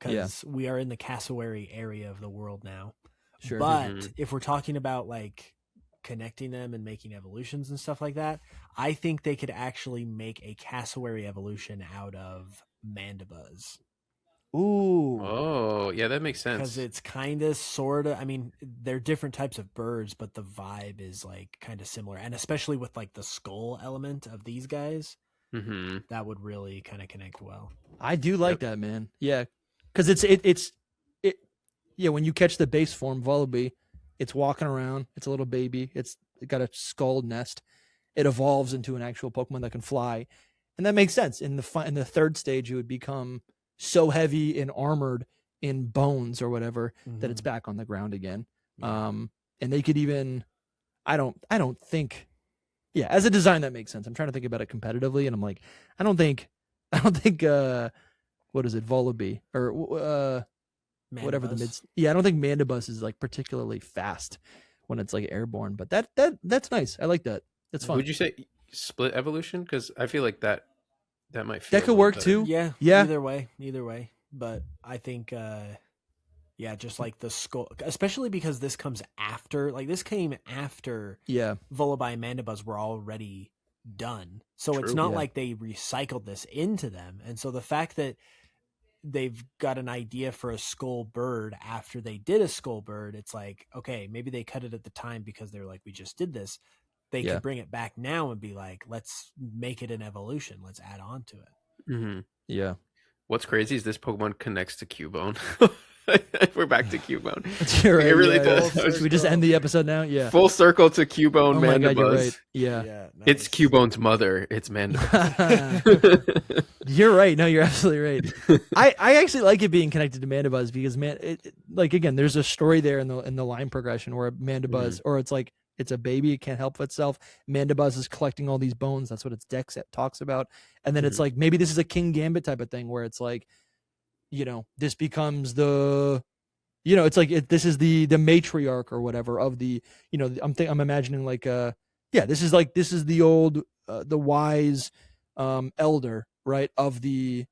because we are in the cassowary area of the world now.
Sure.
But if we're talking about like connecting them and making evolutions and stuff like that, I think they could actually make a cassowary evolution out of Mandibuzz.
Ooh.
Oh, yeah, that makes
Because
sense.
it's kind of sort of, I mean, they're different types of birds, but the vibe is like kind of similar. And especially with like the skull element of these guys,
Mm-hmm.
that would really kind of connect well.
I do like that, man. Yeah. Because it's when you catch the base form Volibee, it's walking around. It's a little baby. It got a skull nest. It evolves into an actual Pokemon that can fly. And that makes sense. In the third stage, it would become so heavy and armored in bones or whatever that it's back on the ground again. And they could even, I don't think, as a design that makes sense. I'm trying to think about it competitively, and I'm like, I don't think what is it, Volibee or whatever the
Mandibuzz.
I don't think Mandibuzz is like particularly fast when it's like airborne, but that's nice. I like that. That's fun.
Would you say split evolution? Because I feel like that might feel
That could
a little
work
better.
too.
Yeah.
Yeah.
Either way. But I think, just like the skull, especially because this comes after, like this came after
Yeah.
Volibee and Mandibuzz were already done. So it's
True.
not
Yeah.
like they recycled this into them. And so the fact that they've got an idea for a skull bird after they did a skull bird, it's like, okay, maybe they cut it at the time because they're like, we just did this. They
Yeah.
could bring it back now and be like, let's make it an evolution. Let's add on to it.
Mm-hmm.
Yeah.
What's crazy is this Pokemon connects to Cubone. We're back to Cubone.
You're right,
It really
yeah,
does.
yeah. Should we just end the episode now? Yeah.
Full circle to Cubone
Oh my God, you're
Mandibuzz.
right. Yeah.
It's
nice.
Cubone's mother. It's Mandibuzz.
You're right. No, you're absolutely right. I actually like it being connected to Mandibuzz because like again, there's a story there in the line progression where Mandibuzz, or it's like it's a baby, it can't help itself. Mandibuzz is collecting all these bones. That's what its deck set talks about. And then it's like maybe this is a King Gambit type of thing where it's like, this becomes the, it's like this is the matriarch or whatever of the, I'm imagining like this is the old the wise elder, right, of the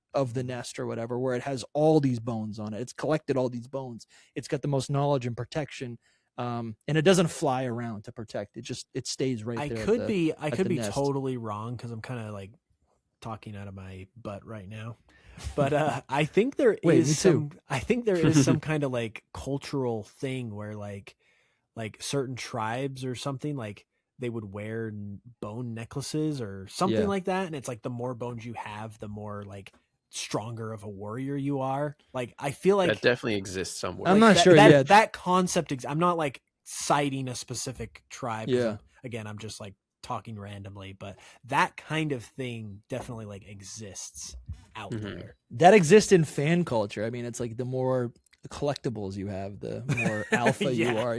nest or whatever, where it has all these bones on it. It's collected all these bones. It's got the most knowledge and protection. And it doesn't fly around to protect. It stays right
I
there.
could be
nest.
totally wrong because I'm kind of like talking out of my butt right now. But I think there is some kind of like cultural thing where like certain tribes or something, like they would wear bone necklaces or something like that, and it's like the more bones you have, the more like stronger of a warrior you are. Like I feel like
that definitely exists somewhere.
I'm not sure.
that concept. I'm not like citing a specific tribe.
Yeah.
Again, I'm just like talking randomly, but that kind of thing definitely like exists out there.
That exists in fan culture. I mean, it's like the more collectibles you have, the more alpha you are,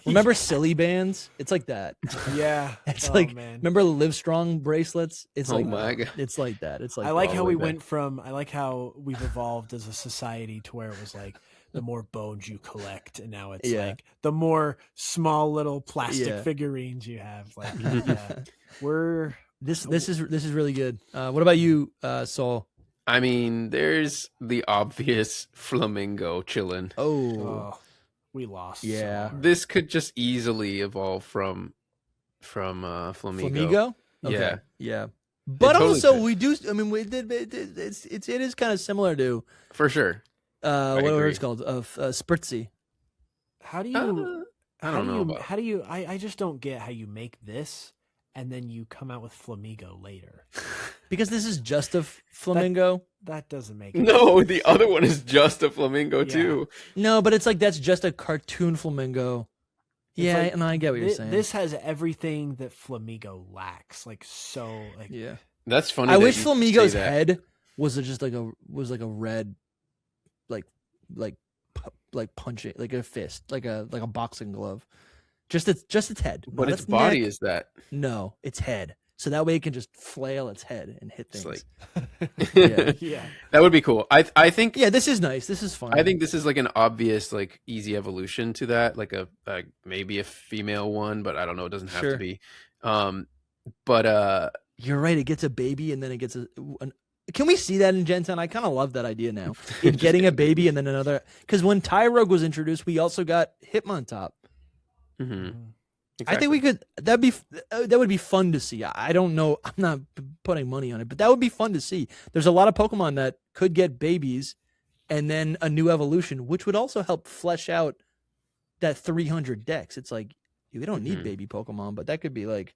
Remember silly bands? It's like that.
Yeah.
It's like,
man.
remember Livestrong bracelets? It's like
my God.
It's like that. It's like
I like
that.
how
way
we
back.
went from, I like how we've evolved as a society to where it was like the more bones you collect, and now it's like the more small little plastic figurines you have. Like we're
this is really good. What about you, Saul?
I mean, there's the obvious flamingo chilling.
Oh,
we lost.
Yeah.
so hard.
This could just easily evolve from Flamingo.
Flamingo? Okay. Yeah. But
totally
also
could.
we do. I mean, it is kind of similar to
For sure.
whatever
agree.
it's called of Spritzy.
How do you?
I don't know about.
How do you? I just don't get how you make this and then you come out with Flamingo later.
Because this is just a flamingo.
That doesn't make any
No,
sense.
the other one is just a flamingo
Yeah.
too.
No, but it's like that's just a cartoon flamingo Yeah,
like,
and I get what you're saying.
This has everything that Flamigo lacks. Like
yeah.
That's funny.
I
that
wish
you
Flamigo's
say that.
head was just like a red, like punching, like a fist, like a boxing glove. Just its head.
But
Not
its body
neck.
is that.
No, its head. So that way it can just flail its head and hit
It's
things.
like,
yeah.
That would be cool. I think.
Yeah, this is nice. This is fun.
I think this is like an obvious, like easy evolution to that. Like maybe a female one, but I don't know. It doesn't have to be. But
you're right. It gets a baby and then it gets Can we see that in Gen 10? I kind of love that idea now. In getting a baby and then another. Because when Tyrogue was introduced, we also got Hitmontop.
Mm-hmm. Exactly.
I think we could. That would be fun to see. I don't know. I'm not putting money on it, but that would be fun to see. There's a lot of Pokemon that could get babies, and then a new evolution, which would also help flesh out that 300 decks. It's like we don't need baby Pokemon, but that could be like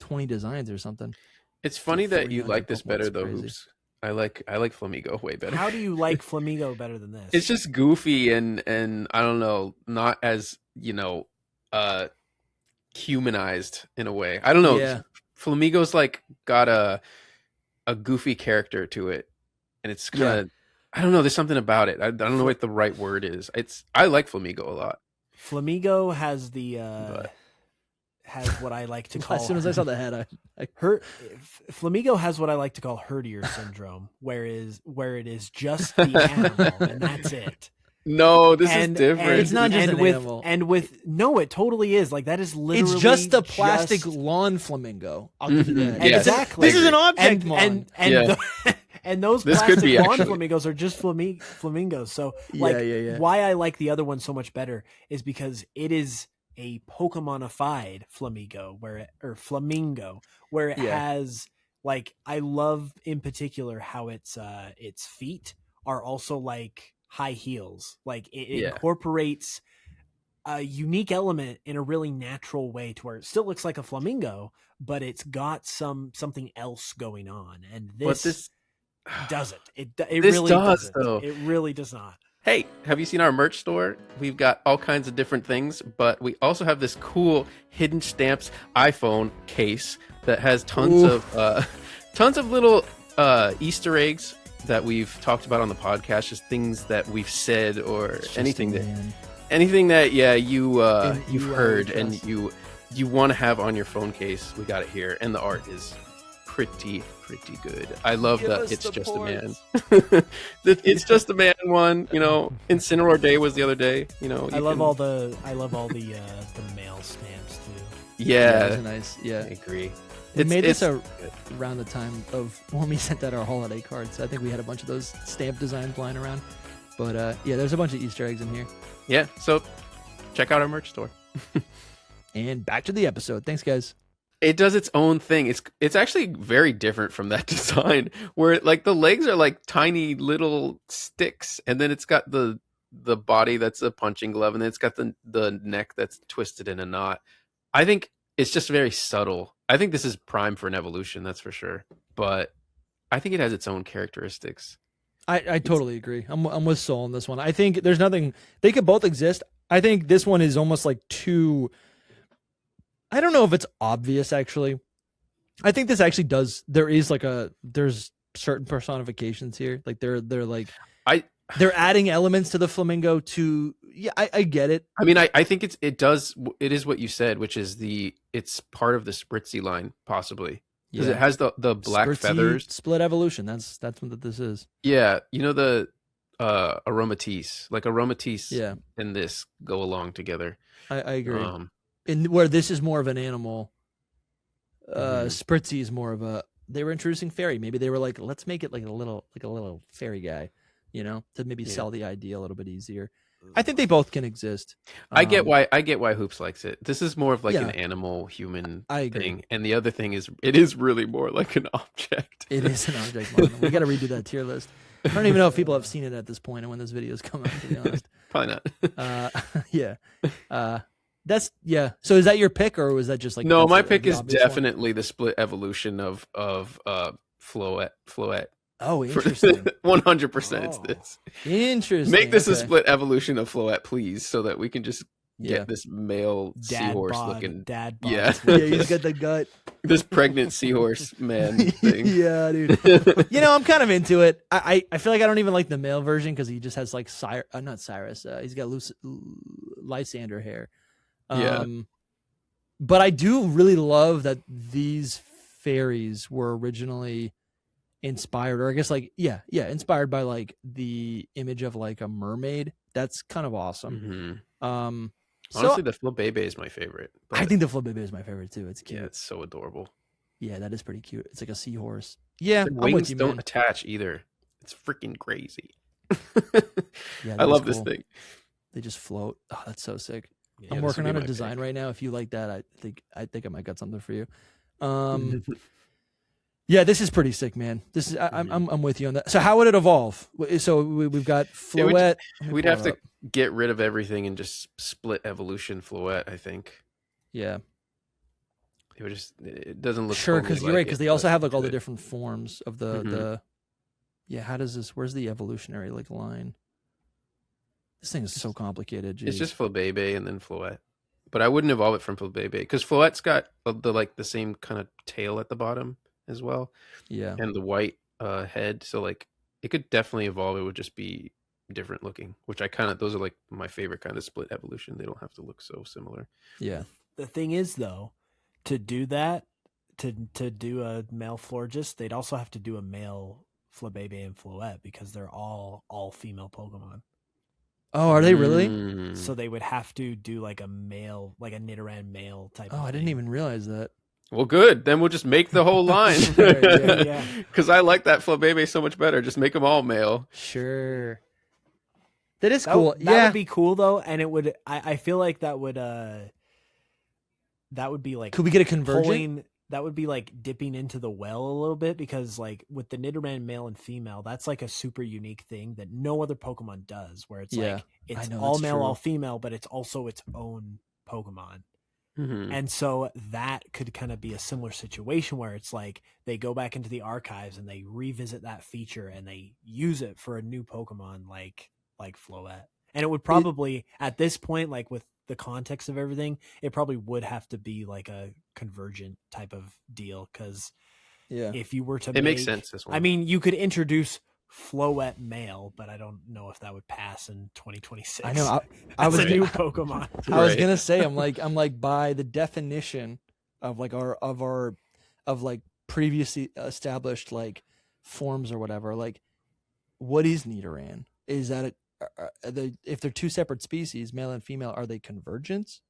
20 designs or something.
It's funny that you like this
Pokemon,
better
it's
though,
crazy.
Hoops. I like Flamigo way better.
How do you like Flamigo better than this?
It's just goofy and I don't know, not as humanized in a way. I don't know.
Yeah.
Flamigo's like got a goofy character to it, and it's kind of I don't know. There's something about it. I don't know what the right word is. I like Flamigo a lot.
Flamigo has has what I like to call.
As soon as I saw the head,
Flamigo has what I like to call herdier syndrome, where it is just the animal and that's it.
No, this is different.
It's not just an animal.
No, it totally is. Like that is literally.
It's just a plastic lawn flamingo. I'll give you that.
Yes.
Exactly.
This is an object mon.
And those
This
plastic
could be
lawn
actually.
flamingos are just flamingos. So why I like the other one so much better is because it is a Pokemonified flamingo where it has like I love in particular how its feet are also like high heels. Like it incorporates a unique element in a really natural way to where it still looks like a flamingo, but it's got something else going on. And this doesn't. It really doesn't.
Though.
It really does not.
Hey, have you seen our merch store? We've got all kinds of different things, but we also have this cool Hidden Stamps iPhone case that has tons of little Easter eggs that we've talked about on the podcast, just things that we've said or anything that you've heard and you want to have on your phone case. We got it here, and the art is pretty good. I love that it's just a man. It's just a man one. Incineroar Day was the other day.
I love all the mail stamps too.
Yeah,
those are nice. Yeah,
I agree.
We made this around the time of when we sent out our holiday cards. I think we had a bunch of those stamp designs lying around. But there's a bunch of Easter eggs in here.
Yeah, so check out our merch store.
And back to the episode. Thanks, guys.
It does its own thing. It's actually very different from that design, where like the legs are like tiny little sticks, and then it's got the body that's a punching glove, and then it's got the neck that's twisted in a knot. I think it's just very subtle. I think this is prime for an evolution, that's for sure. But I think it has its own characteristics.
I totally agree. I'm with Soul on this one. I think there's nothing. They could both exist. I think this one is almost like too. I don't know if it's obvious, actually. I think this actually does. There's certain personifications here. Like they're adding elements to the flamingo to. Yeah, I get it.
I mean, I think it is what you said, which is it's part of the Spritzy line, possibly. Because it has the black
Spritzy
feathers.
Split evolution. That's what this is.
Yeah, the Aromatisse. Like Aromatisse and this go along together.
I agree. And where this is more of an animal, Spritzy is more of a. They were introducing fairy. Maybe they were like, let's make it like a little fairy guy, to maybe sell the idea a little bit easier. I think they both can exist.
I get why Hoops likes it. This is more of like an animal human thing, and the other thing is it is really more like an object.
It is an object. We got to redo that tier list. I don't even know if people have seen it at this point and when this video's come out. To be honest,
probably
not. So is that your pick, or was that just like
no? My pick is definitely the split evolution of Floette.
Oh, interesting.
100%. It's this.
Interesting.
Make this a split evolution of Floette, please, so that we can just get this male seahorse looking
dad bod.
Yeah.
Yeah, he's got the gut.
This pregnant seahorse man thing.
Yeah, dude. You know, I'm kind of into it. I feel like I don't even like the male version because he just has like not Cyrus. He's got Lysander hair.
Yeah.
But I do really love that these fairies were originally inspired, or I guess like inspired by like the image of like a mermaid. That's kind of awesome.
Mm-hmm.
So
Honestly, the Flabébé is my favorite.
I think the Flabébé is my favorite too. It's cute.
Yeah, it's so adorable.
Yeah, that is pretty cute. It's like a seahorse. Yeah,
The
I'm
wings
with you,
don't
man.
attach either. It's freaking crazy.
Yeah,
I
that is
love this
cool.
thing.
They just float. Oh, that's so sick.
Yeah,
I'm
this
working
would
on
be
a
my
design
pick.
right now. If you like that, I think I might got something for you. Yeah, this is pretty sick, man. This is I'm with you on that. So how would it evolve? So we've got Floette.
We'd have to get rid of everything and just split evolution Floette, I think.
Yeah.
It doesn't look
Sure,
totally
because you're
like
right, because
it,
they also
but
have like all the
could.
different forms of the yeah, how does this, where's the evolutionary like line? This thing is so complicated.
It's
Geez.
just Flabébé and then Floette. But I wouldn't evolve it from Flabébé because Floette's got the same kind of tail at the bottom as well.
Yeah.
And the white head. So like it could definitely evolve. It would just be different looking, which those are like my favorite kind of split evolution. They don't have to look so similar.
Yeah.
The thing is, though, to do that, to do a male Florges, they'd also have to do a male Flabébé and Floette because they're all female Pokemon.
Oh, are they really?
Mm.
So they would have to do like a male, like a Nidoran male type.
Oh,
of
I didn't
thing.
even realize that.
Well, good. Then we'll just make the whole line.
Yeah.
Because I like that Flabébé so much better. Just make them all male.
Sure. That is
That,
cool.
that
Yeah.
would be cool though, and it would. I feel like that would be like
Could we get a convergent?
that would be like dipping into the well a little bit because like with the Nidoran male and female, that's like a super unique thing that no other Pokemon does, where it's
Yeah,
like it's
I know,
all
that's
male,
true.
all female, but it's also its own Pokemon.
Mm-hmm.
And so that could kind of be a similar situation where it's like they go back into the archives and they revisit that feature and they use it for a new Pokemon like Floette. And it would probably at this point, like with the context of everything, it probably would have to be like a convergent type of deal because
Yeah.
if you were to
It makes sense, this one.
I mean, you could introduce Floette male, but I don't know if that would pass in 2026.
I know. I
As
was
a new Pokemon.
I was
Right.
gonna say I'm like by the definition of like our previously established like forms or whatever, like what is Nidoran? Is that if they're two separate species, male and female, are they convergents?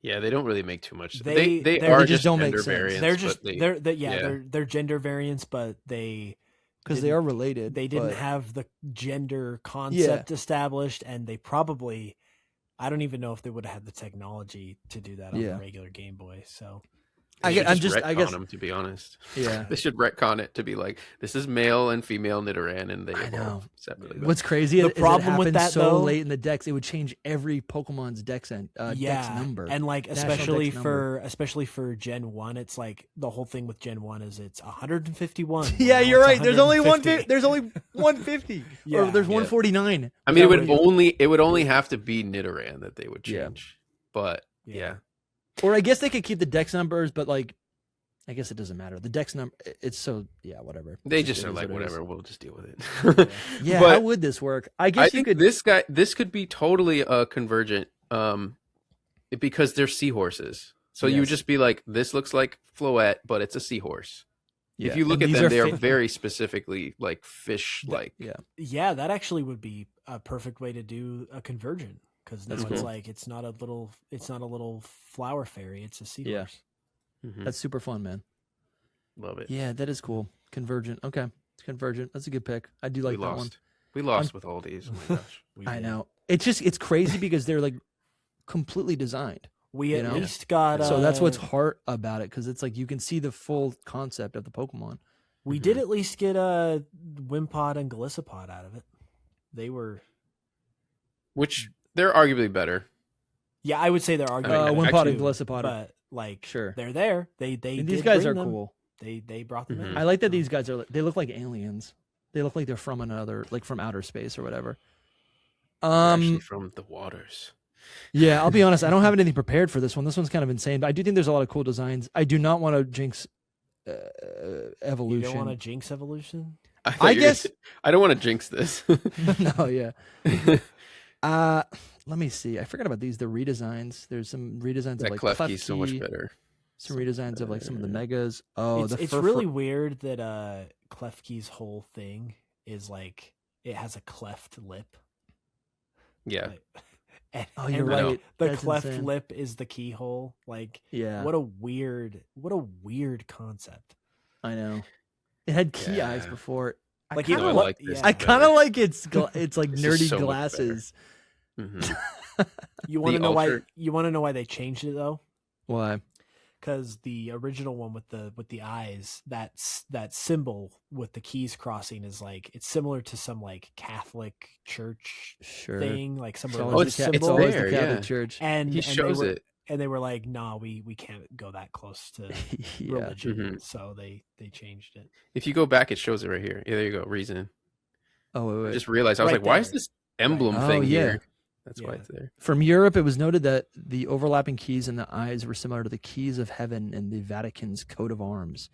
Yeah, they don't really make too much.
They-
They
they
are
just
just
don't make
gender
sense.
variants.
They're just
but
they're gender variants, but
Because they are related.
they didn't
but-
have the gender concept established, and they probably I don't even know if they would have had the technology to do that on
Yeah.
a regular Game Boy. So
they
I
should
guess
retcon them, to be honest.
Yeah.
They should retcon it to be like this is male and female Nidoran, and they
I know.
evolve separately.
What's crazy
The
is
problem
it
with
happened
that,
so
though-
late in the dex, it would change every Pokemon's dex number.
and like
National
especially
dex
especially for Gen 1, it's like the whole thing with Gen 1 is it's 151.
Yeah,
Now
you're
it's
right. There's only
150.
There's only 150.
Yeah.
Or there's
Yeah.
149.
I mean,
That
it would only have to be Nidoran that they would
Yeah.
change. But
Yeah.
yeah.
Or I guess they could keep the dex numbers, but like, I guess it doesn't matter. The dex number, it's so whatever.
They
It's
just
it
are
is
like
what it is.
whatever, we'll just deal with it.
Yeah,
But
how would this work? I guess
I
you
think
could.
this could be totally convergent because they're seahorses. So you would
Yes.
just be like, this looks like Floette, but it's a seahorse.
Yeah.
If you look
And
at
these
them, they are
fa-
very specifically like fish-like.
Yeah.
Yeah, that actually would be a perfect way to do a convergent because now
That's
it's
cool.
like it's not a little flower fairy, it's a seahorse.
Mhm.
That's super fun, man.
Love it.
Yeah, that is cool. Convergent. Okay. Convergent. That's a good pick. I do like
we
that
lost.
one.
We lost with all these. Oh my gosh.
We
I
did.
know. It's crazy because they're like completely designed.
We
You
at
know?
least got
So that's what's hard about it because it's like you can see the full concept of the Pokemon.
we did at least get a Wimpod and Golisopod out of it. They were
Which they're arguably better.
yeah, I would say they're arguably
mean,
Wimpod
actually-
and Golisopod.
but like
Sure.
they're there. They
And these
did
guys
bring
are
them.
cool.
They brought them in.
Mhm.
I like that these guys are. They look like aliens. They look like they're from another, like from outer space or whatever.
They're actually from the waters.
Yeah, I'll be honest. I don't have anything prepared for this one. This one's kind of insane, but I do think there's a lot of cool designs. I do not want to jinx evolution.
You don't want to jinx evolution?
I guess
I don't want to jinx this.
No, yeah. Let me see. I forgot about these. The redesigns. There's some redesigns
That
of like
Klefki's so much better.
Some redesigns of like some of the megas. Oh,
it's really weird that Klefki's whole thing is like it has a cleft lip.
Yeah.
Like,
oh, you're
like,
right.
The
That's
cleft
insane.
lip is the keyhole. Like,
yeah.
What a weird concept.
I know. It had key eyes before.
Like,
I kind of
like this.
I kind of like it's like
This is
nerdy
so much
glasses.
You want to know
Ultra-
why? You want to know why they changed it though?
Why?
Because the original one with the eyes, that symbol with the keys crossing is like it's similar to some like Catholic church thing, like some religious symbol.
It's always
there,
the Catholic
yeah.
Church.
And
He shows it.
And they were like, "Nah, we can't go that close to
Yeah.
religion," so they changed it.
If you go back, it shows it right here. Yeah, there you go. Reason.
Oh, wait.
I just realized. I was
Right
like, why
there.
is this emblem
Right.
thing
Oh, yeah.
here? That's why
Yeah.
it's there.
From Europe, it was noted that the overlapping keys in the eyes were similar to the keys of heaven in the Vatican's coat of arms,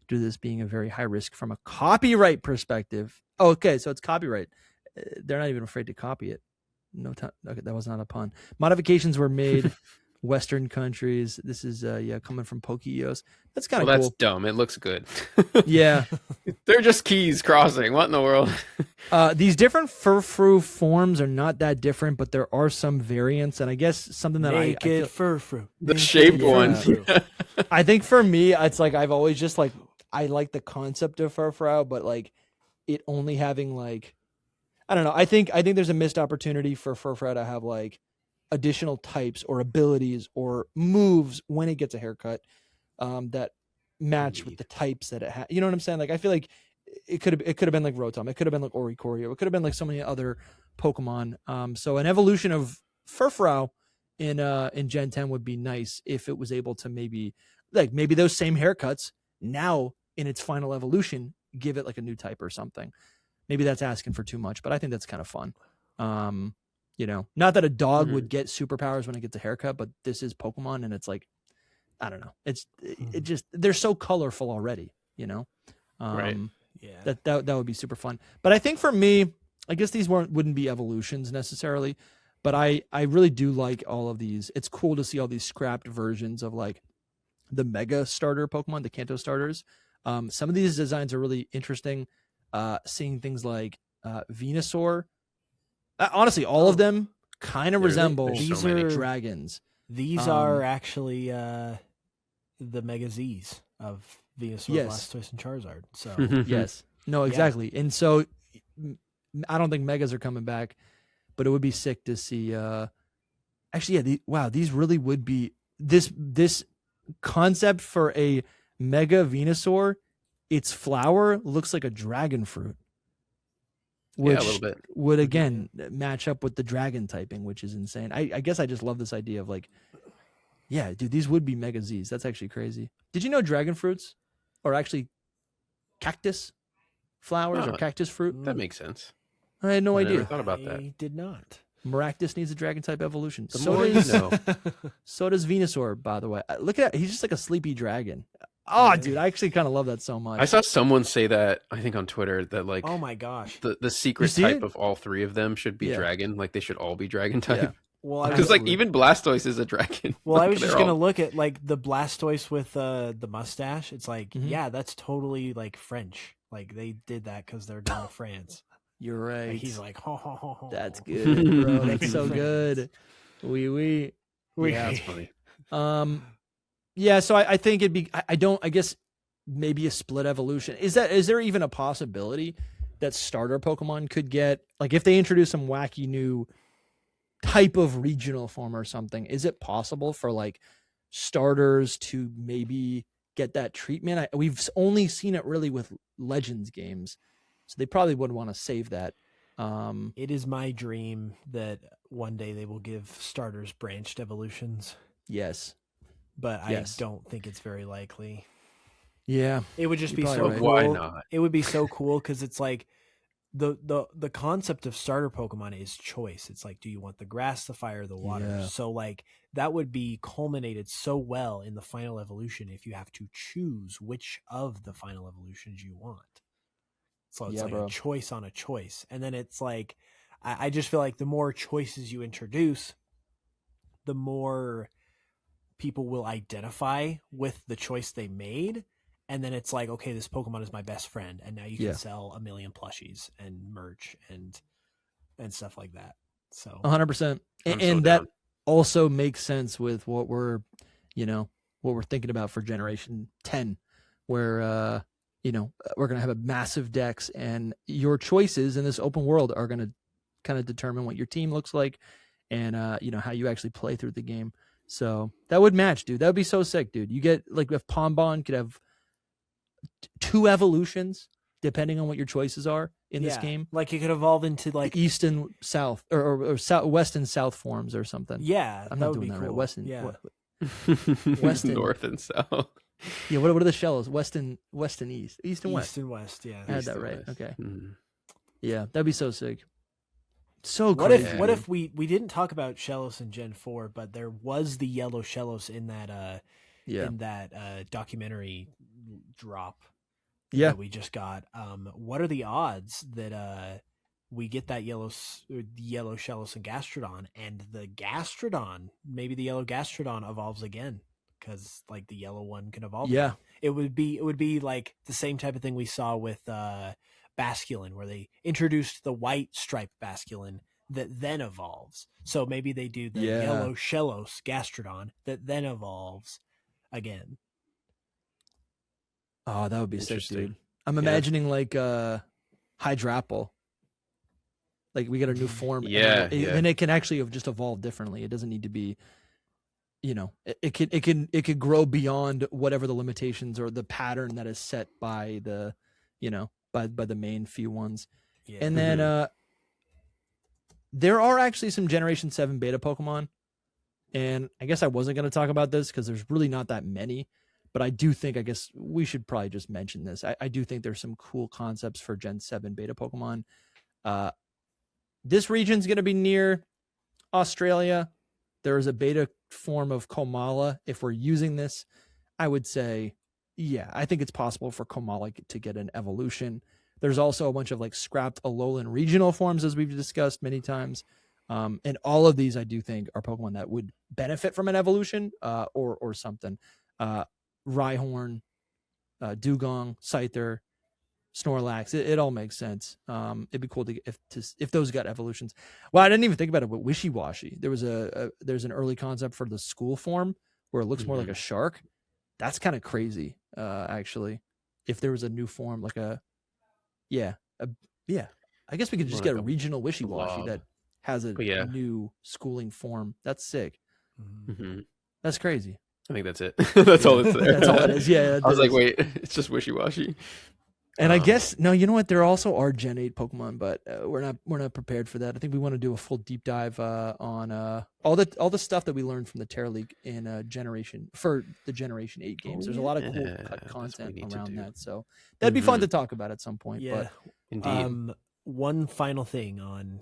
due to this being a very high risk from a copyright perspective. Oh, okay, so it's copyright. They're not even afraid to copy it. No time. Okay, that was not a pun. Modifications were made. Western countries. This is coming from Pokémon. That's kind of
Well,
cool.
that's dumb. It looks good.
Yeah.
They're just keys crossing. What in the world?
These different furfrou forms are not that different, but there are some variants, and I guess something that I feel,
furfrou.
The shaped one.
I think for me, it's like I've always just like I like the concept of furfrou, but like it only having like I don't know. I think there's a missed opportunity for furfrou to have like additional types or abilities or moves when it gets a haircut that match with the types that it has. You know what I'm saying? Like I feel like it could have been like Rotom. It could have been like Oricorio. It could have been like so many other Pokemon. So an evolution of Furfrou in Gen 10 would be nice if it was able to maybe those same haircuts now in its final evolution give it like a new type or something. Maybe that's asking for too much, but I think that's kind of fun. Not that a dog would get superpowers when it gets a haircut, but this is Pokemon, and it's like, I don't know. It just they're so colorful already,
Right.
Yeah.
That would be super fun. But I think for me, I guess these wouldn't be evolutions necessarily, but I really do like all of these. It's cool to see all these scrapped versions of like the Mega starter Pokemon, the Kanto starters. Some of these designs are really interesting. Seeing things like Venusaur. Honestly, all of them kind of resemble
These are
dragons.
These are actually the Mega Z's of Venusaur,
Yes.
Blastoise, and Charizard. So
Yes. No, exactly. And so I don't think Megas are coming back, but it would be sick to see. Actually, yeah. These really would be this concept for a Mega Venusaur. Its flower looks like a dragon fruit. Which
a little bit.
would again match up with the dragon typing, which is insane. I guess I just love this idea of like, yeah, dude, these would be Mega Z's. That's actually crazy. Did you know dragon fruits are actually cactus flowers or cactus fruit?
That makes sense.
I had no
I
idea.
never thought about that.
I did not.
Maractus needs a dragon type evolution.
The
So
more you
does
know.
so does Venusaur, by the way. Look at that. He's just like a sleepy dragon. Oh, dude, I actually kind of love that so much.
I saw someone say that, I think on Twitter, that like
Oh my gosh.
the secret
see
type
it?
of all three of them should be
Yeah.
dragon. Like they should all be dragon type.
Well, I
Because
was,
like even Blastoise is a dragon.
well, I
Like,
was just
they're
gonna
all-
look at like the Blastoise with the mustache. It's like,
Mhm.
yeah, that's totally like French. Like they did that because they're going to France.
You're right.
Like, he's like, ho, ho, ho, ho.
That's good, bro. That's so
France.
good. Oui.
Yeah, that's funny.
Yeah, so I think it'd be I guess maybe a split evolution. Is there even a possibility that starter Pokemon could get like if they introduce some wacky new type of regional form or something, is it possible for like starters to maybe get that treatment? We've only seen it really with Legends games. So they probably would want to save that.
It is my dream that one day they will give starters branched evolutions,
Yes.
but
Yes.
I don't think it's very likely.
Yeah.
It would just
You're
be
probably
so
right.
cool.
Why not?
It would be so cool because it's like the concept of starter Pokemon is choice. It's like, do you want the grass, the fire, the water?
Yeah.
So like that would be culminated so well in the final evolution if you have to choose which of the final evolutions you want. So it's like
bro.
a choice on a choice. And then it's like, I just feel like the more choices you introduce, the more people will identify with the choice they made. And then it's like, okay, this Pokemon is my best friend. And now you can sell 1 million plushies and merch and stuff like that. So
100%. And that also makes sense with what we're thinking about for Generation 10, where, we're going to have a massive dex, and your choices in this open world are going to kind of determine what your team looks like and, how you actually play through the game. So that would match, dude. That would be so sick, dude. You get, like, if Pombon could have 2 evolutions, depending on what your choices are in this game.
Like, it could evolve into, like,
East and South, or south, West and South forms or something.
Yeah,
I'm not doing that right. West and,
West and North and South.
Yeah, what are the shells? West and East. East and West.
East and West, yeah.
I had that right.
West.
Okay.
Mm.
Yeah, that'd be so sick. So what
crazy. What if we didn't talk about Shellos in Gen 4, but there was the yellow Shellos in that documentary drop that we just got. What are the odds that we get that yellow Shellos and Gastrodon, and the Gastrodon, maybe the yellow Gastrodon evolves again, because like the yellow one can evolve.
Yeah,
it would be like the same type of thing we saw with Basculin, where they introduced the white striped Basculin that then evolves. So maybe they do the yellow Shellos Gastrodon that then evolves again.
Oh, that would be sick, dude. I'm imagining like Hydrapple. Like we get a new form. Then it can actually just evolve differently. It doesn't need to be, it could grow beyond whatever the limitations or the pattern that is set by the, by the main few ones. Yeah. And then there are actually some Generation 7 beta Pokemon. And I guess I wasn't going to talk about this because there's really not that many. But I do think, I guess we should probably just mention this. I do think there's some cool concepts for Gen 7 beta Pokemon. This region's going to be near Australia. There is a beta form of Komala. If we're using this, I would say, I think it's possible for Komala to get an evolution. There's also a bunch of like scrapped Alolan regional forms, as we've discussed many times. And all of these, I do think, are Pokemon that would benefit from an evolution or something. Rhyhorn, Dugong, Scyther, Snorlax. It all makes sense. It'd be cool if those got evolutions. Well, I didn't even think about it, but Wishy-Washy. There's an early concept for the school form where it looks more like a shark. That's kind of crazy, actually. If there was a new form, like I guess we could just get a regional Wishy-Washy that has a new schooling form. That's sick.
Mm-hmm.
That's crazy.
I think that's it. That's all it's there.
That's all it is. Yeah.
I was like, wait, it's just Wishy-Washy.
And I guess no, you know what? There also are Gen 8 Pokemon, but we're not prepared for that. I think we want to do a full deep dive on all the stuff that we learned from the Terra League in Generation 8 games. There's a lot of cool content around that, so that'd be fun to talk about at some point.
Yeah,
but
indeed.
One final thing on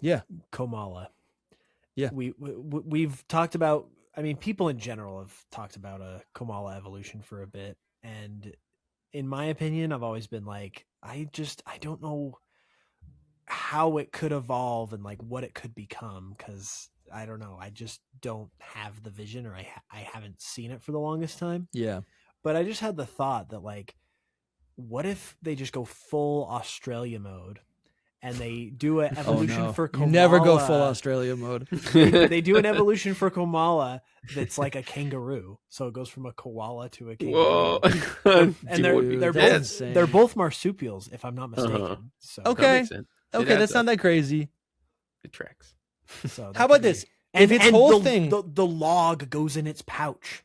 Komala.
Yeah,
we've talked about. I mean, people in general have talked about a Komala evolution for a bit, and in my opinion, I've always been like, I don't know how it could evolve and like what it could become, because I don't know. I just don't have the vision, or I haven't seen it for the longest time.
Yeah.
But I just had the thought that like, what if they just go full Australia mode and they do an evolution for Komala?
You never go full Australia mode.
They do an evolution for Komala that's like a kangaroo. So it goes from a koala to a kangaroo.
Whoa.
And they're both marsupials, if I'm not mistaken. So
okay. That's not that crazy.
It tracks.
So
how about this? If its whole thing,
the log goes in its pouch.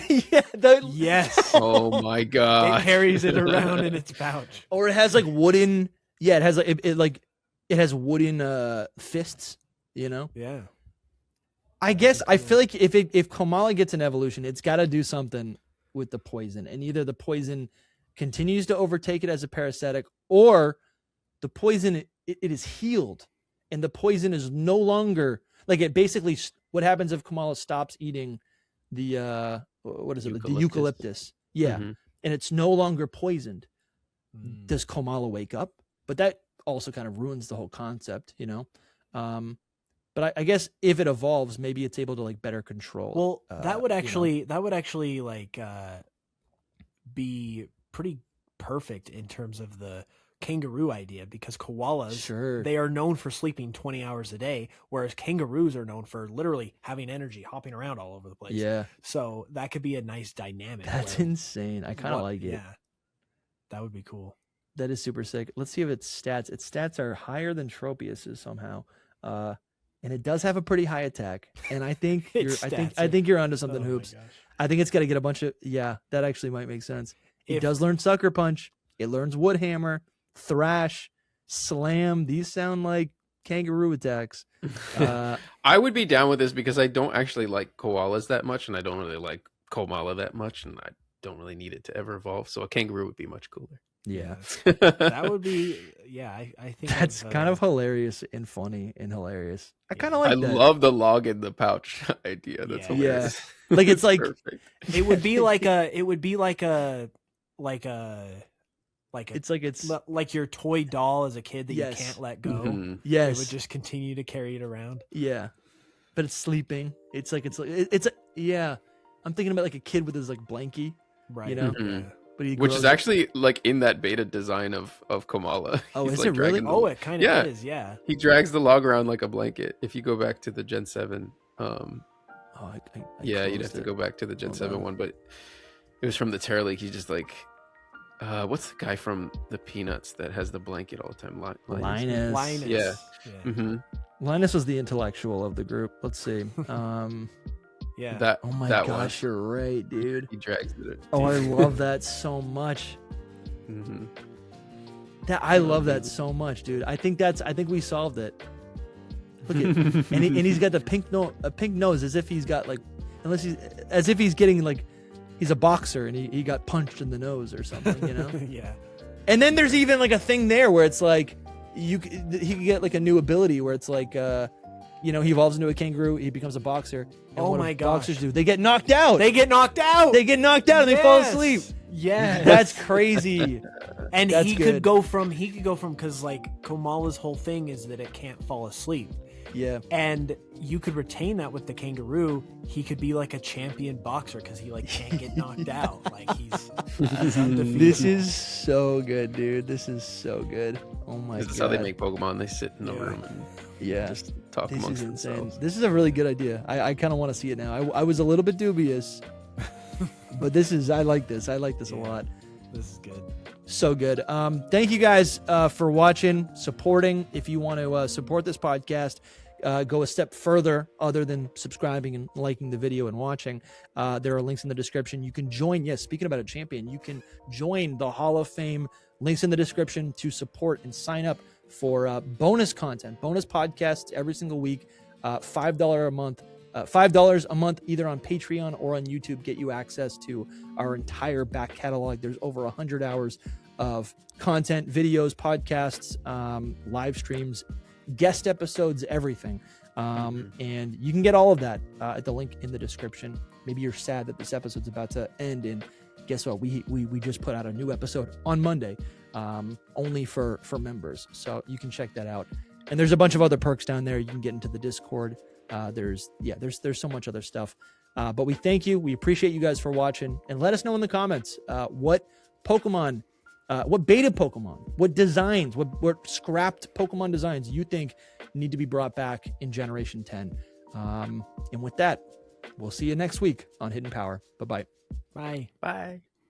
Yes.
Oh my god.
It carries it around in its pouch.
Or it has like wooden. Yeah, it has like it has wooden fists.
Yeah.
I guess I feel like if Komala gets an evolution, it's got to do something with the poison, and either the poison continues to overtake it as a parasitic, or the poison it is healed, and the poison is no longer like it. Basically, what happens if Kamala stops eating the what is it? The eucalyptus? Yeah,
Mm-hmm.
and it's no longer poisoned. Does Kamala wake up? But that also kind of ruins the whole concept, you know. But I guess if it evolves, maybe it's able to like better control.
Well, that would actually like be pretty perfect in terms of the kangaroo idea, because koalas, they are known for sleeping 20 hours a day, whereas kangaroos are known for literally having energy, hopping around all over the place.
Yeah.
So that could be a nice dynamic.
That's insane. I kind of like it.
Yeah. That would be cool.
That is super sick. Let's see if its stats. Its stats are higher than Tropius's somehow. And it does have a pretty high attack. And I think I think you're onto something, Hoops. I think it's got to get a bunch of that actually might make sense. It does learn Sucker Punch. It learns Wood Hammer, Thrash, Slam. These sound like kangaroo attacks.
I would be down with this because I don't actually like koalas that much, and I don't really like Komala that much, and I don't really need it to ever evolve. So a kangaroo would be much cooler.
Yeah.
That would be, I think
that's kind of hilarious and funny and hilarious. I kind of like that.
I love the log in the pouch idea. That's hilarious.
Yeah. Like it's like,
it would be like it's like your toy doll as a kid that you can't let go.
Mm-hmm.
Yes.
It would just continue to carry it around.
Yeah. But it's sleeping. It's I'm thinking about like a kid with his like blankie, right? You know?
Mm-hmm. Which is actually like in that beta design of Komala.
Oh, is it really?
Oh, it kind of is, yeah.
He drags the log around like a blanket. If you go back to the Gen 7, you'd have to go back to the Gen 7 one, but it was from the Terra League. He's just like, what's the guy from the Peanuts that has the blanket all the time?
Linus.
Yeah. Mm-hmm.
Linus was the intellectual of the group. Let's see.
Yeah.
Oh my gosh, you're right, dude.
He drags it.
Oh, I love that so much.
Mm-hmm.
I love that so much, dude. I think we solved it. Look at, and he's got the pink nose, as if he's got like, as if he's getting like, he's a boxer and he got punched in the nose or something, you know?
Yeah.
And then there's even like a thing there where it's like he could get like a new ability where it's like he evolves into a kangaroo, he becomes a boxer. And
oh
what
my gosh.
Boxers do? They get knocked out.
They get knocked out
and they fall asleep.
Yeah.
That's crazy.
And he could go from because like Komala's whole thing is that it can't fall asleep.
Yeah.
And you could retain that with the kangaroo. He could be like a champion boxer because he like can't get knocked out. Like he's undefeated.
This is so good, dude. This is so good. Oh my god.
This is how they make Pokemon. They sit in the room and just talk amongst themselves.
This is a really good idea. I kind of want to see it now. I was a little bit dubious, but I like this. I like this a lot.
This is good.
So good. Thank you guys for watching, supporting. If you want to support this podcast, go a step further other than subscribing and liking the video and watching. There are links in the description. You can join. Yes, speaking about a champion, you can join the Hall of Fame. Links in the description to support and sign up for bonus content, bonus podcasts every single week. $5 a month. $5 a month either on Patreon or on YouTube get you access to our entire back catalog. There's over 100 hours of content, videos, podcasts, live streams, guest episodes, everything. And you can get all of that at the link in the description. Maybe you're sad that this episode's about to end, and guess what? We just put out a new episode on Monday, only for members. So you can check that out. And there's a bunch of other perks down there. You can get into the Discord. There's so much other stuff. But we thank you. We appreciate you guys for watching, and let us know in the comments what Pokemon, what beta Pokemon, what designs, what scrapped Pokemon designs you think need to be brought back in Generation 10. And with that, we'll see you next week on Hidden Power. Bye-bye.
Bye.
Bye.